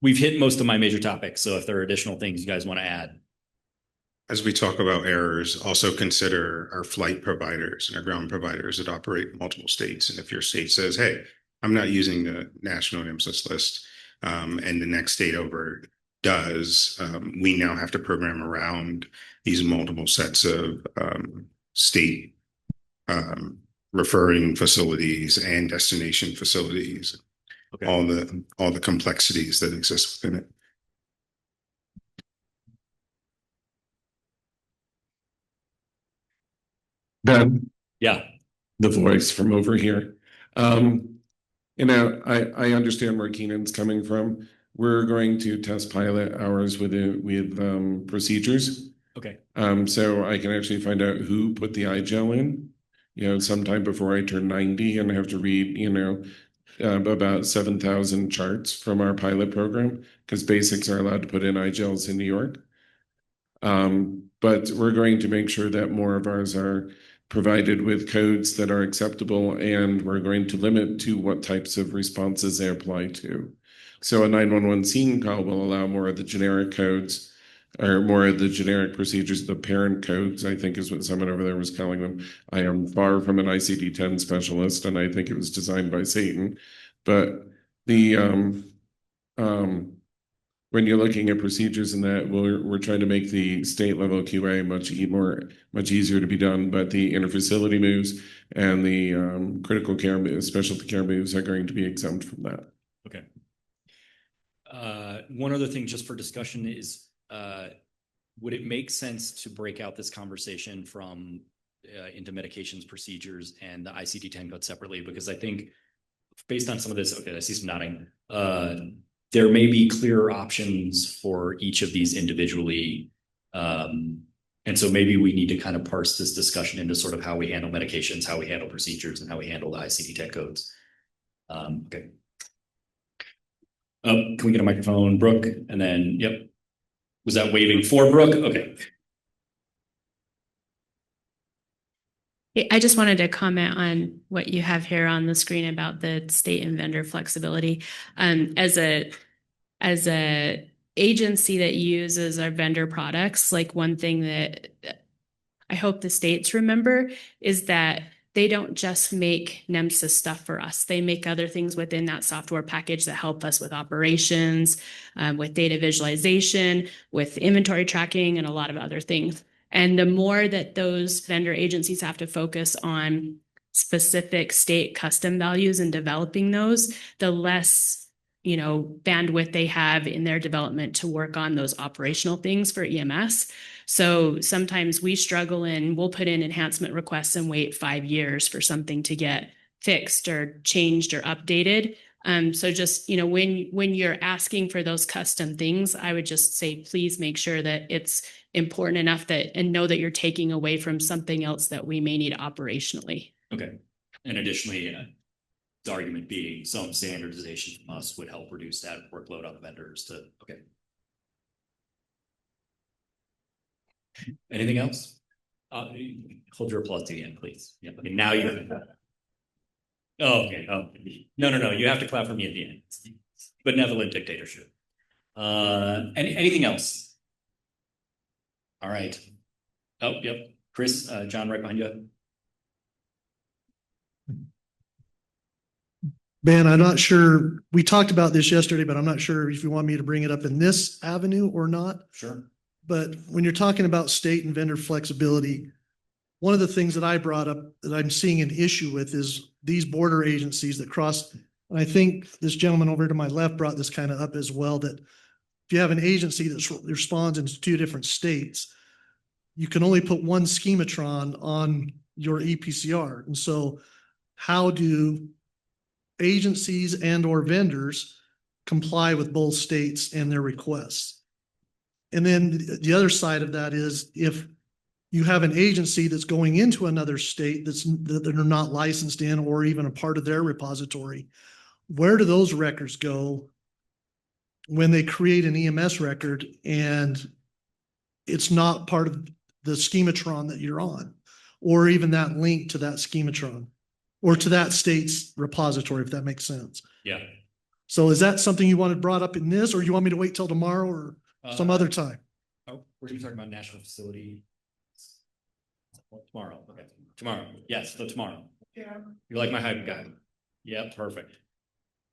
We've hit most of my major topics, so if there are additional things you guys want to add. As we talk about errors, also consider our flight providers and our ground providers that operate in multiple states. And if your state says, hey, I'm not using the national NEMSIS list, and the next state over does, we now have to program around these multiple sets of state referring facilities and destination facilities, okay, all the complexities that exist within it. Ben, yeah, the voice from over here. I understand where Keenan's coming from. We're going to test pilot ours with procedures. Okay. So I can actually find out who put the iGel in, sometime before I turn 90 and have to read, about 7,000 charts from our pilot program, because basics are allowed to put in iGels in New York. But we're going to make sure that more of ours are provided with codes that are acceptable, and we're going to limit to what types of responses they apply to. So a 911 scene call will allow more of the generic codes, or more of the generic procedures, the parent codes, I think is what someone over there was calling them. I am far from an ICD-10 specialist, and I think it was designed by Satan. But when you're looking at procedures and that, we're trying to make the state level QA much easier to be done, but the interfacility moves and the critical care moves, specialty care moves are going to be exempt from that. Okay. One other thing just for discussion is, would it make sense to break out this conversation from into medications, procedures, and the ICD-10 code separately? Because I think based on some of this, okay, I see some nodding. There may be clearer options for each of these individually. And so maybe we need to kind of parse this discussion into sort of how we handle medications, how we handle procedures, and how we handle the ICD-10 codes. Okay. Oh, can we get a microphone, Brooke? And then, yep. Was that waving for Brooke? Okay. I just wanted to comment on what you have here on the screen about the state and vendor flexibility. As a agency that uses our vendor products, like one thing that I hope the states remember is that they don't just make NEMSIS stuff for us. They make other things within that software package that help us with operations, with data visualization, with inventory tracking, and a lot of other things. And the more that those vendor agencies have to focus on specific state custom values and developing those, the less bandwidth they have in their development to work on those operational things for EMS. So sometimes we struggle and we'll put in enhancement requests and wait 5 years for something to get fixed or changed or updated. So just, when you're asking for those custom things, I would just say, please make sure that it's important enough and know that you're taking away from something else that we may need operationally. Okay. And additionally, the argument being some standardization from us would help reduce that workload on the vendors okay. Anything else? Hold your applause to the end, please. Yeah. I mean, now you. Oh, okay. Oh, no. You have to clap for me at the end. Benevolent dictatorship. Anything else? All right. Oh, yep. Chris, John, right behind you. Ben, I'm not sure, we talked about this yesterday, but I'm not sure if you want me to bring it up in this avenue or not. Sure. But when you're talking about state and vendor flexibility, one of the things that I brought up that I'm seeing an issue with is these border agencies that cross. And I think this gentleman over to my left brought this kind of up as well, that if you have an agency that responds in 2 different states, you can only put one schematron on your EPCR. And so how do agencies and or vendors comply with both states and their requests? And then the other side of that is if you have an agency that's going into another state that they're not licensed in or even a part of their repository, where do those records go when they create an EMS record and it's not part of the schematron that you're on, or even that link to that schematron or to that state's repository, if that makes sense? Yeah. So is that something you wanted brought up in this, or you want me to wait till tomorrow or some other time? Oh, we're going to be talking about national facility tomorrow. Okay. Tomorrow. Yes. So tomorrow. Yeah. You like my hype guy? Yeah. Perfect.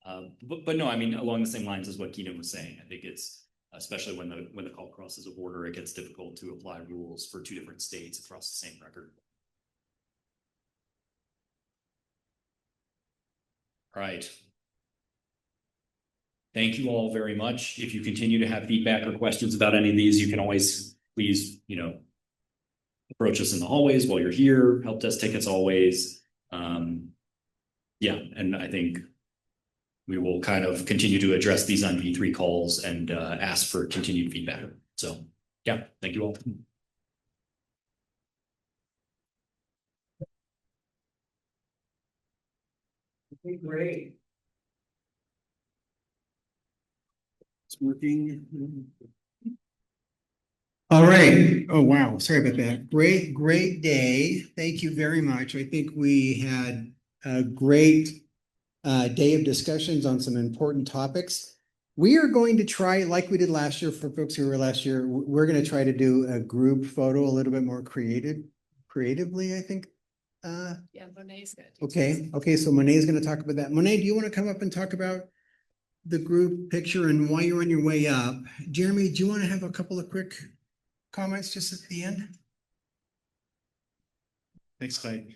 But no, I mean, along the same lines as what Keynote was saying, I think it's, especially when the call crosses a border, it gets difficult to apply rules for 2 different states across the same record. All right. Thank you all very much. If you continue to have feedback or questions about any of these, you can always please, approach us in the hallways while you're here. Help desk tickets always. Yeah, and I think we will kind of continue to address these on V3 calls and ask for continued feedback. So yeah, thank you all. Okay, great. It's working. All right. Oh, wow. Sorry about that. Great day. Thank you very much. I think we had a great day of discussions on some important topics. We are going to try, like we did last year, for folks who were last year, we're going to try to do a group photo a little bit more creatively, I think. Yeah, Monet's good. Okay. So Monet's going to talk about that. Monet, do you want to come up and talk about the group picture? And while you're on your way up, Jeremy, do you want to have a couple of quick comments just at the end? Thanks, Clay.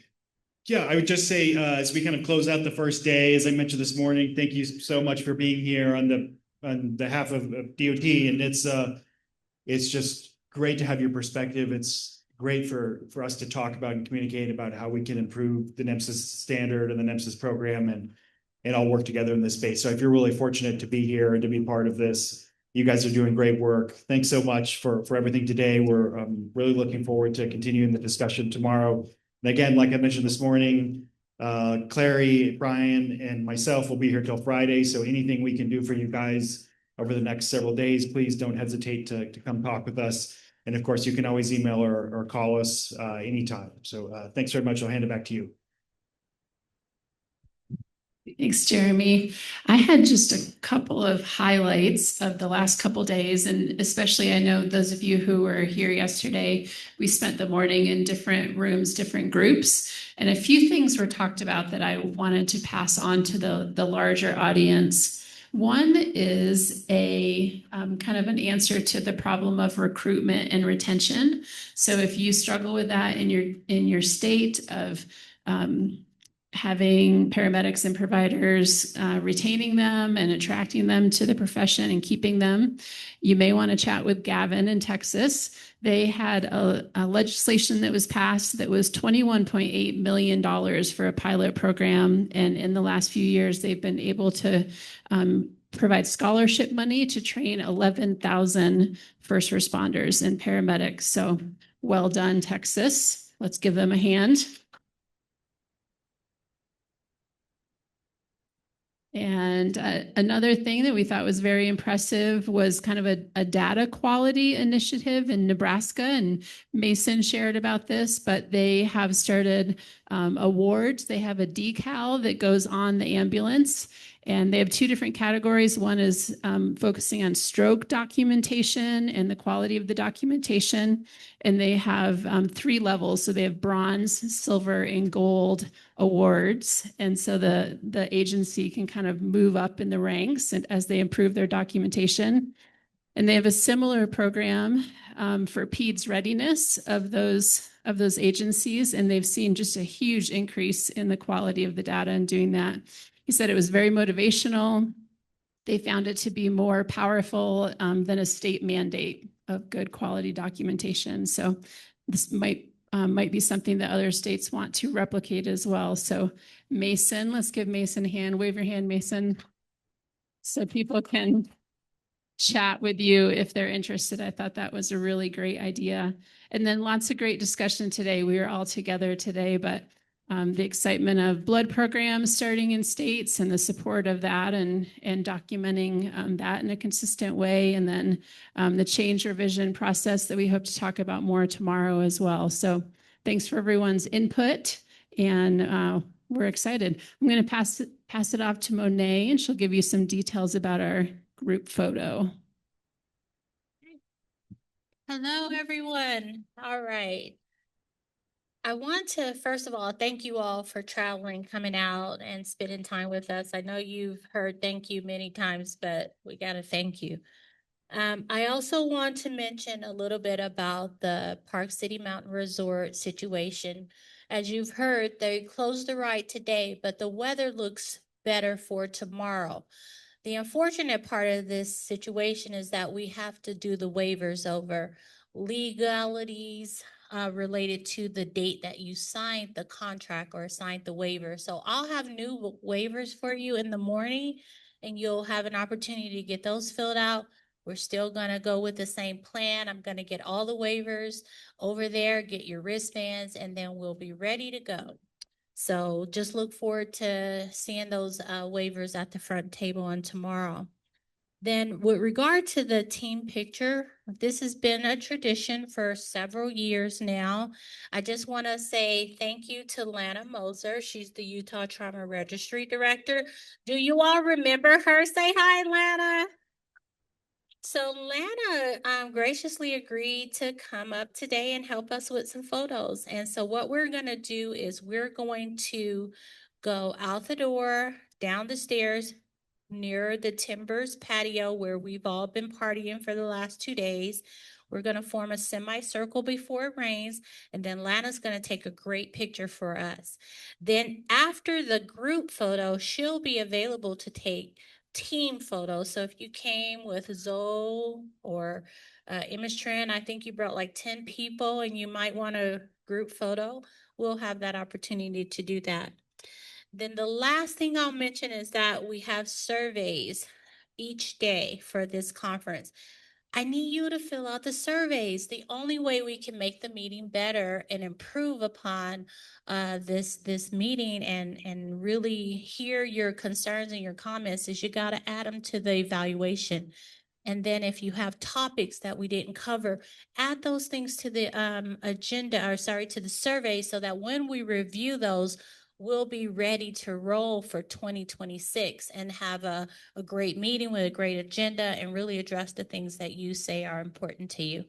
Yeah, I would just say, as we kind of close out the first day, as I mentioned this morning, thank you so much for being here on behalf of DOT. And it's just great to have your perspective. It's great for us to talk about and communicate about how we can improve the NEMSIS standard and the NEMSIS program and all work together in this space. So I feel really fortunate to be here and to be part of this. You guys are doing great work. Thanks so much for everything today. We're really looking forward to continuing the discussion tomorrow. And again, like I mentioned this morning, Clary, Brian, and myself will be here till Friday. So anything we can do for you guys over the next several days, please don't hesitate to come talk with us. And of course, you can always email or call us anytime. So thanks very much. I'll hand it back to you. Thanks, Jeremy. I had just a couple of highlights of the last couple of days, and especially I know those of you who were here yesterday, we spent the morning in different rooms, different groups, and a few things were talked about that I wanted to pass on to the larger audience. One is a kind of an answer to the problem of recruitment and retention. So if you struggle with that in your state of having paramedics and providers, retaining them and attracting them to the profession and keeping them, you may want to chat with Gavin in Texas. They had a legislation that was passed that was $21.8 million for a pilot program. And in the last few years, they've been able to provide scholarship money to train 11,000 first responders and paramedics. So well done, Texas. Let's give them a hand. And another thing that we thought was very impressive was kind of a data quality initiative in Nebraska. And Mason shared about this, but they have started awards. They have a decal that goes on the ambulance. And they have two different categories. One is focusing on stroke documentation and the quality of the documentation. And they have 3 levels. So they have bronze, silver, and gold awards. And so the agency can kind of move up in the ranks as they improve their documentation. And they have a similar program for PEDS readiness of those agencies. And they've seen just a huge increase in the quality of the data in doing that. He said it was very motivational. They found it to be more powerful than a state mandate of good quality documentation. So this might be something that other states want to replicate as well. So Mason, let's give Mason a hand. Wave your hand, Mason, so people can chat with you if they're interested. I thought that was a really great idea. And then lots of great discussion today. We were all together today, but the excitement of blood programs starting in states and the support of that and documenting that in a consistent way. And then the change revision process that we hope to talk about more tomorrow as well. So thanks for everyone's input, and we're excited. I'm going to pass it off to Monet, and she'll give you some details about our group photo. Hello, everyone. All right. I want to, first of all, thank you all for traveling, coming out and spending time with us. I know you've heard thank you many times, but we got to thank you. I also want to mention a little bit about the Park City Mountain Resort situation. As you've heard, they closed the ride today, but the weather looks better for tomorrow. The unfortunate part of this situation is that we have to do the waivers over legalities related to the date that you signed the contract or signed the waiver. So I'll have new waivers for you in the morning, and you'll have an opportunity to get those filled out. We're still going to go with the same plan. I'm going to get all the waivers over there, get your wristbands, and then we'll be ready to go. So just look forward to seeing those waivers at the front table on tomorrow. Then with regard to the team picture, this has been a tradition for several years now. I just want to say thank you to Lana Moser. She's the Utah Trauma Registry Director. Do you all remember her? Say hi, Lana. So Lana graciously agreed to come up today and help us with some photos. And so what we're going to do is we're going to go out the door, down the stairs, near the Timbers patio where we've all been partying for the last 2 days. We're going to form a semicircle before it rains, and then Lana's going to take a great picture for us. Then after the group photo, she'll be available to take team photos. So if you came with Zoe or Image I think you brought like 10 people and you might want a group photo, we'll have that opportunity to do that. Then the last thing I'll mention is that we have surveys each day for this conference. I need you to fill out the surveys. The only way we can make the meeting better and improve upon this meeting and really hear your concerns and your comments is you got to add them to the evaluation. And then if you have topics that we didn't cover, add those things to the agenda, or sorry, to the survey, so that when we review those, we'll be ready to roll for 2026 and have a great meeting with a great agenda and really address the things that you say are important to you.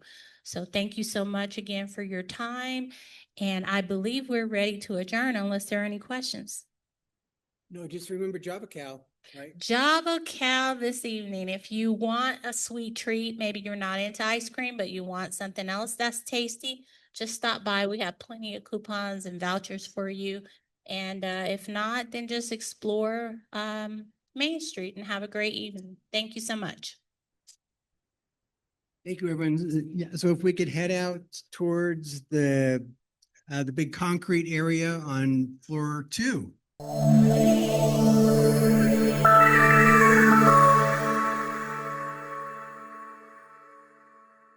So thank you so much again for your time. And I believe we're ready to adjourn unless there are any questions. No, just remember Java Cal, right? Java Cal this evening. If you want a sweet treat, maybe you're not into ice cream, but you want something else that's tasty, just stop by. We have plenty of coupons and vouchers for you. And if not, then just explore Main Street and have a great evening. Thank you so much. Thank you, everyone. Yeah, so if we could head out towards the big concrete area on floor 2.